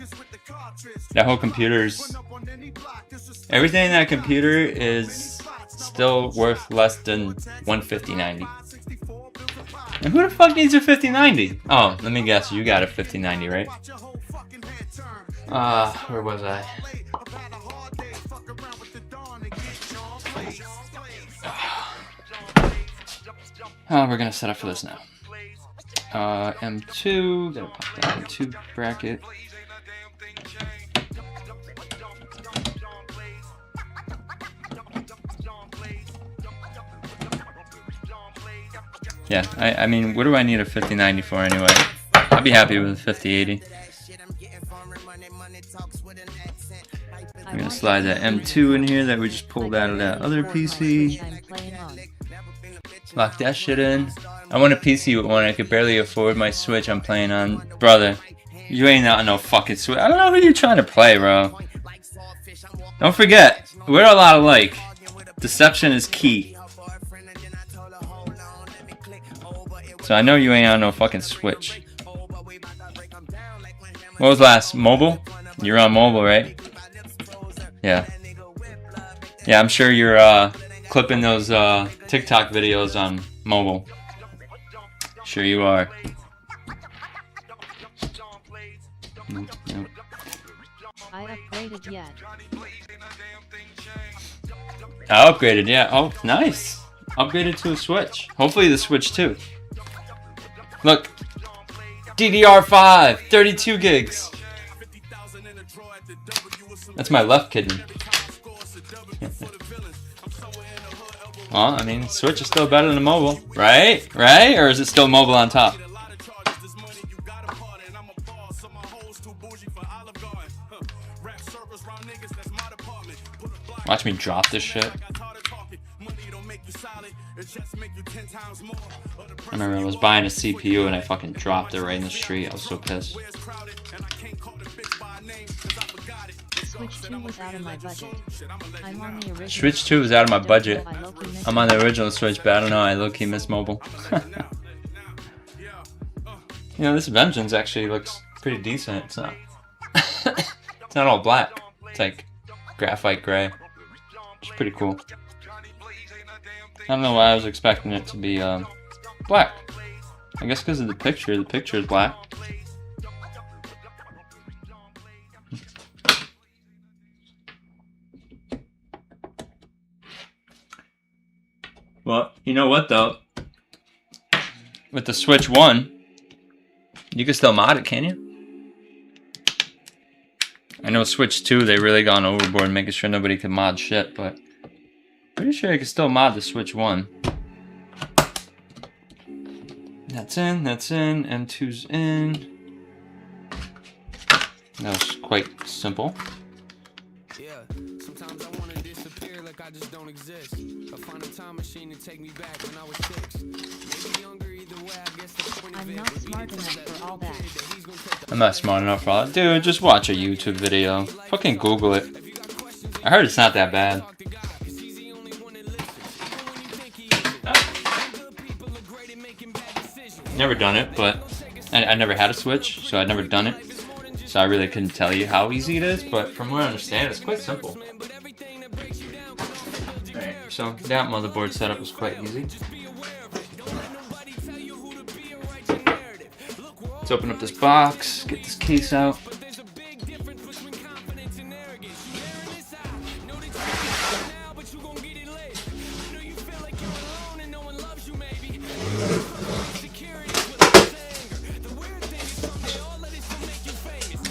That whole computer's... Everything in that computer is still worth less than one 5090. And who the fuck needs a 5090? Oh, let me guess. You got a 5090, right? Where was I? Oh, we're gonna set up for this now. M2, gotta pop that M2 bracket. Yeah, I mean, what do I need a 5090 for anyway? I'd be happy with a 5080. I'm gonna slide that M2 in here that we just pulled out of that other PC. Lock that shit in. I want a PC with one. I could barely afford my Switch I'm playing on. Brother, you ain't on no fucking Switch. I don't know who you're trying to play, bro. Don't forget, we're a lot alike. Deception is key. So I know you ain't on no fucking Switch. What was last? Mobile? You're on mobile, right? Yeah. Yeah, I'm sure you're clipping those TikTok videos on mobile. Sure you are. Nope. I upgraded yet. I upgraded, yeah. Oh, nice. Upgraded to a Switch. Hopefully the Switch too. Look. DDR5, 32 gigs. That's my left kidney. Well, I mean, Switch is still better than mobile, right? Right? Or is it still mobile on top? Watch me drop this shit. I remember I was buying a CPU and I fucking dropped it right in the street. I was so pissed. Switch 2 was out of my budget. I'm on the original. Switch 2 was out of my budget. I'm on the original Switch, but I don't know. I low-key miss mobile. You know, this Vengeance actually looks pretty decent. It's not. It's not all black. It's like graphite gray. It's pretty cool. I don't know why I was expecting it to be black. I guess because of the picture. The picture is black. Well, you know what though? With the Switch 1, you can still mod it, can you? I know Switch 2, they really gone overboard making sure nobody can mod shit, but pretty sure you can still mod the Switch 1. That's in, M2's in. That was quite simple. Yeah, sometimes I wanna disappear like I just don't exist. I find a time machine to take me back when I was 6. Maybe younger either way, I guess the point I'm not smart enough for all that. I'm not smart enough for all that. Dude, just watch a YouTube video. Fucking Google it. I heard it's not that bad. Never done it, but I never had a Switch, so I'd never done it. So I really couldn't tell you how easy it is, but from what I understand, it's quite simple. Alright, so that motherboard setup was quite easy. Let's open up this box, get this case out.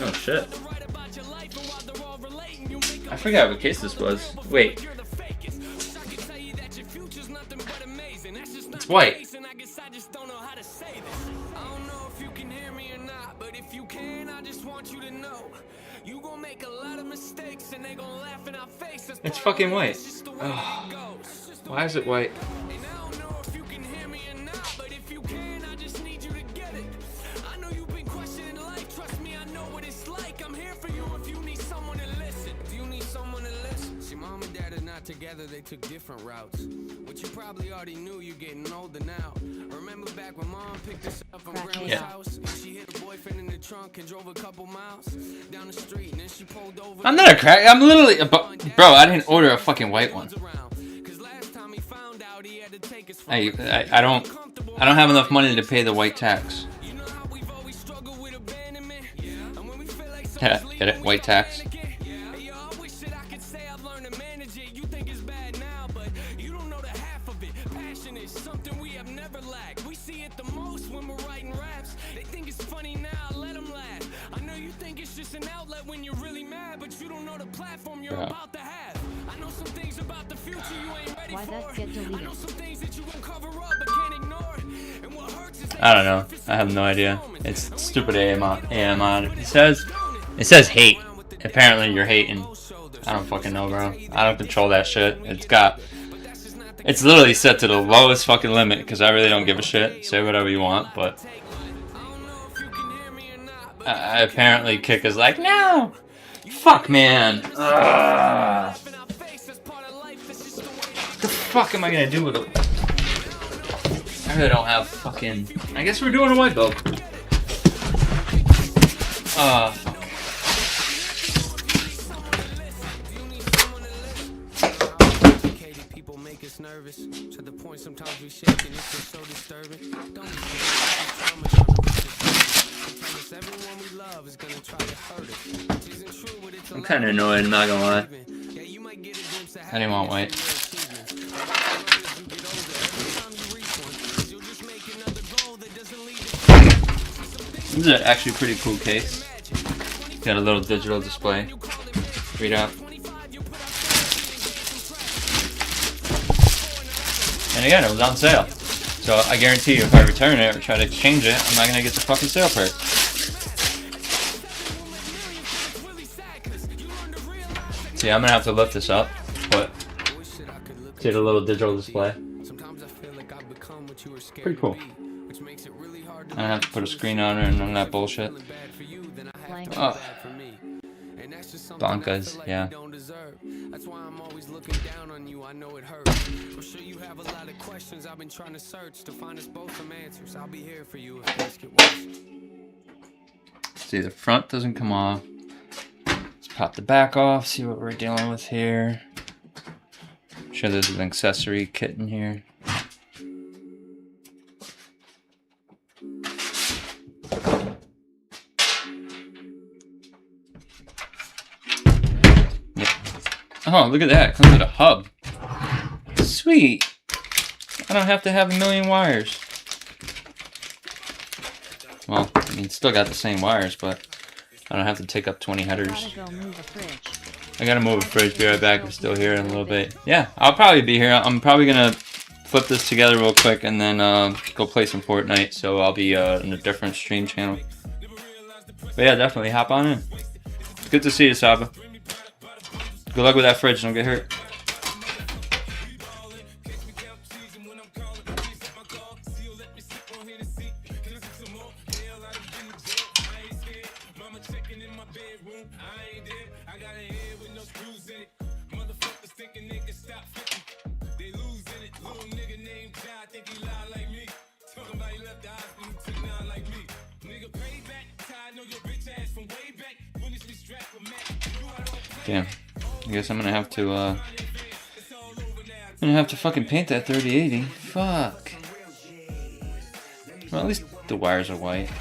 Oh shit. I forgot what case this was. Wait. It's white. It's fucking white. Oh. Why is it white? Together they took different routes, which you probably already knew. You're getting older now. Remember back when mom picked us up from grandma's house, and she hit her boyfriend in the trunk and drove a couple miles down the street, and then she pulled over. I'm not a crack. I'm literally, bro. I didn't order a fucking white one. I don't have enough money to pay the white tax. Yeah, get it? White tax. I don't know. I have no idea. It's stupid AM on. It says hate. Apparently you're hating. I don't fucking know, bro. I don't control that shit. It's literally set to the lowest fucking limit because I really don't give a shit. Say whatever you want, but apparently Kick is like, no, fuck, man. What the fuck am I gonna do with it? I really don't have fucking. I guess we're doing a white belt. Fuck. Nervous to the point sometimes we shake and it's just so disturbing. Don't be everyone we love is gonna try to hurt us. Isn't true, but it's I'm kind of annoyed, I'm not gonna lie. I didn't want white. This is actually a pretty cool case. Got a little digital display. Read out. And again, it was on sale. So I guarantee you if I return it or try to exchange it, I'm not going to get the fucking sale price. See, I'm going to have to lift this up, but see the little digital display. Pretty cool. I don't have to put a screen on it and none of that bullshit. Oh. Bonkas, yeah. That's why I'm always looking down on you. I know it hurts. I'm sure you have a lot of questions. I've been trying to search to find us both some answers. I'll be here for you if things get worse. See, the front doesn't come off. Let's pop the back off, see what we're dealing with here. I'm sure there's an accessory kit in here. Oh, look at that. It comes with a hub. Sweet. I don't have to have a million wires. Well, I mean, still got the same wires, but I don't have to take up 20 headers. I gotta move a fridge. Be right back. I'm still here in a little bit. Yeah, I'll probably be here. I'm probably gonna flip this together real quick and then go play some Fortnite. So I'll be in a different stream channel. But yeah, definitely hop on in. It's good to see you, Saba. Good luck with that fridge, don't get hurt. Damn. I guess I'm gonna have to fucking paint that 3080. Fuck. Well, at least the wires are white.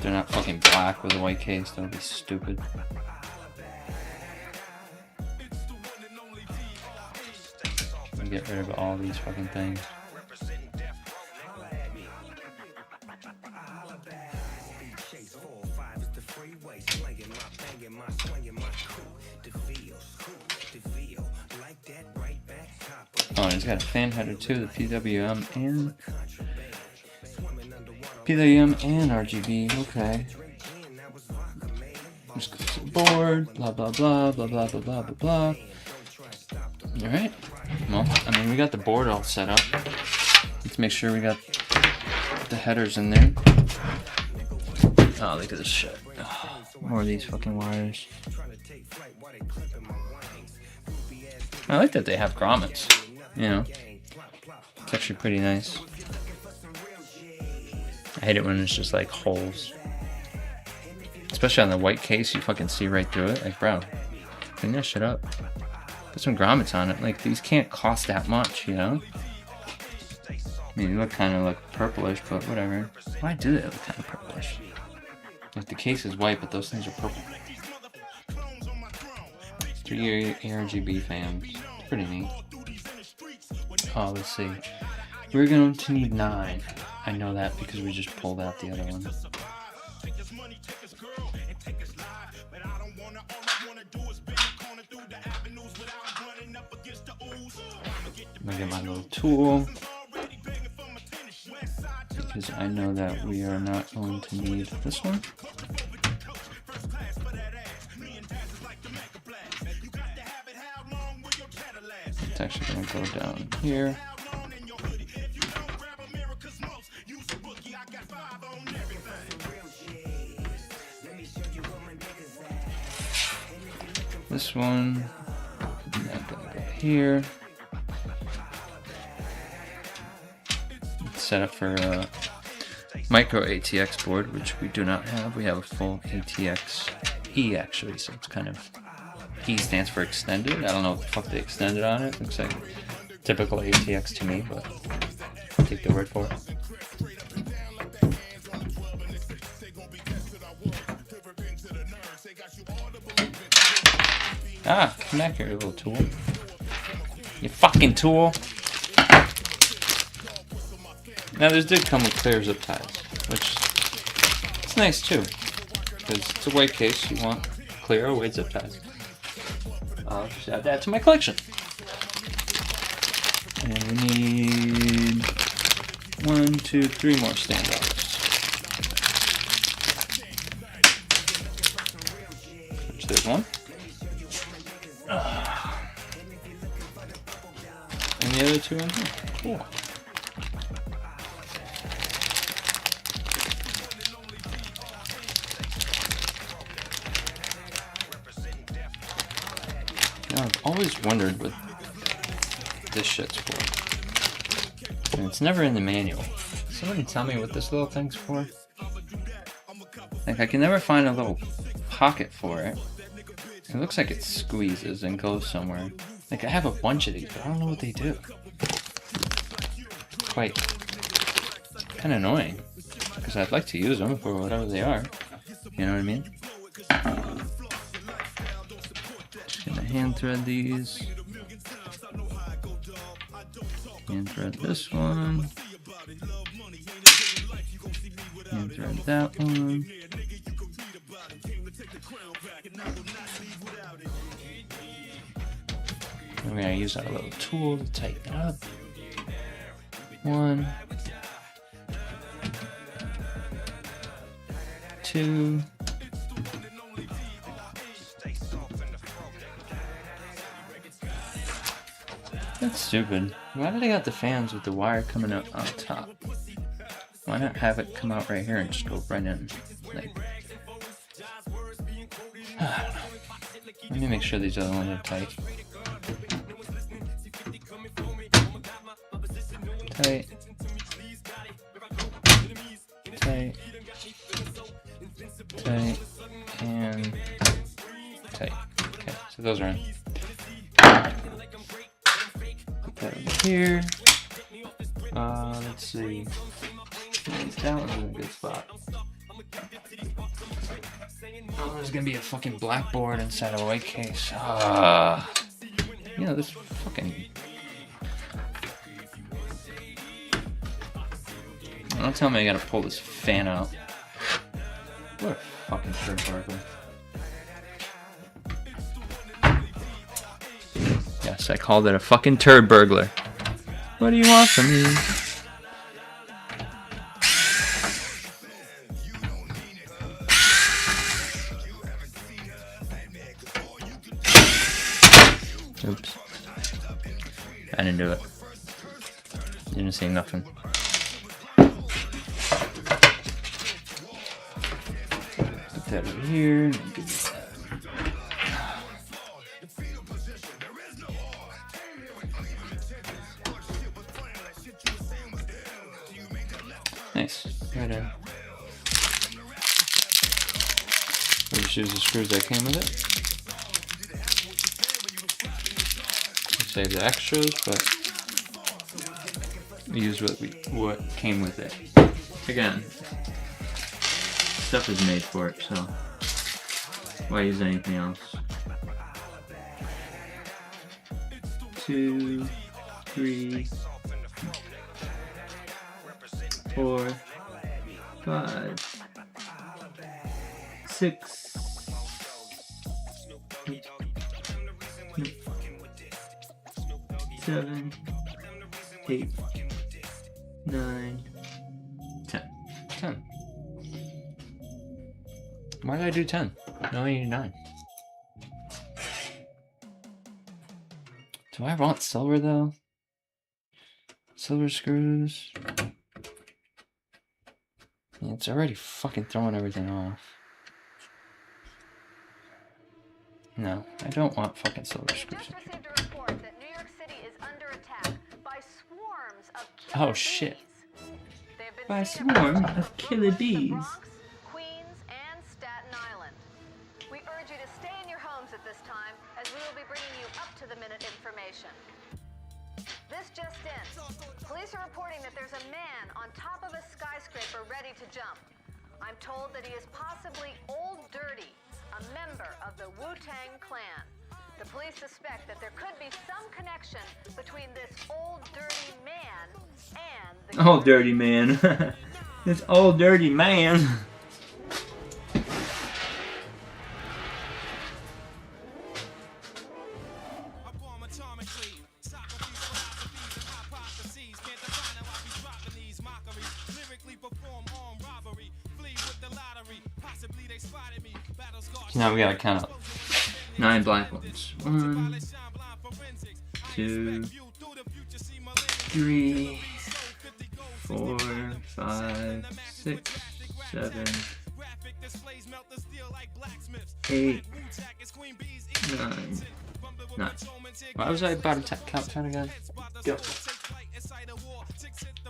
They're not fucking black with a white case. That would be stupid. Get rid of all these fucking things. Oh, and it's got a fan header too, the PWM and RGB. Okay. Just go to the board. Blah blah blah blah blah blah blah blah blah. All right. Well, I mean, we got the board all set up. Let's make sure we got the headers in there. Oh, look at this shit. Oh, more of these fucking wires. I like that they have grommets. You know, it's actually pretty nice. I hate it when it's just like holes. Especially on the white case, you fucking see right through it. Like, bro, clean that shit up. Put some grommets on it. Like, these can't cost that much, you know? I mean, they look kind of like purplish, but whatever. Why do they look kind of purplish? Like, the case is white, but those things are purple. 3 ARGB fans. Pretty neat. Oh, let's see. We're going to need 9. I know that because we just pulled out the other one. I'm gonna get my little tool because I know that we are not going to need this one. It's actually going to go down here. This one, that gotta go here. It's set up for a micro ATX board, which we do not have. We have a full ATX E actually, so it's kind of, E stands for extended. I don't know what the fuck they extended on it. Looks like typical ATX to me, but I'll take the word for it. Ah, come back here, you little tool. You fucking tool. Now, this did come with clear zip ties, which is nice too, because it's a white case. You want clear or white zip ties. I'll just add that to my collection. And we need 1, 2, 3 more standoffs. Which there's one. And the other 2 in here. Cool. Now, I've always wondered what this shit's for. And it's never in the manual. Somebody tell me what this little thing's for? Like, I can never find a little pocket for it. It looks like it squeezes and goes somewhere. Like, I have a bunch of these, but I don't know what they do. Quite kind of annoying, because I'd like to use them for whatever they are. You know what I mean? Just gonna hand thread these. Hand thread this one. Hand thread that one. We're going to use our little tool to tighten it up. 1, 2. That's stupid. Why do they got the fans with the wire coming out on top? Why not have it come out right here and just go right in? Like, I don't know. Let me make sure these other ones are tight. Tight. Tight. Tight. And tight. Okay, so those are in. Put that over here. Let's see. That one's in a good spot. Oh, there's gonna be a fucking blackboard inside a white case. You know, this fucking... Don't tell me I gotta pull this fan out. What a fucking shirt burglar. Yes, I called it a fucking turd burglar. What do you want from me? Oops. I didn't do it. You didn't see nothing. Put that over here. Nice. Right in. We'll just use the screws that came with it. Save the extras, but we use what came with it. Again, stuff is made for it, so why use anything else? 2, 3, 4, 5, 6. 7, 8, 9, 10. 10. Why did I do 10? No, I need 9. Do I want silver though? Silver screws? Yeah, it's already fucking throwing everything off. No, I don't want fucking silver screws. Oh shit. By swarm of killer bees. Queens and Staten Island. We urge you to stay in your homes at this time as we will be bringing you up-to-the-minute information. This just in. Police are reporting that there's a man on top of a skyscraper ready to jump. I'm told that he is possibly Old Dirty, a member of the Wu-Tang Clan. The police suspect that there could be some connection between this old dirty man and the... Old dirty man. This old dirty man. So now we gotta count up 9 black ones. 1, 2, 3, 4, 5, 6, 7, 8, 9. 9. Why was I about to count 10 again? Go.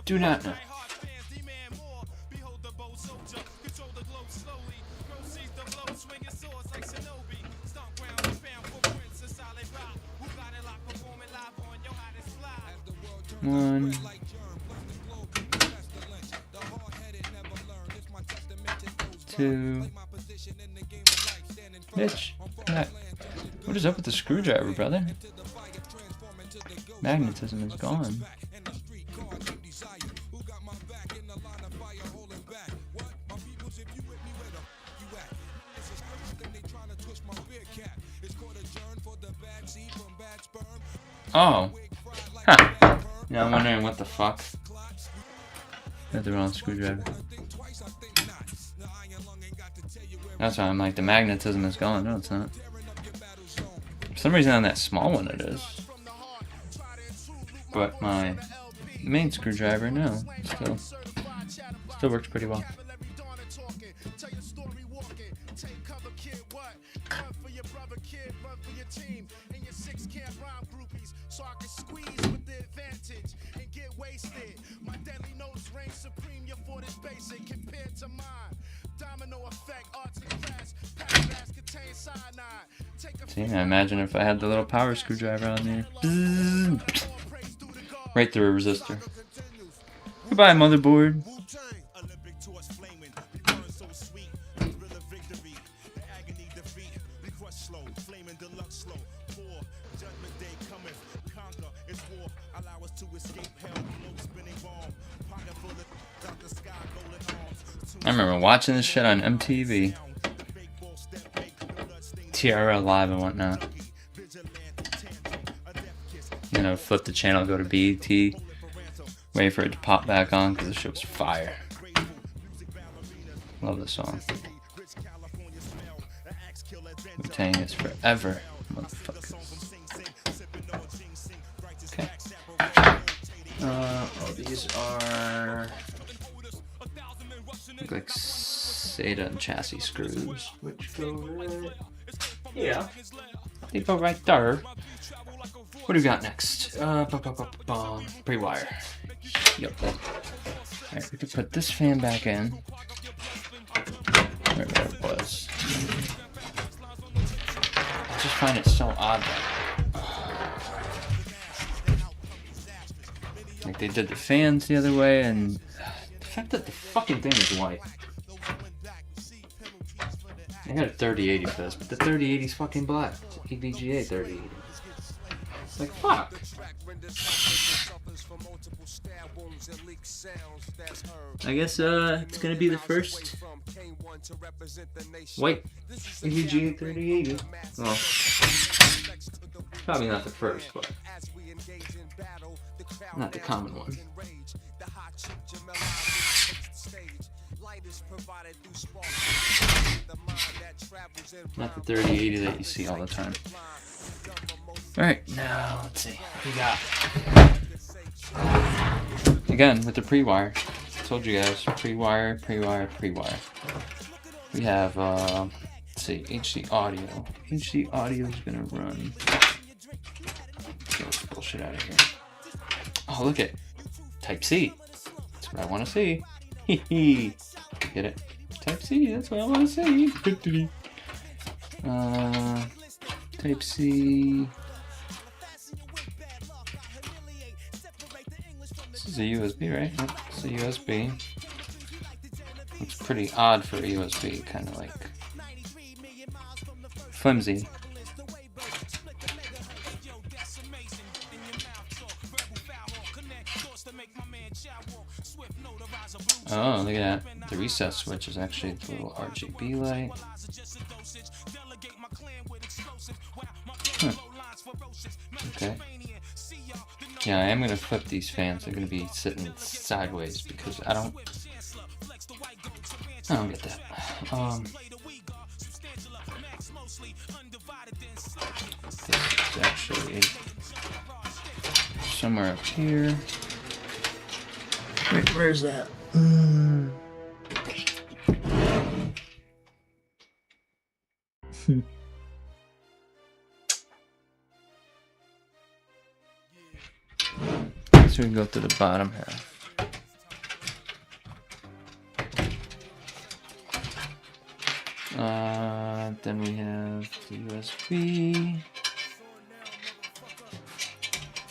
Do not know. One, 2. Bitch. What is up with the screwdriver, brother? Magnetism is gone. Oh. Huh. Now I'm wondering what the fuck. Got the wrong screwdriver. That's why I'm like, the magnetism is gone. No, it's not. For some reason on that small one it is. But my main screwdriver, no. Still works pretty well. So I can squeeze with the advantage and get wasted. My deadly notes reign supreme, your fort is basic compared to mine. Domino effect, arts and crafts, paragraphs contain cyanide. See, I imagine if I had the little power screwdriver on there. Bzzz. Right through a resistor. Goodbye, motherboard. remember watching this shit on MTV. TRL Live and whatnot. You know, flip the channel, go to BET, wait for it to pop back on because the shit was fire. Love the song. Wu-Tang is forever, motherfuckers. Okay. Oh, these are look like SATA and chassis screws, which go right. Yeah, they go right there. What do we got next? Pre-wire. Yep. Alright, we can put this fan back in. Wherever it was. I just find it so odd that like they did the fans the other way, and the fact that the fucking thing is white. I got a 3080 for this, but the 3080 is fucking black. It's EVGA 3080. It's like, fuck. I guess it's gonna be the first white EVGA 3080. Well, probably not the first, but not the common one. Not the 3080 that you see all the time. Alright, now let's see. What we got? Again, with the pre-wire. Told you guys, pre-wire, pre-wire, pre-wire. We have, let's see, HD audio. HD audio is gonna run. Get this bullshit out of here. Oh, look at Type C. That's what I want to see. Hee. Get it? Type C, that's what I want to see. Type C. This is a USB, right? Yep, it's a USB. Looks pretty odd for a USB, kind of like flimsy. Oh, look at that. The recess switch is actually the little RGB light. Huh. Okay. Yeah, I am going to flip these fans. They're going to be sitting sideways because I don't get that. This is actually somewhere up here. Wait, where's that? So we can go to the bottom half. Then we have the USB.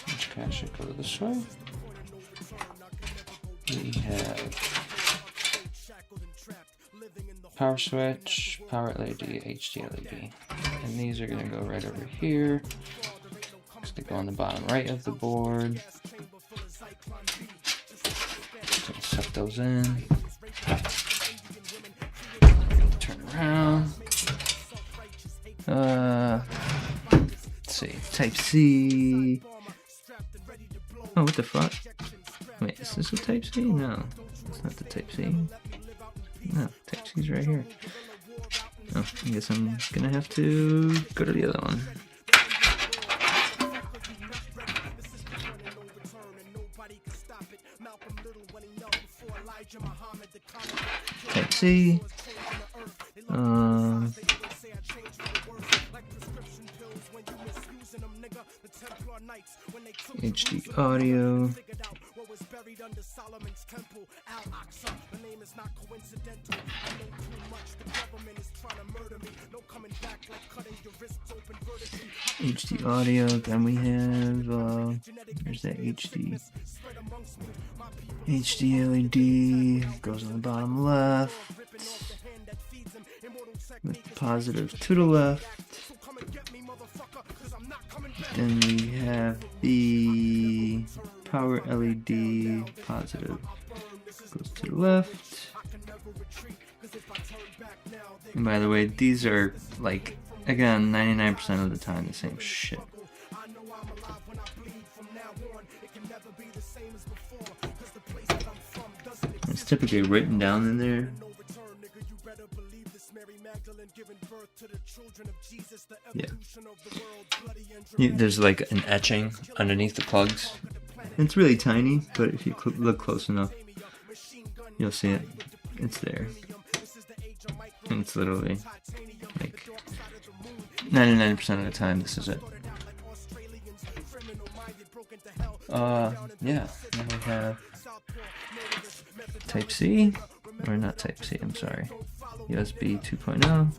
Okay, I should go this way. We have power switch, power LED, HD LED. And these are going to go right over here. Just to go on the bottom right of the board. Gonna suck those in. Turn around. Let's see. Type C. Oh, what the fuck? Wait, is this a Type C? No, it's not the Type C. No, Type C's right here. Oh, I guess I'm gonna have to go to the other one. Type C. HD audio. HD audio, then we have there's that HD LED goes on the bottom left with the positive to the left. Then we have the power LED positive goes to the left. And by the way, these are like, again, 99% of the time the same shit. It's typically written down in there. Yeah. There's like an etching underneath the plugs. It's really tiny, but if you look close enough, you'll see it. It's there. And it's literally like 99% of the time this is it. Yeah, now we have Type C, or not Type C, I'm sorry. USB 2.0.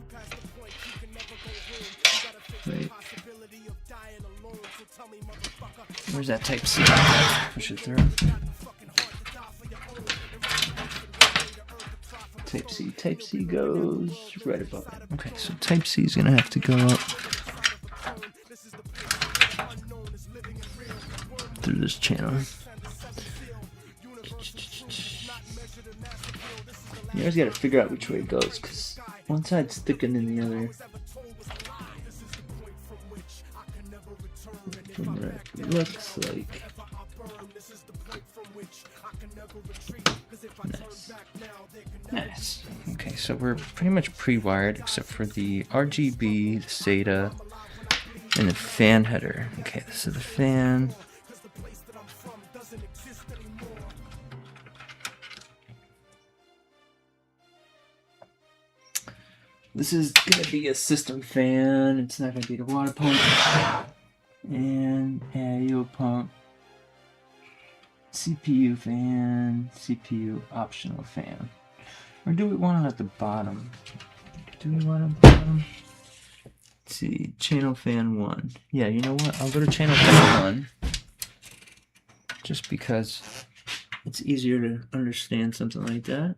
Wait. Where's that Type C? Push it through. Type C goes right above it. Okay, so Type C is gonna have to go up through this channel. You always gotta figure out which way it goes, because one side's thicker than the other. From what it looks like. Nice. Nice. Okay, so we're pretty much pre-wired except for the RGB, the SATA, and the fan header. Okay, this is the fan. This is gonna be a system fan. It's not gonna be the water pump. And AIO pump. CPU fan. CPU optional fan. Or do we want it at the bottom? Do we want it at the bottom? Let's see. Channel fan 1. Yeah, you know what? I'll go to channel fan 1. Just because it's easier to understand something like that.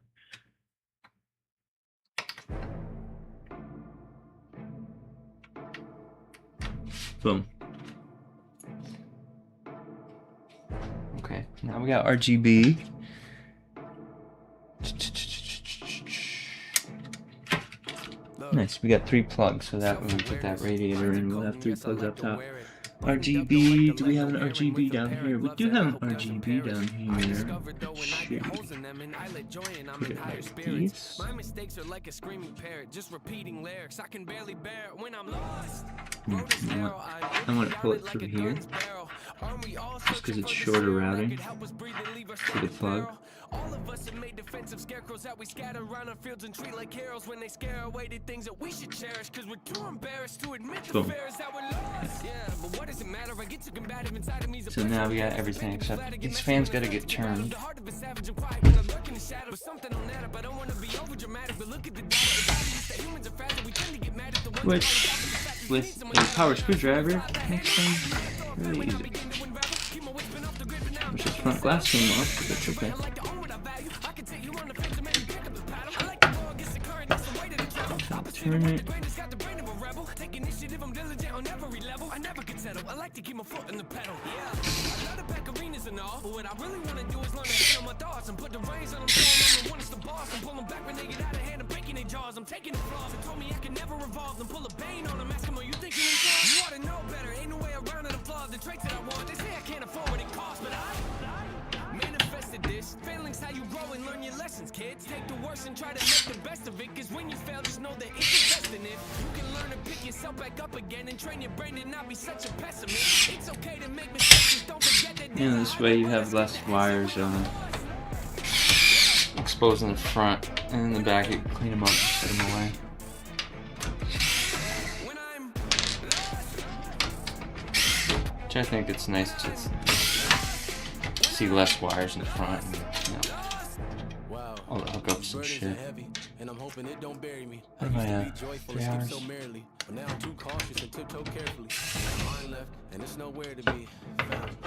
Boom. Okay, now we got RGB. Nice, we got 3 plugs, so that when we put that radiator in, we'll have 3 plugs up top. RGB, do we have an RGB down here? We do have an RGB down here. Shoot. Put it like this. I want to pull it through here, just because it's shorter routing to the plug. All of us have made defensive scarecrows that we scatter around our fields and treat like heroes when they scare away the things that we should cherish, because we're too embarrassed to admit the fears that we're lost. Yeah, but what does it matter? I get too combative inside of me. So now we got everything except these fans gotta get turned. Which, with a power screwdriver, makes them really easy. Wish the front glass came off, but that's okay. Turn it. I never can settle. I like to keep my foot in the pedal. Yeah, I love the back arenas and all, but what I really want to do is learn to handle my thoughts and put the reins on them. So I'm one is the boss and pull them back when they get out of hand and breaking their jaws. I'm taking the flaws and told me I can never revolve and pull a bane on them. Ask them, are you thinking in charge? You ought to know better. Ain't no way around it. I'm flawed. The traits that I want, they say I can't afford what it costs, but I manifested this. Failing's how you grow and learn your lessons, kids. Take the worst and try to make the best of it, because when you fail, just know that it's the best in it. You can learn to pick yourself back up again and train your brain to not be such a pessimist. It's okay to make mistakes, don't forget that. Yeah, this way you have less wires exposed in the front, and in the back you can clean them up and set them away. Which I think it's nice to see less wires in the front and, you know, all the hookups and shit. And I'm hoping it don't bury me. What am I at? 3 hours? But now I'm too cautious and tiptoe carefully. Mine left, and it's nowhere to be.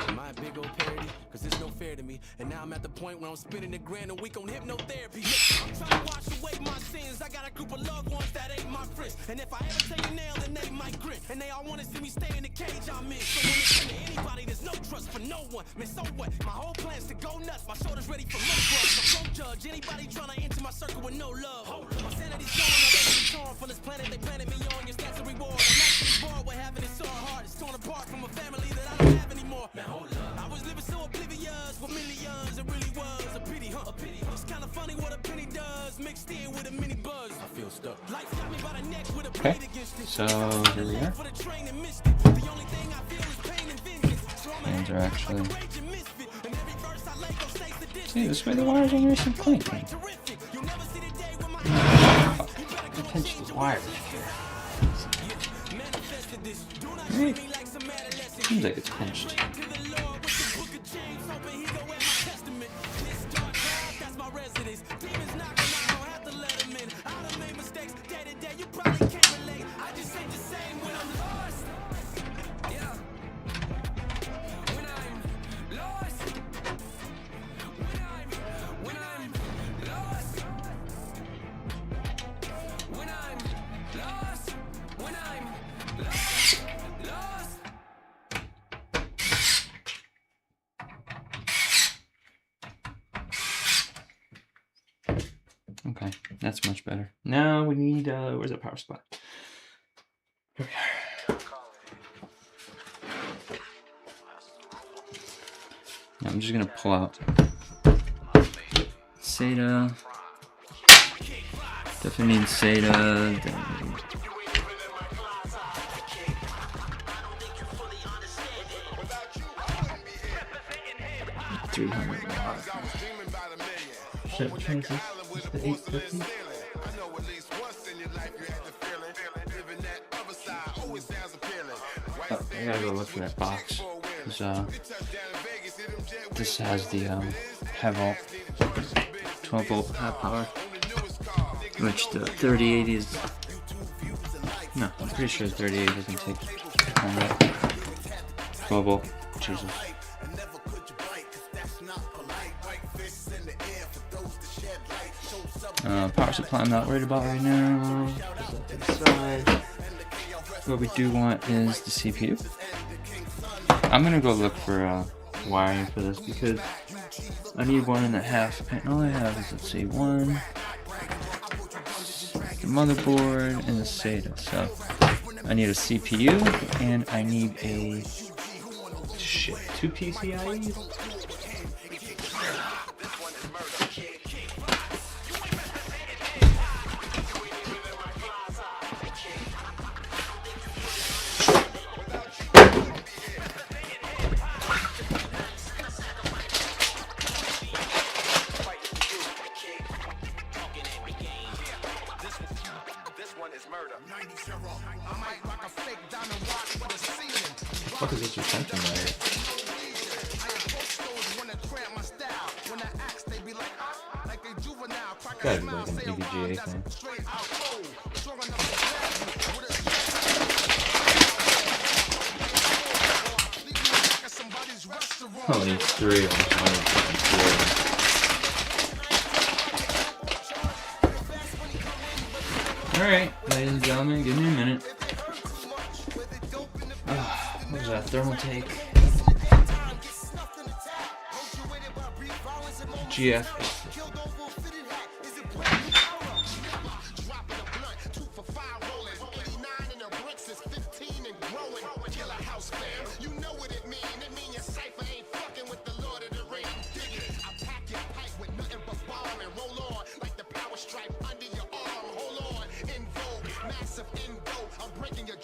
Am I a big old parody? Cause it's no fair to me. And now I'm at the point where I'm spending $1,000 a week on hypnotherapy. I'm trying to wash away my sins. I got a group of loved ones that ain't my friends. And if I ever take a nail, then they might grin. And they all wanna see me stay in the cage I'm in. So when it's to anybody, there's no trust for no one. Man, so what? My whole plan's to go nuts. My shoulder's ready for no drugs. I'm so judge anybody trying to enter my circle with no love. My sanity's gone, my baby's torn from this planet they planted me on. Your stats a reward. I'm actually bored with having it so hard. It's torn apart from a family that I don't have anymore. Now hold up. I was living so oblivious with millions. It really was a pity, huh? A pity. It's kind of funny what a penny does, mixed in with a mini buzz. I feel stuck. Life got me by the neck with a blade against it. So here we are. Hands are actually. See, this way the wires are nice and clean. I pinched the wires here. Right. Seems like it's pinched. Okay, that's much better. Now we need, where's the power supply? Here we are. Now I'm just gonna pull out SATA. Definitely need SATA. Then 300 watt. Shit, which one is this? Is the 850? Oh, I gotta go look for that box. Cause, this has the Havolt 12 volt high power, which the 3080 is. No, I'm pretty sure the 3080 doesn't take 12 volt. Jesus. Power supply I'm not worried about right now. What we do want is the CPU. I'm gonna go look for wiring for this because I need 1.5, and all I have is, let's see, one, the motherboard, and the SATA. So I need a CPU and I need a 2 PCIEs. What is it you're thinking about? Gotta be like an EVGA thing. Only 3 of them. Alright, ladies and gentlemen, give me a minute. What was that? Thermal take. GF.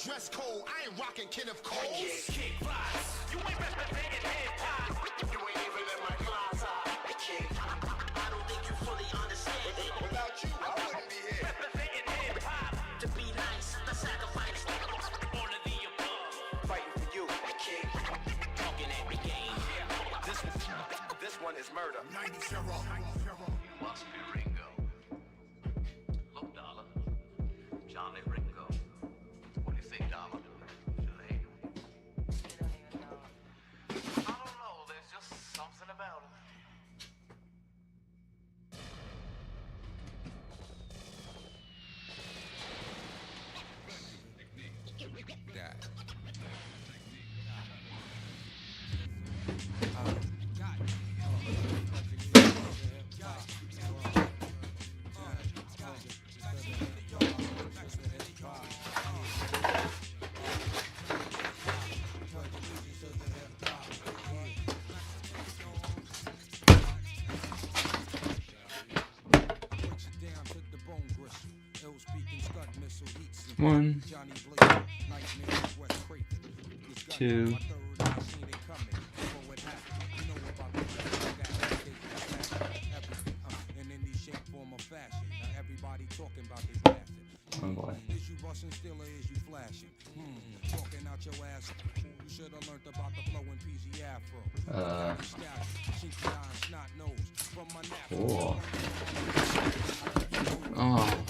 Dress code, I ain't rocking Kenneth Cole. You ain't representing hip-hop. You ain't even in my class. I don't think you fully understand it. Without you, I wouldn't be here. Representing hip-hop. To be nice, the sacrifice. All of the above. Fighting for you, kid. Talking every game. This one is murder. 90-0. Must be Ringo. Look, Dollar. Johnny Ringo. 1, 2. Oh boy. Cool. Oh.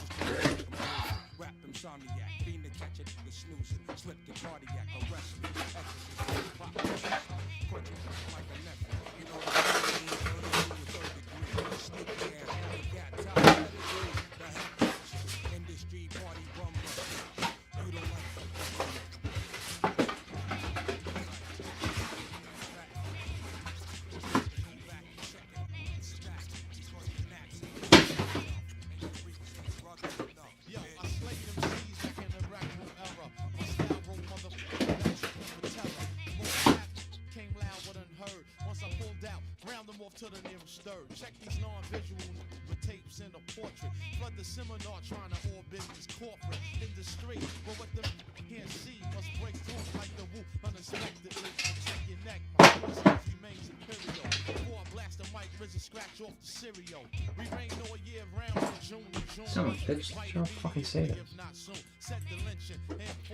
To the nearest third. Check these non-visual with tapes and a portrait. Flood the seminar trying to all business corporate industry. But what the can't see must break through like the whoop unexpectedly. Check your neck, my voice remains imperial. Before I blast the mic, RZA scratch off the cereal. We rain all year round from June to June. Someone fix it. Don't fucking say that.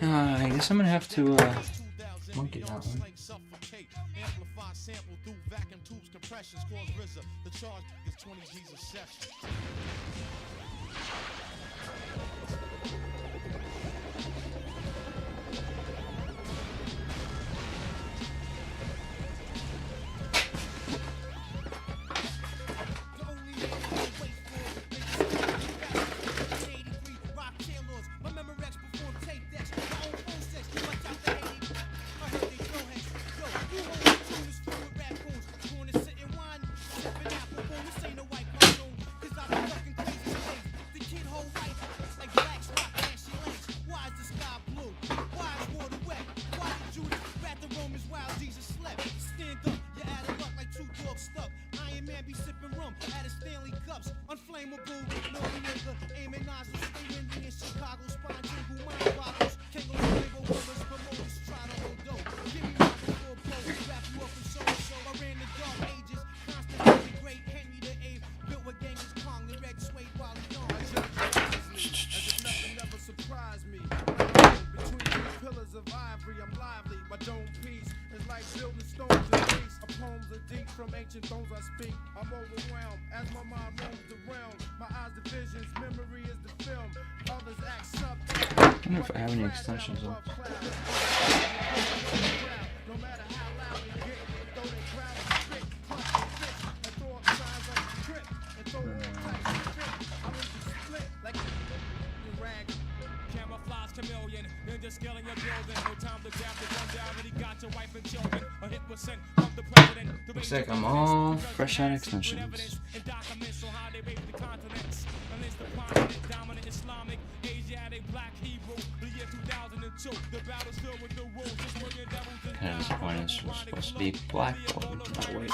I guess I'm gonna have to monkey that one. Amplify sample through vacuum tubes, compressions cause RZA. The charge is 20 G's a session. I'm overwhelmed as my mind roams the realm. My eyes the visions, memory is the film. Others act sub. I don't know if I have any extensions on. No matter how loud they get, throw their crowd and spit, punch and fist, and throw up signs on the trip, and throw all types of shit. I was just split like a rag. Camouflage chameleon, ninja skill in your building. No time to jab the gun down, already got your wife and children. A hit percent of the president. Looks like I'm all fresh out extensions. And documents on how they rape the continents. Unless the prominent, dominant Islamic, Asiatic, Black, Hebrew, the year 2002. The battle's filled with the wolves, just million devils and kind of disappointed. It's supposed to be black, but not white.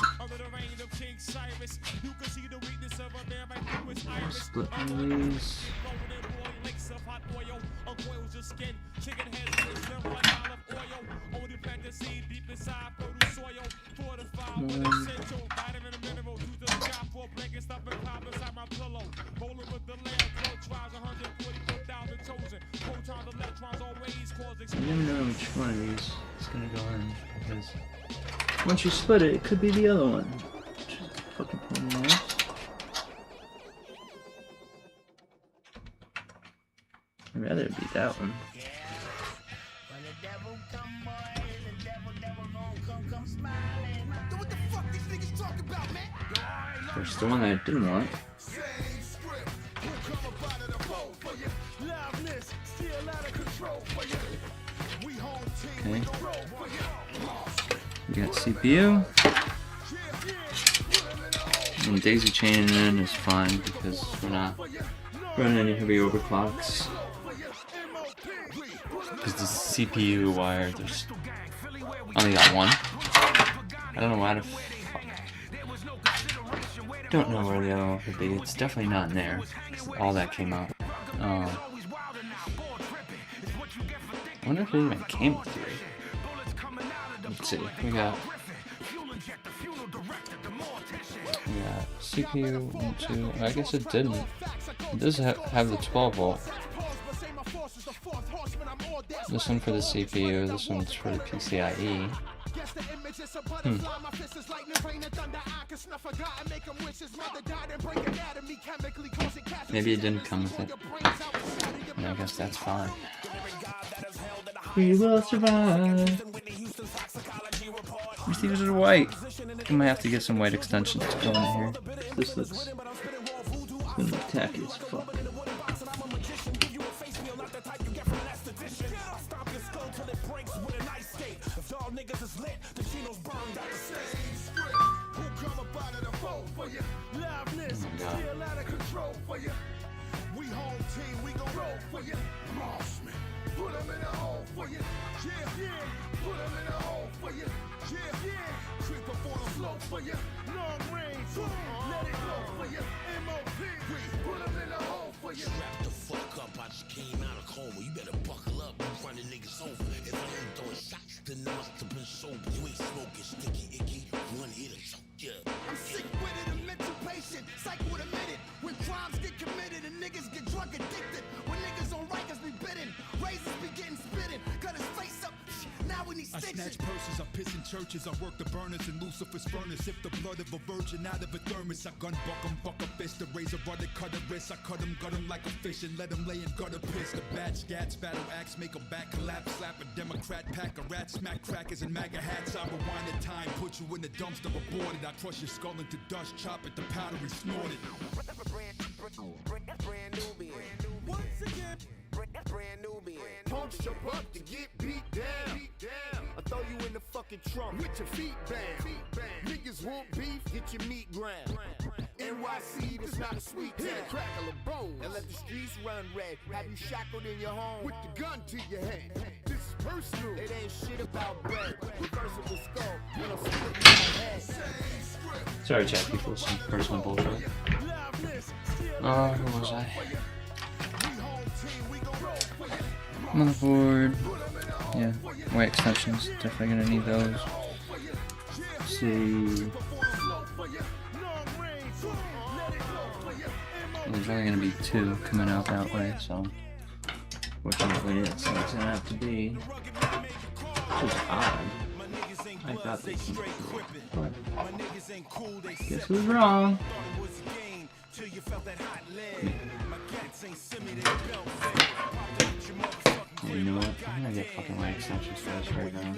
Split these. You never know which one of these is gonna go in, because once you split it, it could be the other one. Which is fucking nice. I'd rather it be that one. There's the one that I didn't want. Okay. We got CPU. And daisy chaining in is fine because we're not running any heavy overclocks. Because the CPU wire, there's only got one. I don't know why the don't know where the other one could be. It's definitely not in there. All that came out. I wonder if it even came with 3. Let's see. We got CPU 1, 2. I guess it didn't. It does have the 12 volt. This one for the CPU. This one's for the PCIe. Maybe it didn't come with it. Yeah, I guess that's fine. We will survive. Receivers are white. I might have to get some white extensions to go in here. This looks tacky as fuck. We home team, we gon' roll for you. Mossman, put them in a hole for you. Yeah, yeah, put them in a hole for you. Yeah, yeah, creep up on the slope for you. Long range, let it go for you. MOP, put them in a hole for you. Wrap the fuck up, I just came out of coma. You better buckle up, I'm running niggas over. If I ain't throwing shots, then I must have been sober. You ain't smoking, sticky, icky, one hit or choke, yeah. I'm sick with it, a mental patient, psych with a minute. When crimes get committed and niggas get drug addicted. When niggas on Rikers be bitten, razors be getting spitted. Cut his face up, now we need I stitches. snatch purses, I piss in churches, I work the burners in Lucifer's furnace. Sip the blood of a virgin out of a thermos. I gun buck 'em, buck a fist, the razor brother cut a wrist. I cut 'em, gut 'em like a fish and let 'em lay in gutter piss. The bad scats, battle axe, make 'em back collapse. Slap a Democrat, pack a rat, smack crackers and MAGA hats. I rewind the time, put you in the dumpster, aborted. I crush your skull into dust, chop it to powder and snort it. Once again, brand Nubian. Punch your butt to get beat down. I throw you in the fucking trunk with your feet bound. Niggas want beef, get your meat ground. NYC, this not a sweet town. Crackle a bone and let the streets run red. Have you shackled in your home with the gun to your head. This is personal. It ain't shit about bread. Reversible skull when I'm splitting my head. Sorry, chat people, some personal bullshit. Who was I? Motherboard. Yeah, white extensions. Definitely gonna need those. Let's see. There's only gonna be 2 coming out that way, so fortunately it's gonna have to be. Which is odd. I thought this was but guess who's wrong? Yeah, you know what? I'm gonna get fucking white extensions for this right now.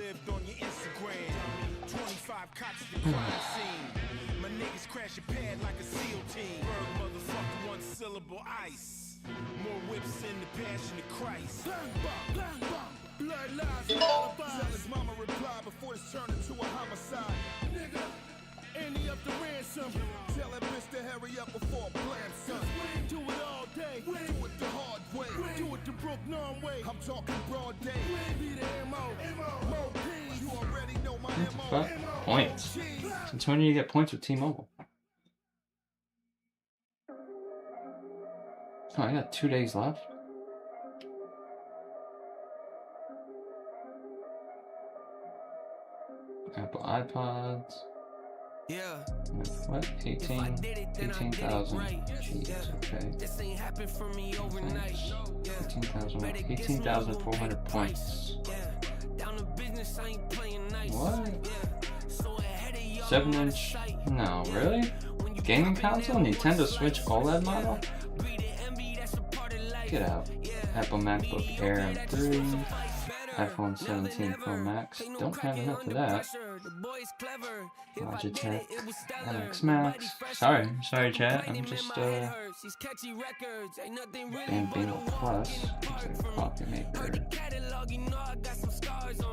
My niggas crash a pad like a SEAL team. Bird motherfucker, one syllable ice. More whips in the passion of Christ. Bang, bang, bang, bang. Blood lies and alibis. Tell his mama reply before this turned into a homicide. Nigga, any up the ransom. Tell that bitch to hurry up before I blam son. Do it all day. Do it the hard way. Do it the Brook Norm way. I'm talking broad day. Be the MO. Mo P. You already know my MO. What? Points? Since when do you get points with T-Mobile? Oh, I got 2 days left. Apple iPods. Yeah. What? 18,000. Jeez, okay. This ain't happened for me overnight. 18,400 points. Down the business, I ain't playing nice. What? 7-inch? No, really? Gaming console? Nintendo Switch OLED model? Get out. Apple MacBook Air M3. iPhone 17 Pro Max. Don't have enough of that. Logitech MX Max. Sorry chat. I'm just Bambino Plus. It's a coffee maker.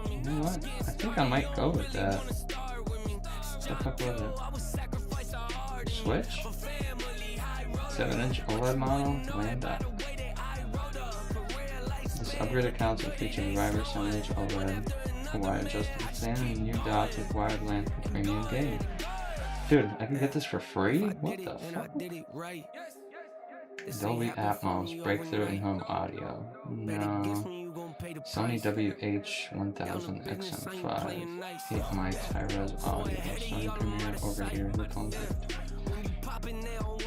You know what? I think I might go with that. What the fuck was it? Switch? 7-inch OLED model? Land up. This upgraded console features driver 7-inch OLED, a wide adjustable fan, and a new dot with wired LAN for premium gaming. Dude, I can get this for free? What the fuck? Dolby Atmos, breakthrough in home audio. No. Sony WH-1000 XM5, 8 mics, high-res audio, Sony Premiere over-ear headphones,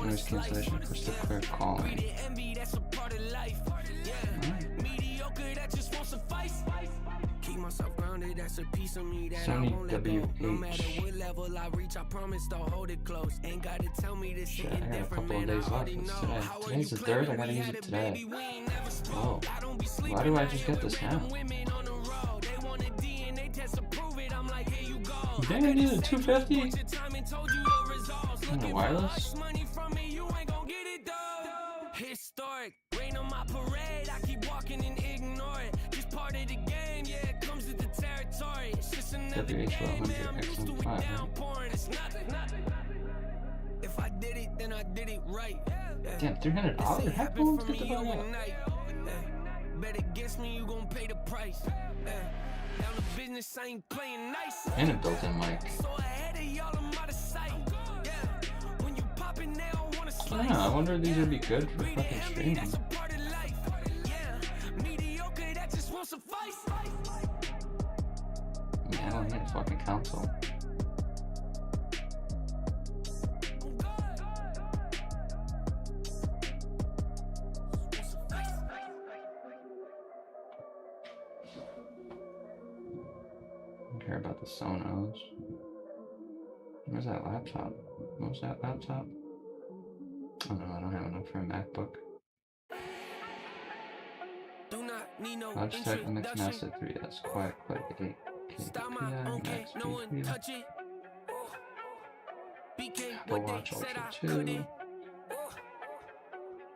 noise cancellation, crystal clear calling. Sony WH. Shit, I got a couple of days left. It's today. Today's the 3rd, I gotta use it today. Oh. Why do I just get this now? Dang, I needed 250? And the wireless? Historic, rain on my parade, I keep walking and ignore it. Just part of the game, yeah, it comes with the territory. It's just another day, man, I'm used to it downpouring. It's nothing. If I did it, then I did it right. Damn, $300 headphones? Get the fuck out. Bet against me, you gon' pay the price. Down the business, I ain't playing nice. And a built-in mic. So ahead of y'all, I'm out of sight. When you pop it now, wanna slice. Yeah, I wonder if these would be good for fucking streaming. Mediocre, that just won't suffice. Yeah, I don't need a fucking console. Care about the Sonos. Where's that laptop? What's that laptop? Oh no, I don't have enough for a MacBook. Logitech MX Master 3S, Quiet 8 KDPI, Max GPU. Apple Watch Ultra 2.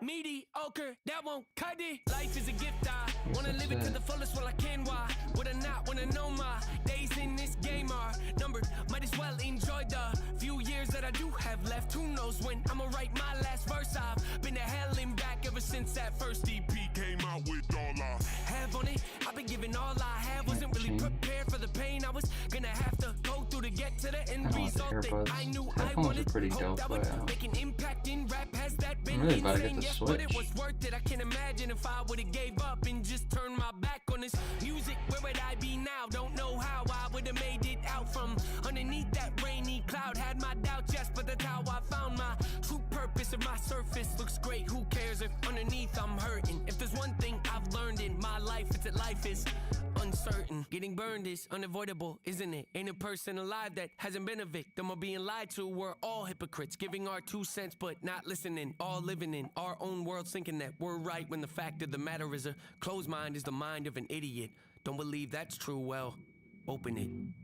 Mediocre, that won't cut it. Life is a gift, I wanna live it to the fullest while I can. Why would I not wanna know my days in this game are numbered? Might as well enjoy the few years that I do have left. Who knows when I'ma write my last verse? I've been to hell and back ever since that first EP came out with all I have on it. I've been giving all I have. Wasn't really prepared for the pain I was gonna have to go through to get to the end result that I knew I wanted. Hope that would make an impact in rap. Has that been insane yet? But it was worth it. I can't imagine if I would've gave up and just turned my back on this music. Where would I be now? Don't know how I would've made it out from underneath that rainy cloud. Had my doubts, yes, but that's how I found my true purpose. If my surface looks great, who cares if underneath I'm hurting? If there's one thing I've learned in my life, it's that life is uncertain. Getting burned is unavoidable, isn't it? Ain't a person alive that hasn't been a victim of being lied to. We're all hypocrites, giving our 2 cents but not listening. All living in our own world, thinking that we're right when the fact of the matter is a closed mind is the mind of an idiot. Don't believe that's true, well, open it. And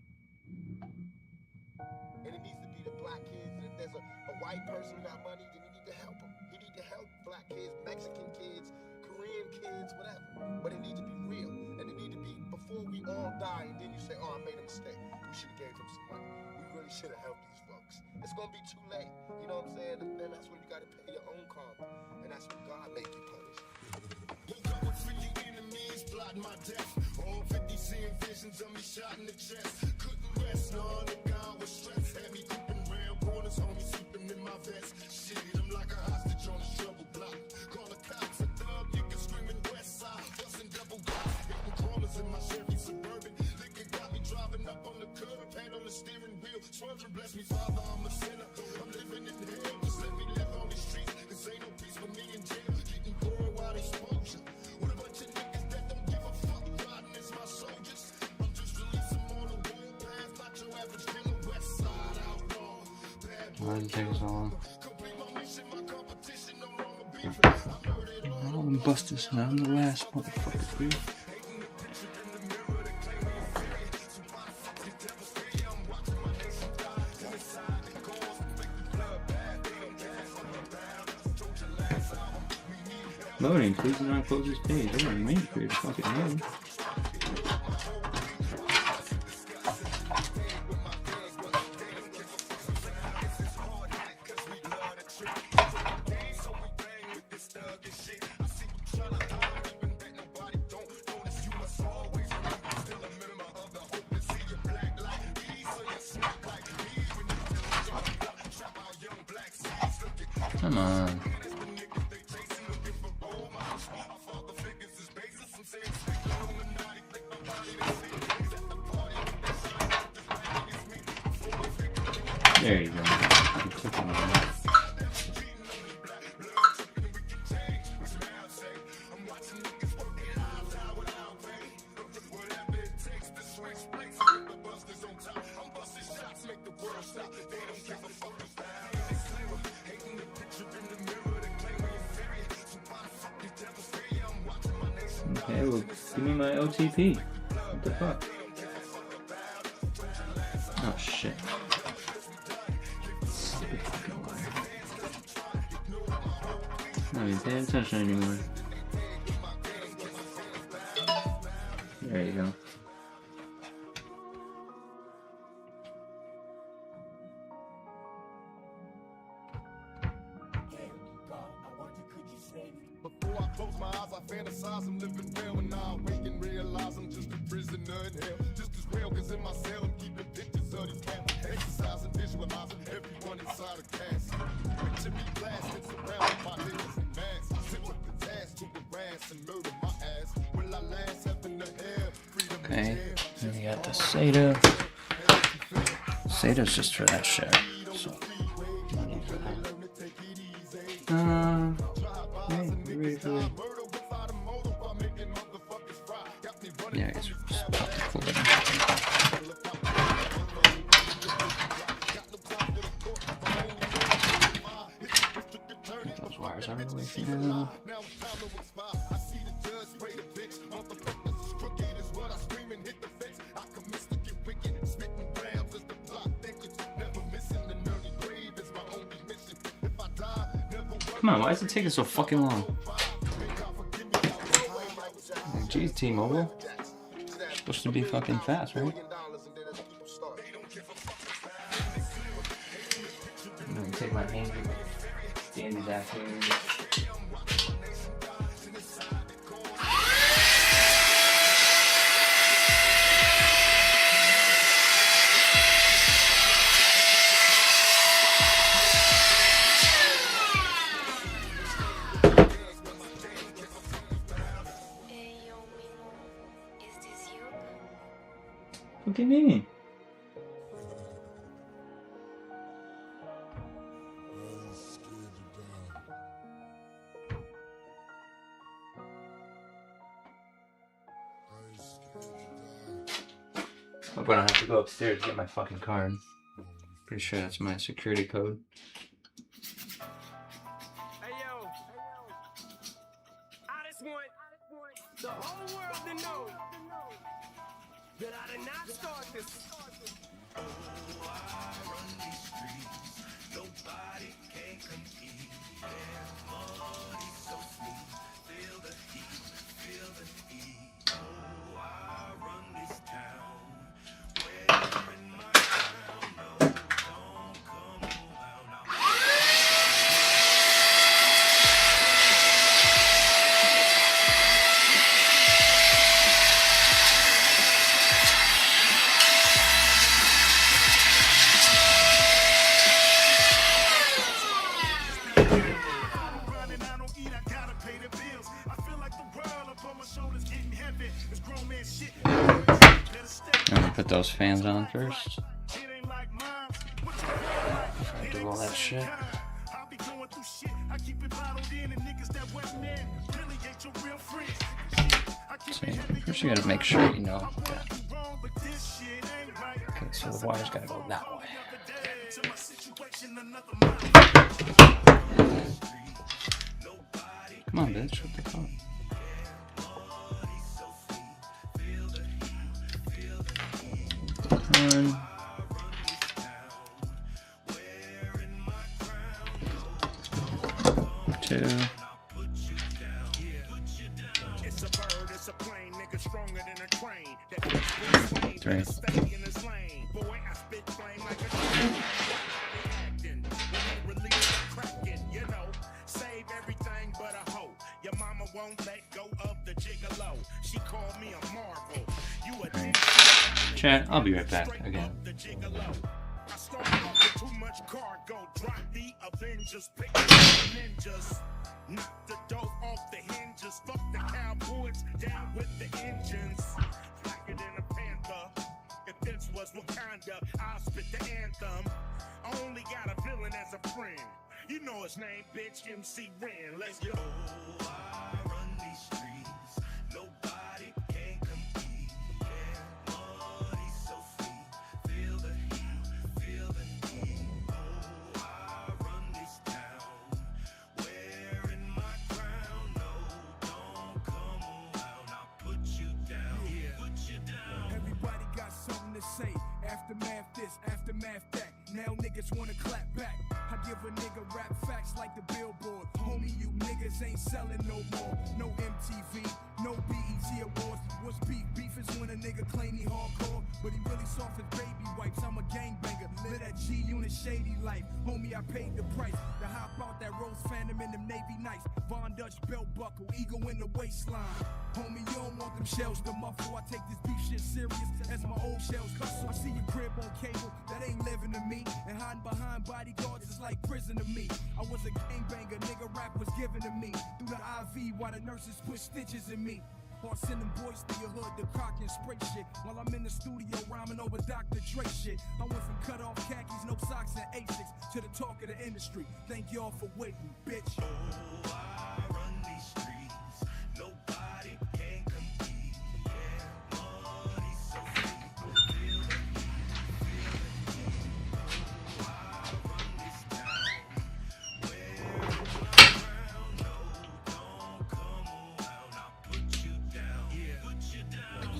it needs to be the black kids. And if there's a white person who got money, then you need to help them. You need to help black kids, Mexican kids, Korean kids, whatever. But it needs to be real. And it needs to be before we all die. And then you say, oh, I made a mistake. We should have gave them some money. We really should have helped these folks. It's going to be too late. You know what I'm saying? And then that's when you got to pay your own karma. And that's when God make you punish. Woke up with 50 enemies plotting my death. All 50 seeing visions of me shot in the chest. Couldn't rest, no, the God was stressed. Had me creeping round corners, homie sleeping in my vest. Shit, I'm like a hostage on the struggle block. Call the cops, a thug, nigga screaming west side. Busting double blocks, hitting corners in my Chevy Suburban. Liquor got me driving up on the curb, hand on the steering wheel. Swerving, bless me, Father, I'm a sinner. I'm living in hell, just let me live on these streets. This ain't no peace for me in jail. Getting poor while they smoke you. What a bunch of niggas that don't give a fuck, riding as my soldiers. I'm just releasing on the warpath, not your average killer, west side outlaw. Why does it take so long? I'm gonna bust this now. I'm the last motherfucker for you. Loading, please do not close this page. I'm gonna wait for you to fucking load. Come on. There you go. You took it away. Okay, well, give me my OTP. What the fuck? Oh shit. Not even paying attention anymore. There you go. Before I close my eyes, I fantasize I'm living real, and now I wake and realize I'm just a prisoner in hell. Just as real, cause in my cell I'm keeping pictures of these camps, exercising, visualizing everyone inside a cast. Picture me blasting, surrounded by niggas and masks, sent with the task to harass and murder my ass. Will I last heaven to hell? Freedom Okay, and you got the SATA. SATA's just for that shit. So, no need for that. Hey, you ready for that? Yeah, I guess we'll just pop the cooler. Get those wires out of the way for now. Come on, why is it taking so fucking long? Jeez, T-Mobile. Supposed to be fucking fast, right? I'm gonna take my hand dandy back here. What do you mean? I'm gonna have to go upstairs to get my fucking card. Pretty sure that's my security code. Hey yo, I just want the whole world to know that I did not start this. Oh, I run these streets, nobody can compete. Yeah, money so sweet, feel the heat, feel the heat. Oh, I run this town, wearing my crown. No, don't come around now. I'm gonna put those fans on first. Do all that shit. See, first you gotta make sure you know. Yeah. Okay, so the wire's gotta go that way. Come on, bitch, what the fuck? 1, 2, 3. Right. Chat, I'll be right back again. Too much cargo, drop the Avengers, pick the ninjas, knock the dope off the hinges, fuck the cowboys, down with the engines, blacker than a panther. If this was Wakanda, I'll spit the anthem. George name, bitch, MC Ren. Let's go. I run these streets. Nobody can compete. Yeah, money so sweet. Feel the heat, feel the heat. Oh, I run this town. Wearing my crown. No, don't come around. I'll put you down. Yeah. Put you down. Everybody got something to say. Aftermath this, aftermath that. Now niggas wanna clap back. I give a nigga rap facts like the Billboard. Homie, you niggas ain't selling no more. No MTV, no BET Awards. What's beef? Beef is when a nigga claim he hardcore, but he really soft as baby wipes. I'm a gangbanger, live that G-Unit shady life. Homie, I paid the price to hop out that Rose Phantom in them Navy Nights. Von Dutch belt buckle, ego in the waistline. Homie, you don't want them shells to muffle. I take this beef shit serious as my old shells hustle. I see your crib on cable, that ain't living to me. And hiding behind bodyguards is like prison to me. I was a gangbanger, nigga, rap was given to me. Through the IV while the nurses put stitches in me. Or send them boys to your hood to cock and spray shit. While I'm in the studio rhyming over Dr. Dre shit. I went from cut off khakis, no socks and Asics to the talk of the industry. Thank y'all for waiting, bitch. Oh, I run these streets. Nobody can compete. Yeah, money so sweet. Feel the heat, feel the heat. Oh, I run this town. Wearing my crown. No, don't come around. I'll put you down. Put you down.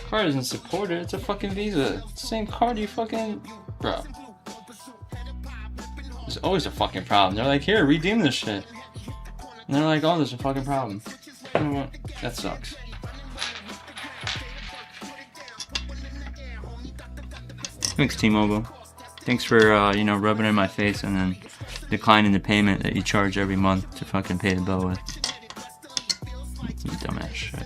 Card doesn't support it. It's a fucking Visa. It's the same card you fucking... Bro. There's always a fucking problem. They're like, here, redeem this shit. And they're like, oh, there's a fucking problem. You know what? That sucks. Thanks, T-Mobile. Thanks for, you know, rubbing it in my face and then declining the payment that you charge every month to fucking pay the bill with. You dumbass shit.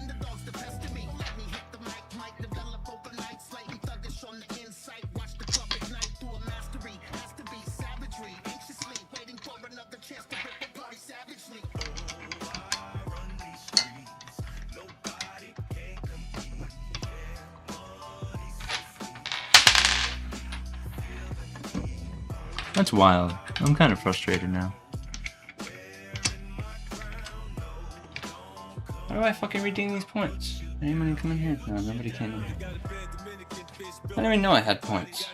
That's wild. I'm kind of frustrated now. How do I fucking redeem these points? Anybody come in here? No, nobody came in here. I didn't even know I had points.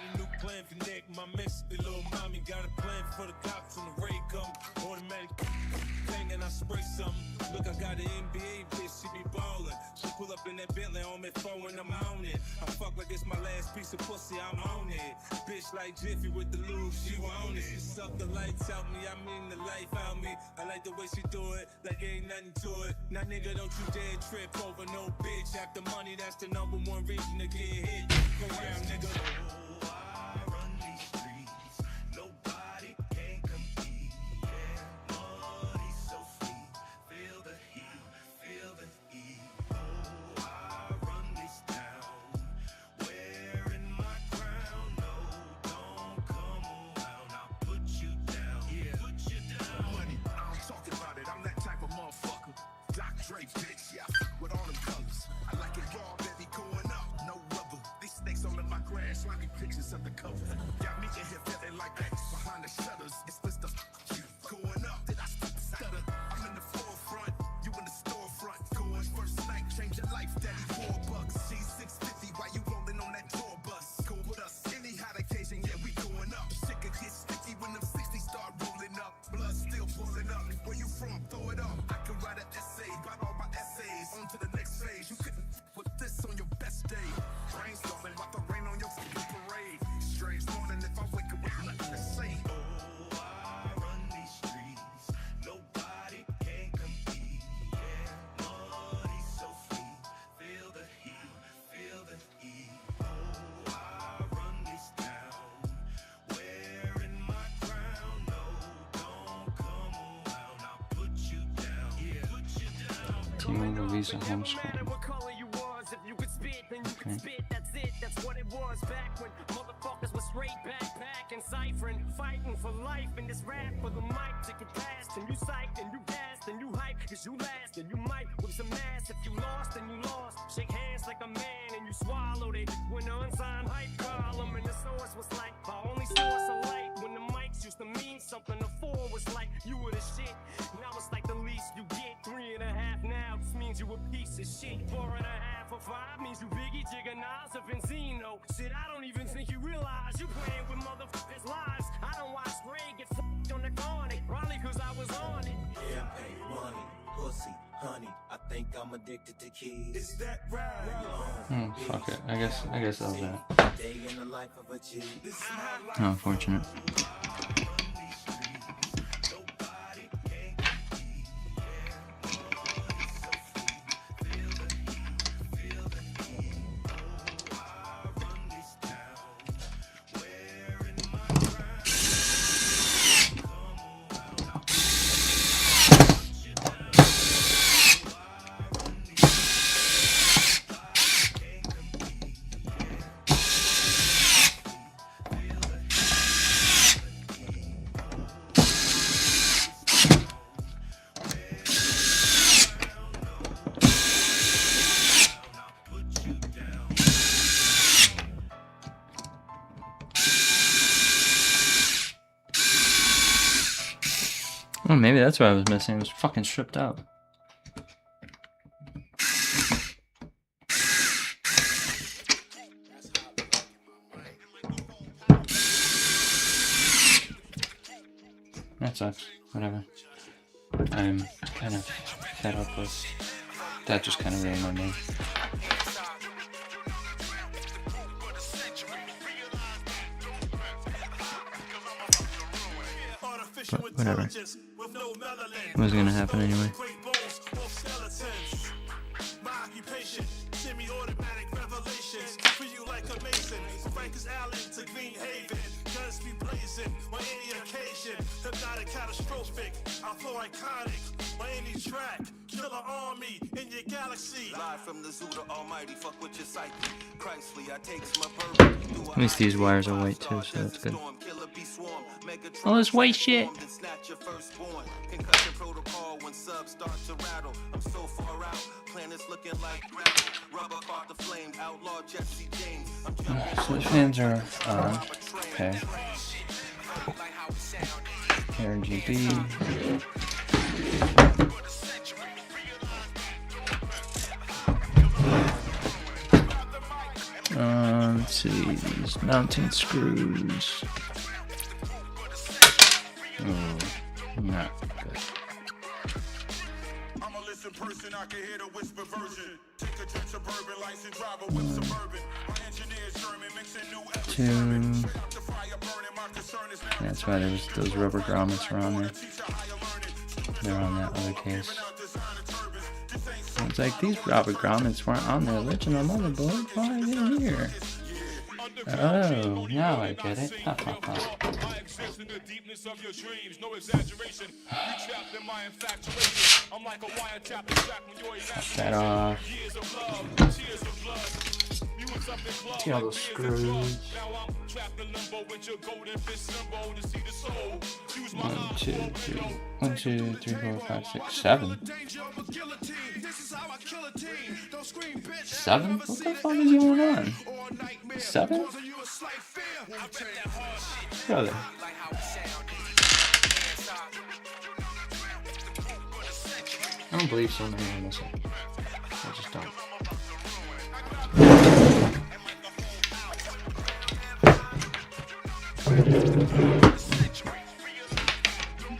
Look, I got an NBA bitch, she be ballin'. She pull up in that Bentley on me phone when I'm on it. I fuck like it's my last piece of pussy, I'm on it. Bitch like Jiffy with the lube, she want it. She suck the lights out me, I mean the life out me. I like the way she do it, like ain't nothing to it. Now nigga, don't you dare trip over no bitch. After money, that's the #1 reason to get hit. Go around, nigga. I run these streets. Nobody can compete. Yeah, money so sweet. Feel the heat, feel the heat. Oh, I run this town. Wearing my crown. No, don't come around. I'll put you down. Put you down. Money, I'm talking about it. I'm that type of motherfucker. Doc Dre, bitch, yeah, with all them colors. I like it raw, baby, going up, no rubber. These snakes all in my grass, slimy pictures of the cover. Got me in here feeling like that behind the shutters. It's Mr. You going up, did I stutter? I'm in the forefront, you in the storefront. Going first night, change your life, daddy, $4. C650, why you rolling on that tour bus? Go with us, any hot occasion, yeah, we going up. Shit could get sticky when them 60s start rolling up. Blood still pulling up, where you from, throw it up. I can write an essay about all my essays. On to the next phase, you couldn't put this on your best day. Brainstorming about the rain on your fucking parade. Strange morning if I wake up with nothing to say. Oh, I run these streets. Nobody can compete. Yeah, money so sweet. Feel the heat, feel the heat. Oh, I run this town. Wearing my crown. No, don't come around. I'll put you down. Put you down. T-Mobile Visa homeschool. What color you was, if you could spit, then you could spit. That's it, that's what it was back when motherfuckers was straight backpack and ciphering, fighting for life in this rap for the mic to get past. And you psyched and you gassed and you hype, cause you last and you might with some ass. If you lost, then you lost. Shake hands like a man and you swallowed it. When the unsigned hype column and the source was like the only source of light. When the This shit 4.5 for 5 means you Biggie, Jigga, Nas, or Benzino. Shit, I don't even think you realize you playing with motherfuckers' lives. I don't watch Ray get fucked on the corner, probably cause I was on it. Champagne, money, pussy, honey. I think I'm addicted to keys. Is that right? Fuck it. I guess that was that. Day in the life of a G. Unfortunate. Oh, maybe that's what I was missing. It was fucking stripped out. That sucks. Whatever. I'm kind of fed up with that. Just kind of ruined my mood. But whatever. What's gonna happen anyway? My occupation, semi-automatic revelations for you like a mason. Frank's Allen to Green Haven, guns be blazing on any occasion. Hypnotic, catastrophic, I flow iconic on any track. Killer army in your galaxy. Live from the zoo to Almighty, fuck with your psyche. Christly, I takes my burden. At least these wires are white too, so that's good. All this white shit. Concussion protocol when subs start to rattle. I'm so far out, planets looking like gravel. Rubber caught the flame, outlaw Jesse James. So the fans are on. Okay. RGB. Let's see these mounting screws. Oh, not good. I'm a listen person, I can hear the whisper version. Take a trip suburban, license driver with suburban. My engineer's German, mixing new That's why there was those rubber grommets were on there. They're on that other case. It's like these rubber grommets weren't on the original motherboard. Why are they here? Oh, now I get it. Ha ha ha. That off. See all those screws. 1, 2, 3. 1, 2, 3, 4, 5, 6, 7. 7? What the fuck is going on? 7? Brother. I don't believe so many are missing. I just don't.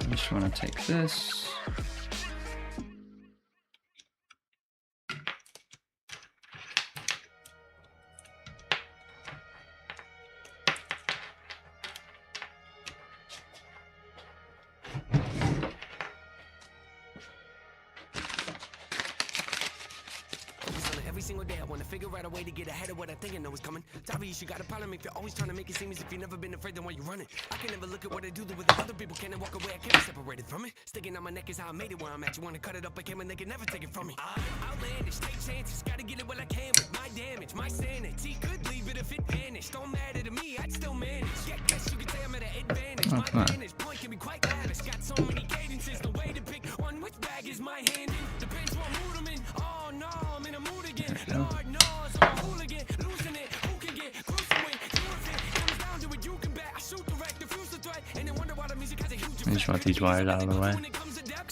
I just want to take this. Every single day I wanna figure out a way to get ahead of what I think I know is coming. Sorry, you got a problem if you're always trying to make it seem as if you've never been afraid, then why you running? I can never look at what I do with other people can't walk away, I can't be separated from it. Sticking on my neck is how I made it where I'm at. You wanna cut it up, I can, and they can never take it from me. Outlandish, take chances, gotta get it while I can with my damage, my sanity. Could leave it if it vanished. Don't matter to me, I'd still manage. Yeah, guess you could say I'm at an advantage. My vantage point can be quite lavish. Got so many cadences, no way to pick one. Which bag is my hand in? Depends what mood I'm in. Oh no, I'm in a mood again. Lord knows I'm a hooligan, losing it. Who can get crucified? Do it, comes down to it. You can bet. I shoot direct, diffuse the threat, and then wonder why the music has a huge. I just want these wires out of the way.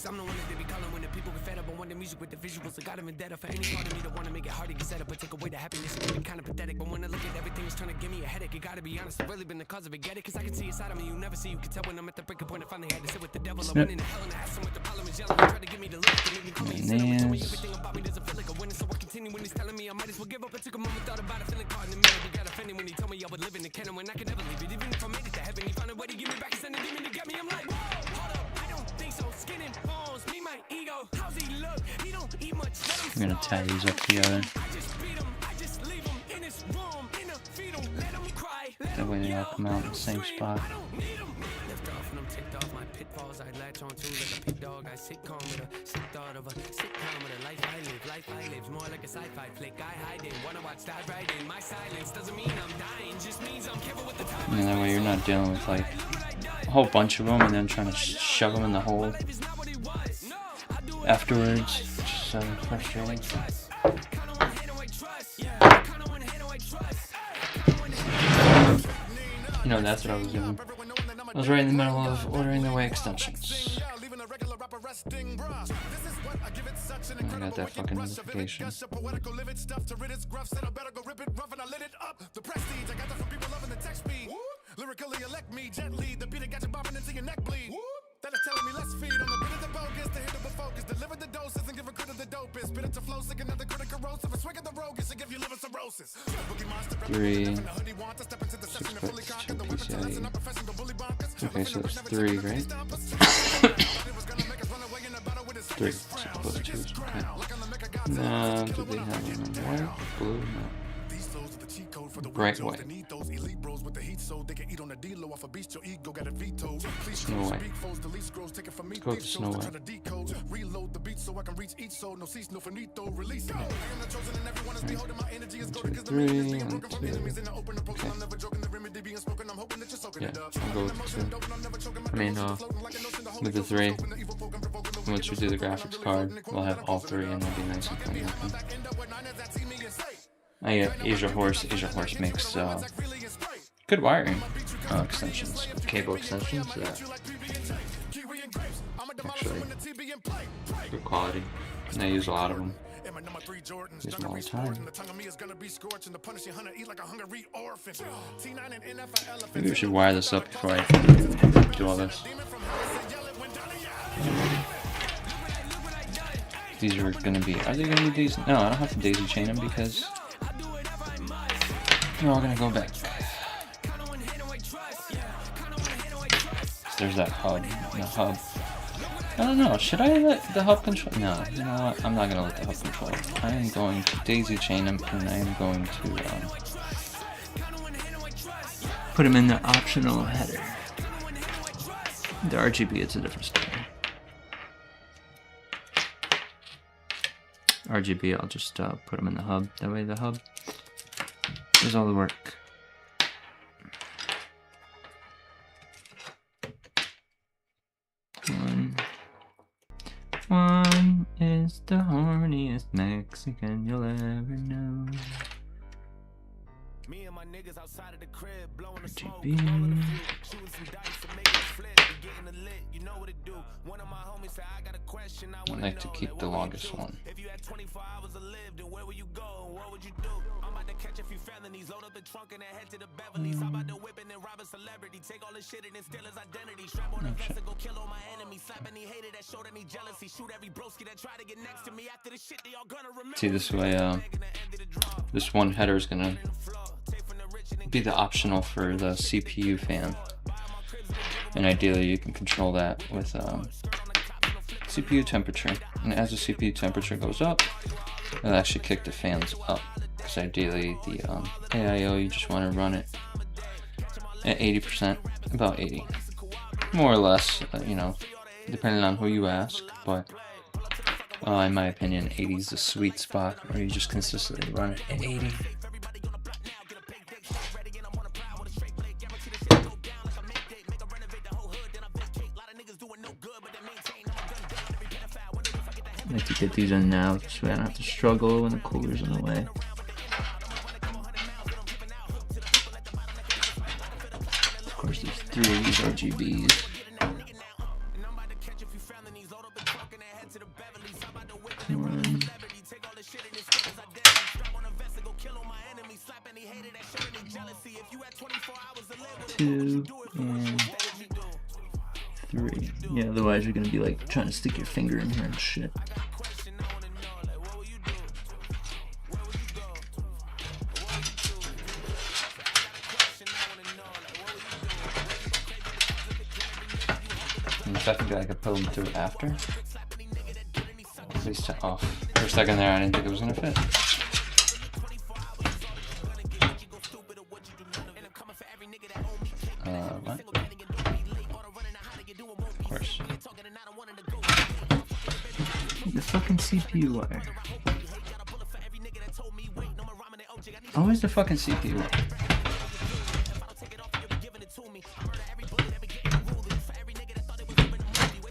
I'm the one that they be calling when the people get fed up on when the music would with the visuals. I got them in data for any part of me that wanna make it hard to get set up, but take away the happiness. It can be kind of pathetic, but when I look at everything, it's trying to give me a headache. You gotta be honest, I've really been the cause of it. Get it? Cause I can see a side of me you never see. You can tell when I'm at the breaking point. I finally had to sit with the devil. I went into hell and I asked him what the problem is. Yelling, he tried to give me the look. They made me call me. Tell me everything about me doesn't feel like a winner, so I continue when he's telling me I might as well give up. I took a moment, thought about it, feeling caught in the middle. He got offended when he told me I would live in the canon when I could never leave it. Even if I made it to heaven, he found a way to give me back and send a demon to get me. I'm like, whoa, hold up, I don't think so. Skin and bones, me, my ego. How's he look? He don't eat much. I'm gonna tie these up together. That way they all come out in the same spot. I latch on to like a pig dog. I sit calm with a sick thought of a sitcom with a life I live more like a sci-fi flick. I hide in, wanna watch that right in. My silence doesn't mean I'm dying, just means I'm careful with the time. And that way you're not dealing with like a whole bunch of them and then trying to shove them in the hole afterwards. Just so frustrating. You know, that's what I was doing. I was right in the middle of ordering the way extensions. And I got that fucking notification. Lyrically elect me gently, the beat got you bobbing into your neck bleed. That is telling me let's feed on the bit of the bogus, the hit of the focus, deliver the doses and give a crit of the dopest. Spit it to flow, sick another critic corrosive, a swing of the roguish and give you liver cirrhosis. 3, 6 puts 2 PCIe. Okay, so it's 3, right? 3, so plus 2. Okay. Now, do they have them in white, blue? No. Bright white. Snow White. Let's go with the Snow White. 3, 1, 2. Okay. Yeah, I'll go with the 2. I mean, with the 3. Once we do the graphics card, we'll have all 3 and it'll be nice and clean looking. Asia Horse makes good wiring extensions, cable extensions. Actually, good quality, and I use a lot of them. Use them all the time. Maybe we should wire this up before I do all this. These are gonna be. Are they gonna be these? No, I don't have to daisy chain them because they're all gonna go back. There's that hub. The hub. I don't know. Should I let the hub control? No. You know what? I'm not gonna let the hub control. I am going to daisy chain them, and I am going to put them in the optional header. The RGB, it's a different story. RGB, I'll just put them in the hub. That way the hub does all the work. One is the horniest Mexican you'll ever know. Me and my niggas outside of the crib, blowing the smoke, RGB. shooting some dice to make it flip, getting the lit, you know what it do. One of my homies said I got a question, I like to keep the longest one. If you had 24 hours to live, then where would you go? What would you do? I'm about to catch a few felonies, load up the trunk and then head to the Beverly's. I'm about to whip and then rob a celebrity, take all his shit and then steal his identity. Strap on a vest and go kill all my enemies. Slap any hater that showed any jealousy. Shoot every broski that tried to get next to me. After the shit, they all gonna remember. See, this way, this one header is gonna be the optional for the CPU fan, and ideally you can control that with CPU temperature, and as the CPU temperature goes up, it'll actually kick the fans up, because ideally the AIO, you just want to run it at 80%, about 80, more or less, you know, depending on who you ask, but in my opinion 80 is the sweet spot where you just consistently run it at 80. I like to get these in now so I don't have to struggle when the cooler's in the way. Of course, there's 3 of these RGBs. One, 2, and 3. Yeah, otherwise you're gonna be like trying to stick your finger in here and shit. And if I think I could put them through after. At least off. For a second there, I didn't think it was gonna fit. What? Of course. The fucking CPU wire. Always the fucking CPU wire.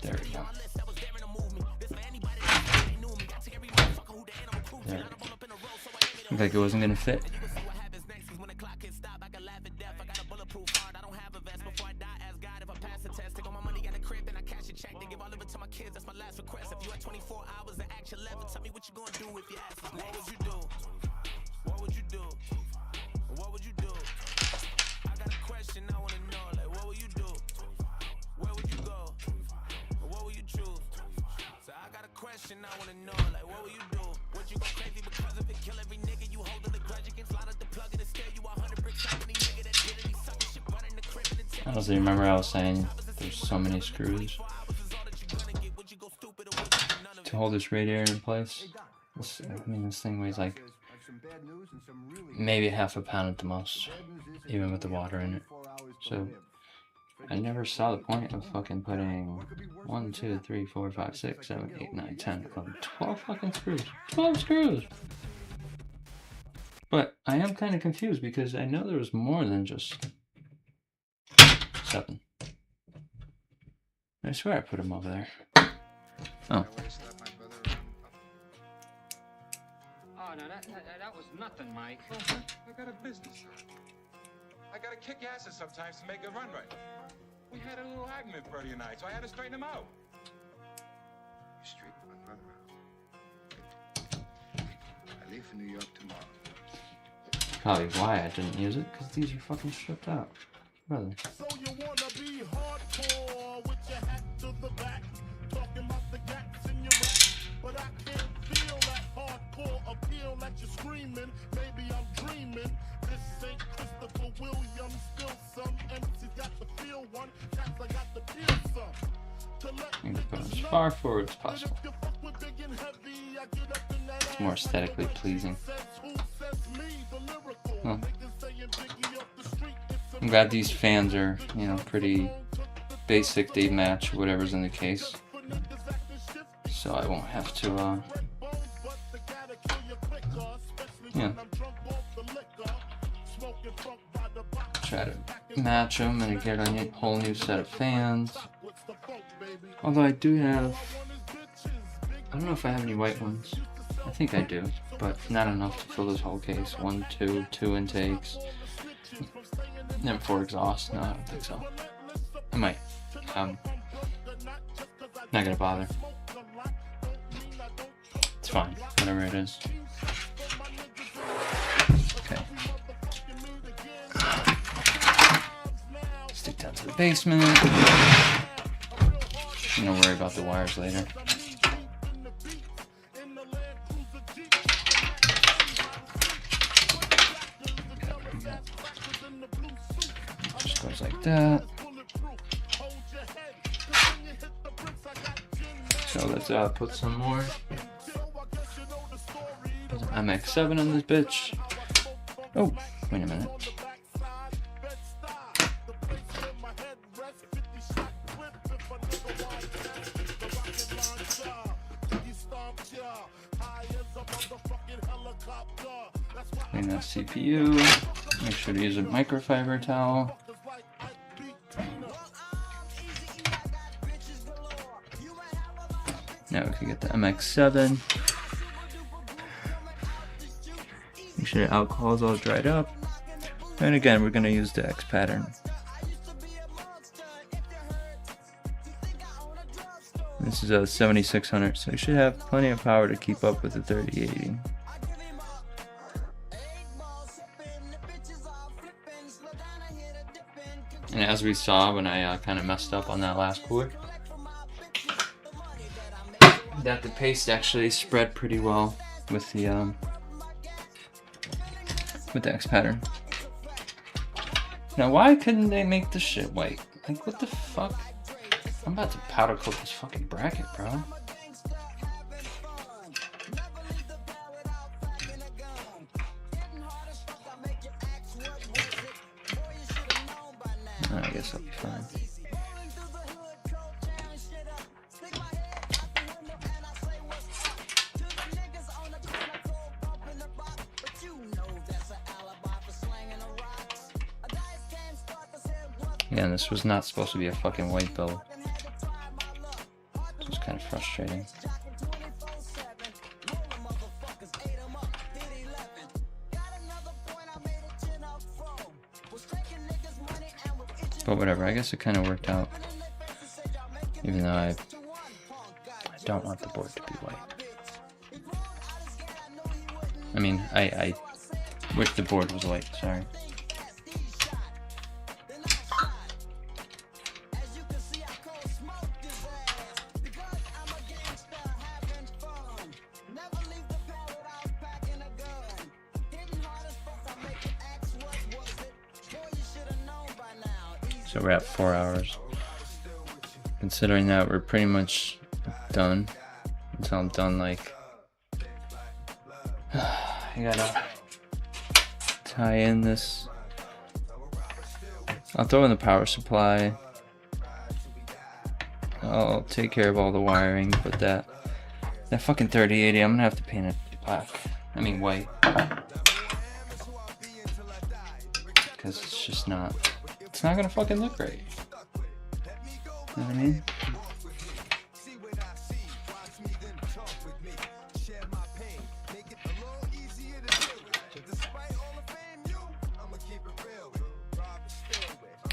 There we go. There. Looked like it wasn't gonna fit. I honestly remember I was saying there's so many screws to hold this radiator in place. I mean, this thing weighs like maybe half a pound at the most, even with the water in it. So I never saw the point of fucking putting 1, 2, 3, 4, 5, 6, 7, 8, 9, 10, 11, 12 fucking screws. 12 screws! But I am kind of confused because I know there was more than just 7. I swear I put them over there. Oh. Oh, no, that was nothing, Mike. I got a business. I gotta kick asses sometimes to make it run right. We had a little argument Friday night, so I had to straighten him out. You straighten my brother out. I leave for New York tomorrow. Probably why I didn't use it, because these are fucking stripped out. Brother. So you wanna be hardcore with your hat to the back, talking about the gaps in your rap, but I can't feel that hardcore appeal that you're screaming. Maybe I'm dreaming. This ain't Christopher Williams, still some MC's got the feel one, cats I got the feel some. I'm gonna put it as far forward as possible. It's more aesthetically pleasing. Huh. I'm glad these fans are, you know, pretty basic. They match whatever's in the case, so I won't have to, yeah, try to match them and get a whole new set of fans. Although I do have, I don't know if I have any white ones. I think I do, but not enough to fill this whole case. 1, 2, 2 intakes. And 4 exhausts. No, I don't think so. I might. Not gonna bother. It's fine. Whatever it is. Okay. Stick down to the basement. I'm gonna worry about the wires later. Just goes like that. So let's put some more MX7 on this bitch. Oh, wait a minute. Clean that CPU. Make sure to use a microfiber towel. Now we can get the MX7. Make sure the alcohol is all dried up. And again, we're going to use the X pattern. This is a 7600, so you should have plenty of power to keep up with the 3080. And as we saw when I kind of messed up on that last chord, that the paste actually spread pretty well with the X pattern. Now why couldn't they make this shit white? Like what the fuck? I'm about to powder coat this fucking bracket, bro. I guess I'll be fine. Yeah, this was not supposed to be a fucking white build. It's kind of frustrating. But whatever, I guess it kind of worked out. Even though I don't want the board to be white. I mean, I wish the board was white, sorry. So we're at 4 hours. Considering that we're pretty much done. Until I'm done, like... I gotta tie in this. I'll throw in the power supply. I'll take care of all the wiring, but that fucking 3080, I'm gonna have to paint it black. I mean white. Because it's just not... It's not gonna fucking look right. You know what I mean?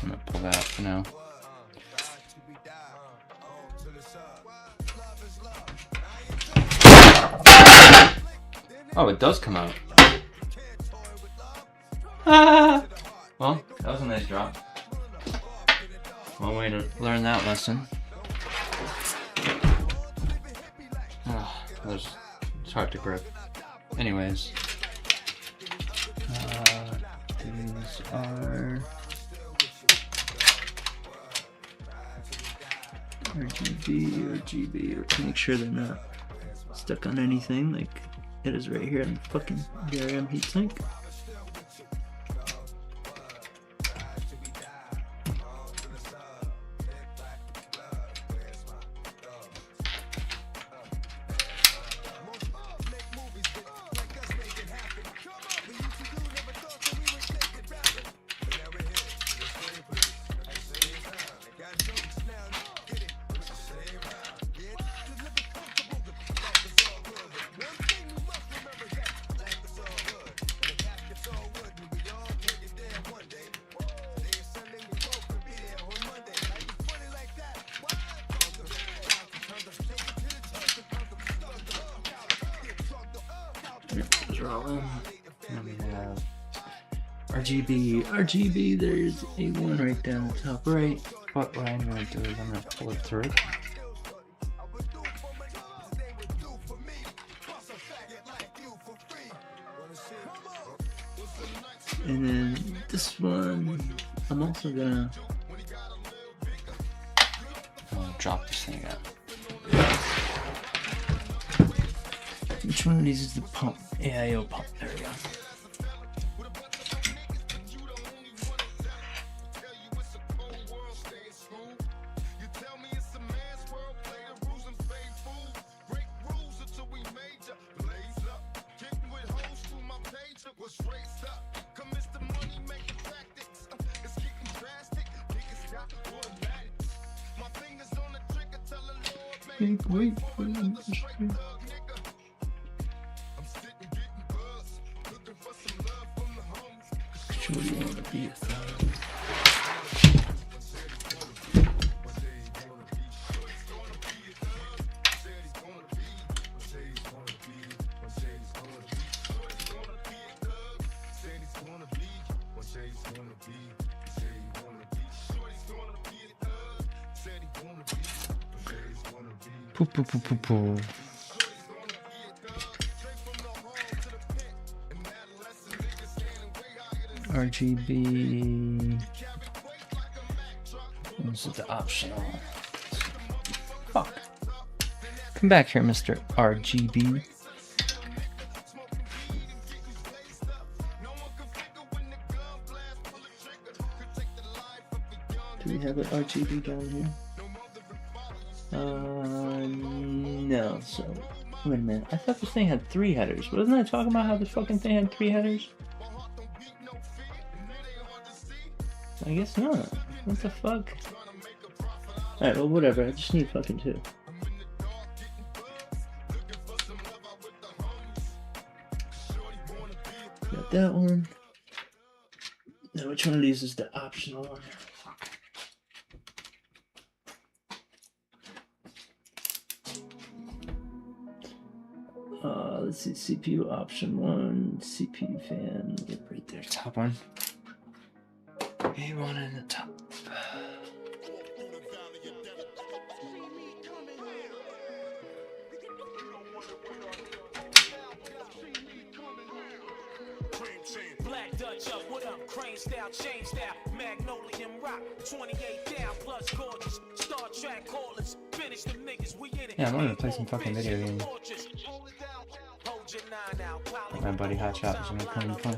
I'm gonna pull that out for now. Oh, it does come out. Ah! Well, that was a nice drop. One way to learn that lesson. It's hard to grip. Anyways. These are RGB, to make sure they're not stuck on anything like it is right here on the fucking DRM heatsink. And we have RGB, there's a one right down the top right. But what I'm going to do is I'm going to pull it through. And then this one, I'm also going to drop this thing out. Which one of these is the pump? AIO pump. There we go. Wait for them to stream. Sure you want to be a thug. Poo poo poo poo poo. RGB. This is the optional. Fuck. Come back here, Mr. RGB. Do we have an RGB down here? No. So, wait a minute. I thought this thing had 3 headers. Wasn't I talking about how this fucking thing had 3 headers? I guess not. What the fuck? Alright, well, whatever. I just need fucking 2. Got that one. Now, which one of these is the optional one? Let's see, CPU option 1, CPU fan, yep, right there, top one. A1 in the top. Black Dutch up, what up? Crane style, chain style, Magnolian rock, 28 down, plus gorgeous, Star Trek callers, finish them niggas, we in it. Yeah, I wanted to play some fucking video games. My buddy Hotshot is gonna come and play.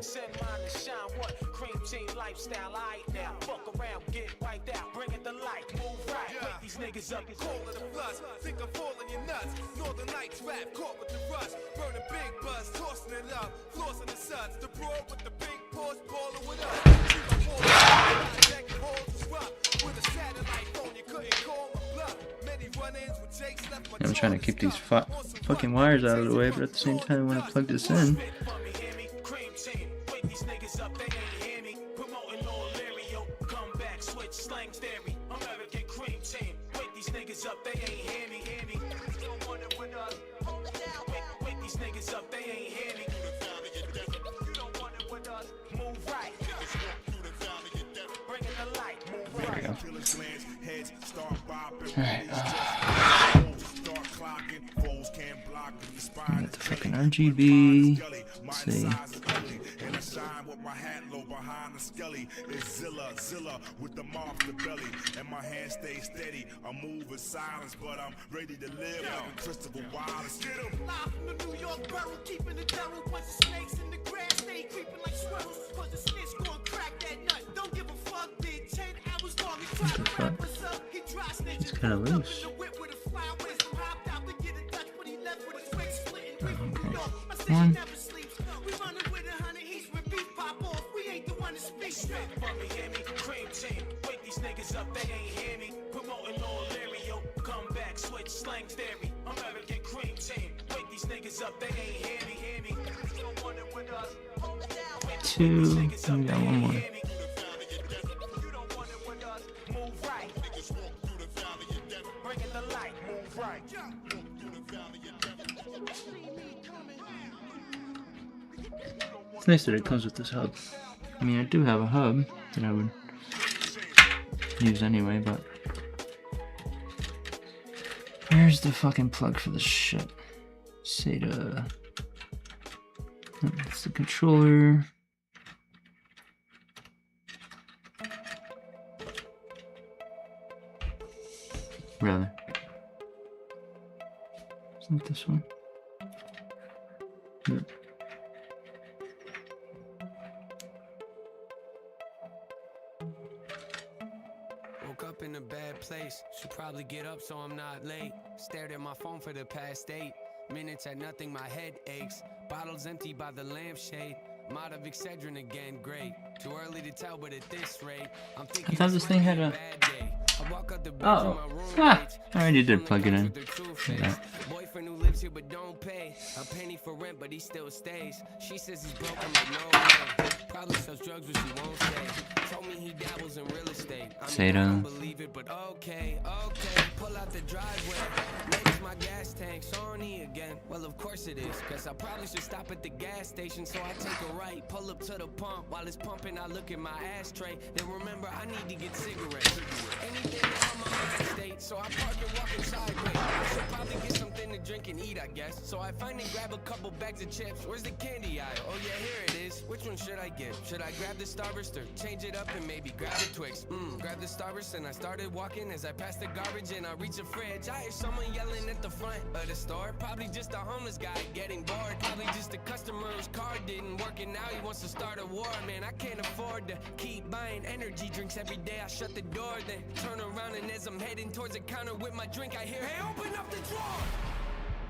Cream team lifestyle, I now fuck around, get wiped out, bring it to light, move right, wake these niggas up, Call it a plus, think I'm falling your nuts. Northern Lights rap, caught with the rush, burning big buzz, tossing it up, flossing the suds, the broad with the big paws, balling with us. With a satellite phone, you couldn't call my bluff. Many run-ins with Jake's left my I'm trying to keep these fucking wires out of the way, but at the same time, when I plug this in, up, they ain't hear me, hear me. Don't want it with us. Wake these niggas up, they ain't hear me. You don't want it with us. Move right. Bring in the light. Move right. Alright. Got the fucking RGB. Let's see. With my hat low behind the skelly, it's Zilla with the monster belly, and my hand stays steady. I move in silence, but I'm ready to live. Like Christopher Wallace. Get 'em. Live from the New York barrel, keeping the terror. Bunch of snakes in the grass, stay creeping like squirrels. Cause the snitch gon' crack that nut. Don't give a fuck, did 10 hours long. He tried to wrap us up. He dry snitches. It's kind of loose. One. Cream team, wake these niggas up, they ain't hear me. Promoting all Lario, come back, switch slang theory. American cream team, wake these niggas up, they ain't hear me, hear me. Don't want it with us. 2. We got one more. You don't want it with us. Move right. Bring in the light. Move right. It's nice that it comes with this hub. I mean, I do have a hub that I would use anyway, but where's the fucking plug for this shit? SATA. That's the controller. Really? Isn't it this one? Yep. In a bad place, should probably get up so I'm not late. Stared at my phone for the past 8 minutes at nothing, my head aches. Bottles empty by the lampshade. Might have Excedrin again, great. Too early to tell, but at this rate, I'm thinking. I thought this thing had a. Oh, I already did plug it in. Boyfriend who lives here but don't pay a penny for rent, but he still stays. She says he's broken, but no way. Probably sells drugs, but she won't say. Told me he dabbles in real estate. I mean, I don't believe it, but okay. pull out the driveway. Maybe my gas tank's on E again. Well, of course it is, cause I probably should stop at the gas station. So I take a right, pull up to the pump. While it's pumping, I look at my ashtray. Then remember, I need to get cigarettes. Anything that's on my mind state, so I park and walk sideways. I should probably get something to drink and eat, I guess. So I finally grab a couple bags of chips. Where's the candy aisle? Oh yeah, here it is. Which one should I get? Should I grab the Starburst or change it up and maybe grab the Twix? Grab the Starburst and I started walking. As I passed the garbage and I reach a fridge, I hear someone yelling at the front of the store. Probably just a homeless guy getting bored. Probably just a customer whose card didn't work and now he wants to start a war. Man, I can't afford to keep buying energy drinks every day. I shut the door, then turn around, and as I'm heading towards the counter with my drink, I hear, hey, open up the drawer!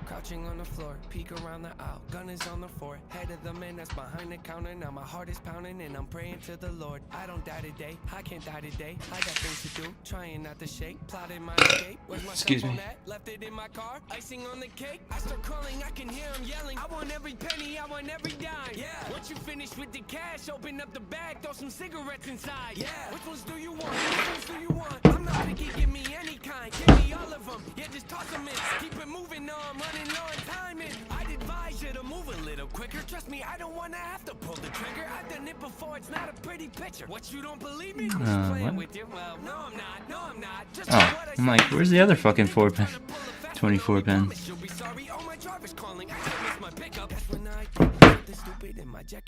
Crouching on the floor, peek around the aisle, gun is on the floor. Head of the man that's behind the counter. Now my heart is pounding and I'm praying to the Lord. I don't die today, I can't die today. I got things to do, trying not to shake. Plotting my escape, where's my cell phone at? Left it in my car, icing on the cake. I start crawling, I can hear him yelling. I want every penny, I want every dime. Yeah, once you finish with the cash, open up the bag, throw some cigarettes inside. Yeah, which ones do you want? Which ones do you want? I'm not picky, give me any kind. Give me all of them, yeah, just toss them in. Keep it moving, no, I'm running low on time, and I'd advise you to move a little quicker. Trust me, I don't want to have to pull the trigger. I've done it before, it's not a pretty picture. What, you don't believe me? I'm just playing with you. Well, no, I'm not. No, I'm not. Just I'm like, where's the other fucking 4 pen? 24 pen.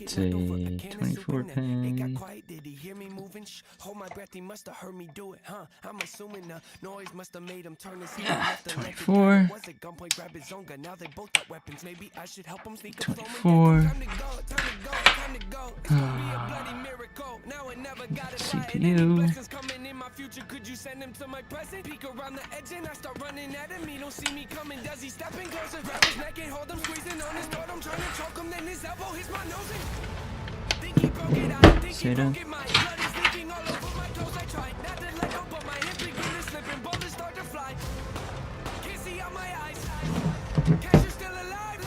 Say 24 pen. Did he hear me moving? Shh, hold my breath, he must have heard me do it, huh? I'm assuming the noise must have made him turn his head. 24. Was it gunpoint, grab his own gun? Now they both got weapons. Maybe I should help him sneak up. 24. Time to go, time to go, time to go. It's gonna be a bloody miracle. Now I never got it right. And any blessings coming in my future, could you send him to my present? Peek around the edge and I start running at him. He don't see me coming, does he? Stepping closer, grab his neck and hold him, squeezing on his throat. I'm trying to choke him, then his elbow hits my nose and think he broke it out. Think he broke it, my blood is leaking all over my toes. I tried not to let go, but my hands begin to slip and bullets start to fly. Can't see out my eyes. Cash is still alive.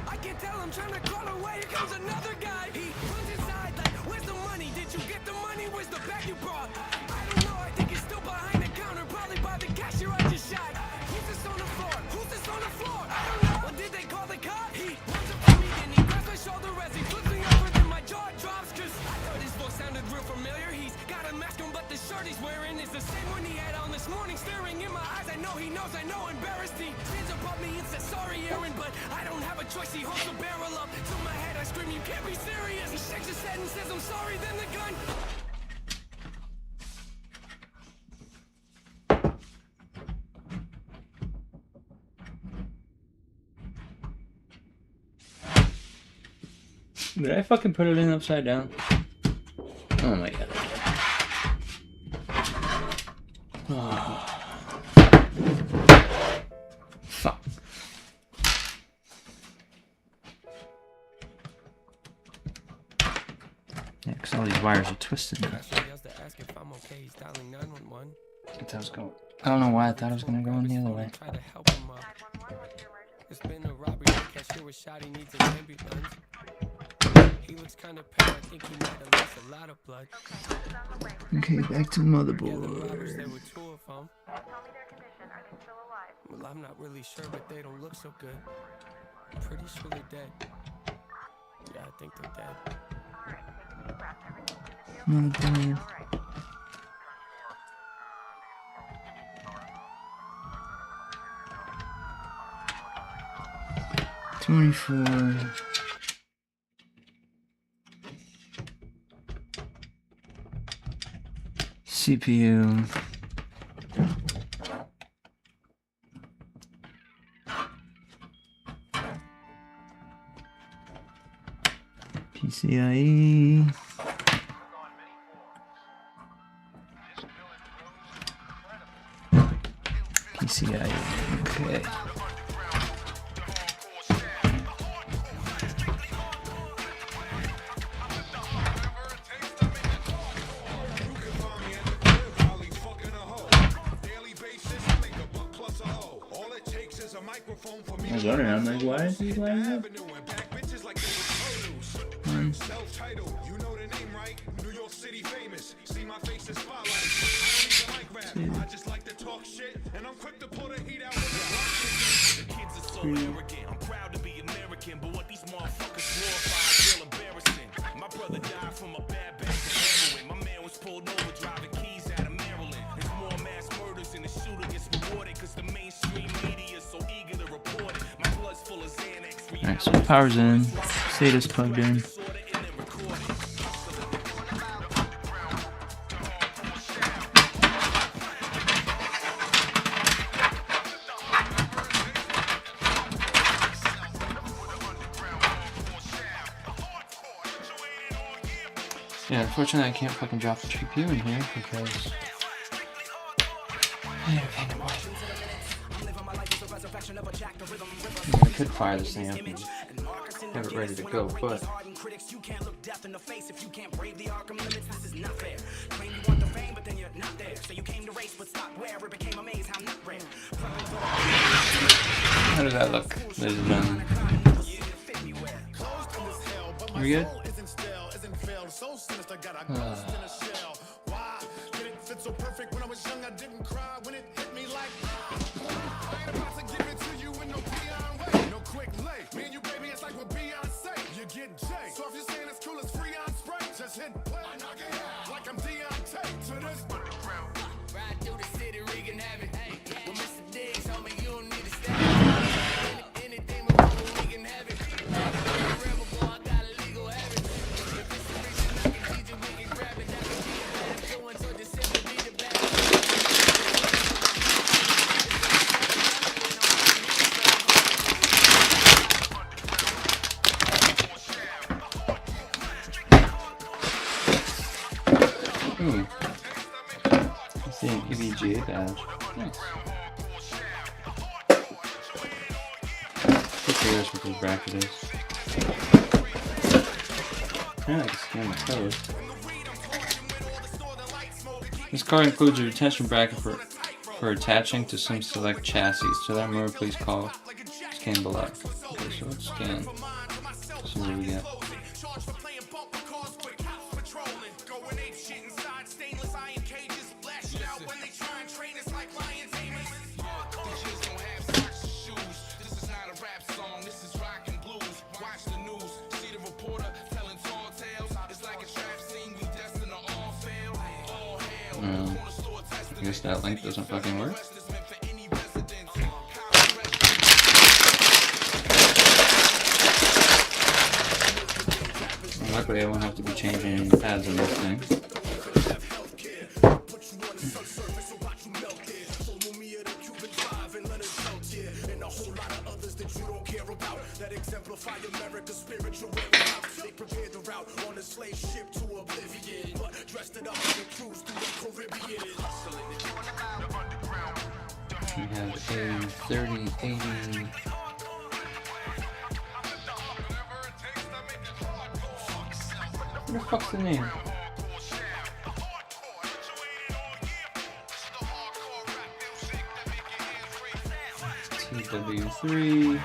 I can tell I'm trying to crawl away. Here comes another guy. He runs inside like, where's the money? Did you get the money? Where's the bag you brought? I don't know. I think it's still behind the counter. Probably by the cashier I just shot. Who's this on the floor? Who's this on the floor? I don't know. Well, did they call the cops? He runs up to me, then he grabs my shoulder as he flips me over, then my jaw drops. Cause I thought his voice sounded real familiar. He's got a mask on, but the shirt he's wearing is the same one he had on this morning. Staring in my eyes, I know he knows, I know, embarrassed. He stands above me and says, sorry, Aaron, but I don't have a choice. He holds the barrel up to my head. I scream, you can't be serious. He shakes his head and says, I'm sorry, then the gun. Did I fucking put it in upside down? Oh my god. Oh. Fuck. Yeah, because all these wires are twisted now. I thought I was going. I don't know why I thought I was going to go in the other way. It's been a robbery. The cashier was shot. He needs an ambulance. He looks kind of pale. I think he might have lost a lot of blood. Okay, back to motherboard. Yeah, the robbers, there were 2 of them. Well, I'm not really sure, but they don't look so good. I'm pretty sure they're dead. Yeah, I think they're dead. Motherboard. $24. CPU. PCIe. PCIe. Okay. I was wondering, I'm like, why is he lighting up? Self-titled, you know the name, right? New York City famous. See my face in spotlight. I don't even like rap. I just like to talk shit and arrogant. I'm proud to be American, but what these motherfuckers glorify is real embarrassing. My brother died from a bad batch of heroin. My man was pulled over driving keys out of Maryland. There's more mass murders and the shooter gets rewarded because the mainstream media is so eager to report it. My blood's full of Xanax. Alright, so power's in, SATA's plugged in. Yeah, unfortunately I can't fucking drop the GPU in here because I could fire this thing up and have it ready to go, but how did that look, ladies and gentlemen? Are we good? So sinister, got a ghost in a shell. Why did it fit so perfect when I was young? I didn't cry when it hit me like I ain't about to give it to you in no peon way. No quick lay. Me and you, baby, it's like with Beyonce. You get J. So if you're saying it's cool as Freon spray, just hit play. I knock it out like I'm Deontay to this underground. Ride through the city, Regan have it. Hey, well, Mr. Diggs, homie, you don't need to stay. Anything with Regan have it. Rebel boy, I got a legal habit. Ooh. I see an EVGA badge. Nice. Let's see what this bracket is. Yeah, I can scan the code. This card includes a retention bracket for attaching to some select chassis. To that motor, please call scan below. Okay, so let's scan. See what we get. I guess that link doesn't fucking work. Luckily I won't have to be changing pads on this thing. We have a 3080. What the fuck's the name? TW3.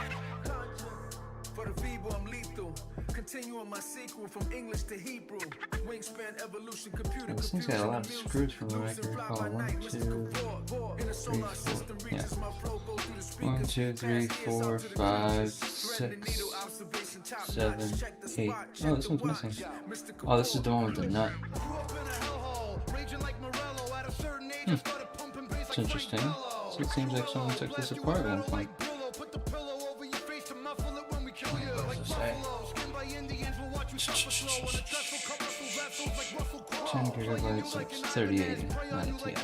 For the feeble, I'm lethal. Continuing my sequel from English to Hebrew. Wingspan evolution computer. This thing's got a lot of screws from the record. Oh, 1, 2, 3, 4. Yeah. 1, 2, 3, 4, 5, 6, 7, 8. Oh, this one's missing. Oh, this is the one with the nut. It's interesting. So it seems like someone took this apart at one point. What does it say? 10 gigabytes, like 3080, not a TI.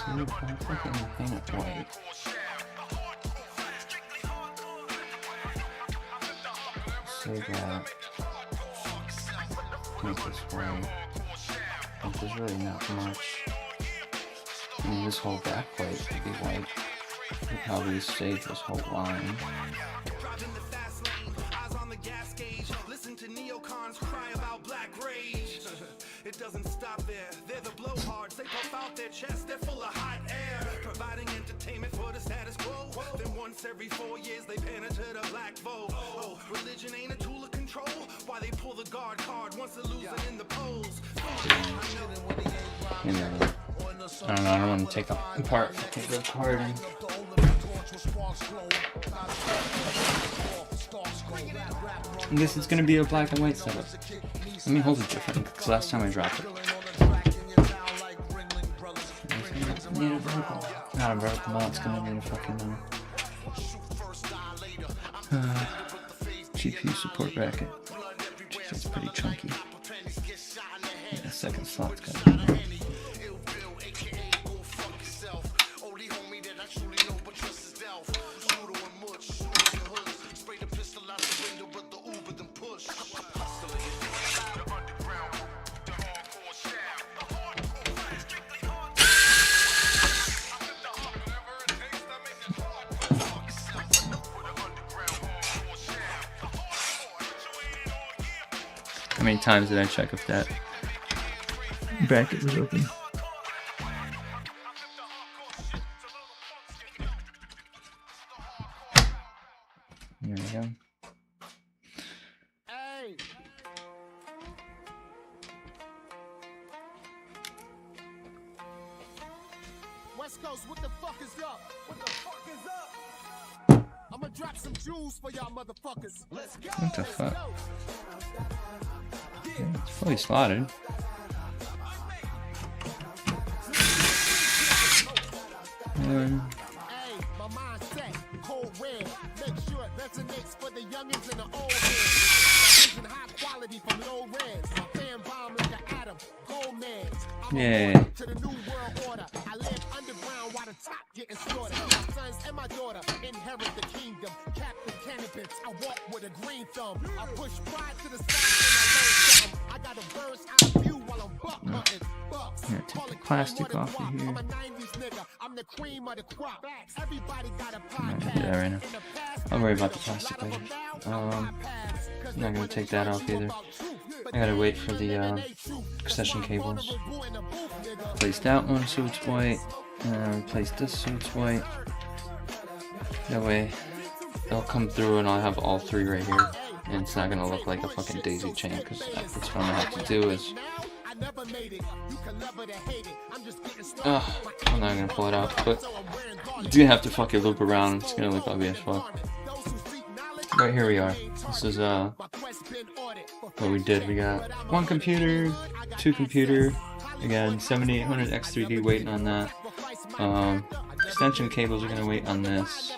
I'm fucking paint it white. Save that. Make this white. Which is really not much. I mean, this whole back plate would be white. We probably stage this whole line. It doesn't stop there. They're the blowhards. They puff out their chests. They're full of hot air, providing entertainment for the status quo. Then once every 4 years they penetrate a black vote. Oh, religion ain't a tool of control. Why they pull the guard card once they're losing in the polls. You know. I don't know, I don't want to take apart the card and... I guess it's gonna be a black and white setup. Let me hold it different, because last time I dropped it. Need a vertical. Not a vertical mount, it's gonna need a fucking GPU support bracket. It's pretty chunky. Yeah, the second slot's got it. How many times did I check if that bracket was open? There we go. Hey. West Coast, what the fuck is up? What the fuck is up? I'ma drop some jewels for y'all motherfuckers. Let's go. What the fuck? It's fully slotted. Hey, my mindset, cold red. Make sure it resonates for the youngins and the old heads. I'm high quality from low res. My fan bomb is the Adam, Gomez. Yeah. To the new world order. I live underground while the top getting slaughtered. My sons and my daughter inherit the kingdom. Captain Cannabis, I walk with a green thumb. I push pride to the side and I learn something. I got a bird's eye view while I'm buck hunting. Bucks. I'm gonna take the plastic off of here. I'm a 90s nigga. I'm the cream of the crop. Everybody got a I'm not gonna do that right now. I'll worry about the plastic later. I'm not gonna take that off either. I gotta wait for the extension cables. Replace that one so it's white. Replace this so it's white. That way they'll come through and I'll have all three right here. And it's not gonna look like a fucking daisy chain, because that's what I'm gonna have to do is... I'm not gonna pull it out, but you're gonna have to fucking loop around. It's gonna look ugly as fuck. Right, here we are. This is what we did. We got one computer, two computer, again 7800 X3D waiting on that. Extension cables are gonna wait on this.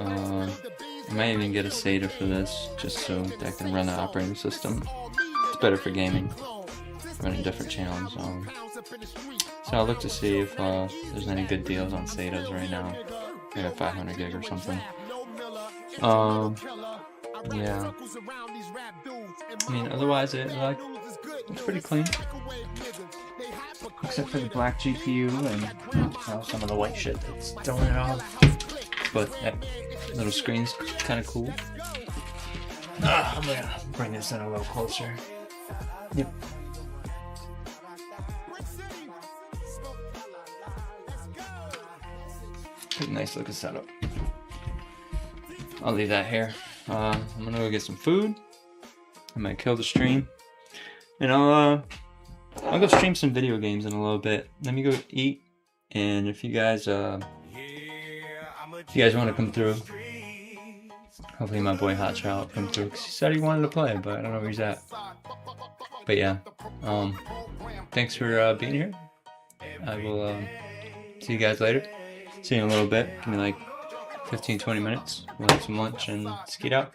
I might even get a SATA for this, just so that I can run the operating system. It's better for gaming, running different channels. So I'll look to see if there's any good deals on SATAs right now. Maybe 500 gig or something. Yeah. I mean, otherwise it's pretty clean, except for the black GPU and some of the white shit that's throwing it off. But that little screen's kind of cool. I'm gonna bring this in a little closer. Yep. Pretty nice looking setup. I'll leave that here. I'm gonna go get some food. I might kill the stream, and I'll go stream some video games in a little bit. Let me go eat, and if you guys want to come through, hopefully my boy Hotshot will come through, because he said he wanted to play, but I don't know where he's at. But yeah, thanks for being here. I will see you guys later. See you in a little bit. Give me like 15-20 minutes. We'll have some lunch and skeet out.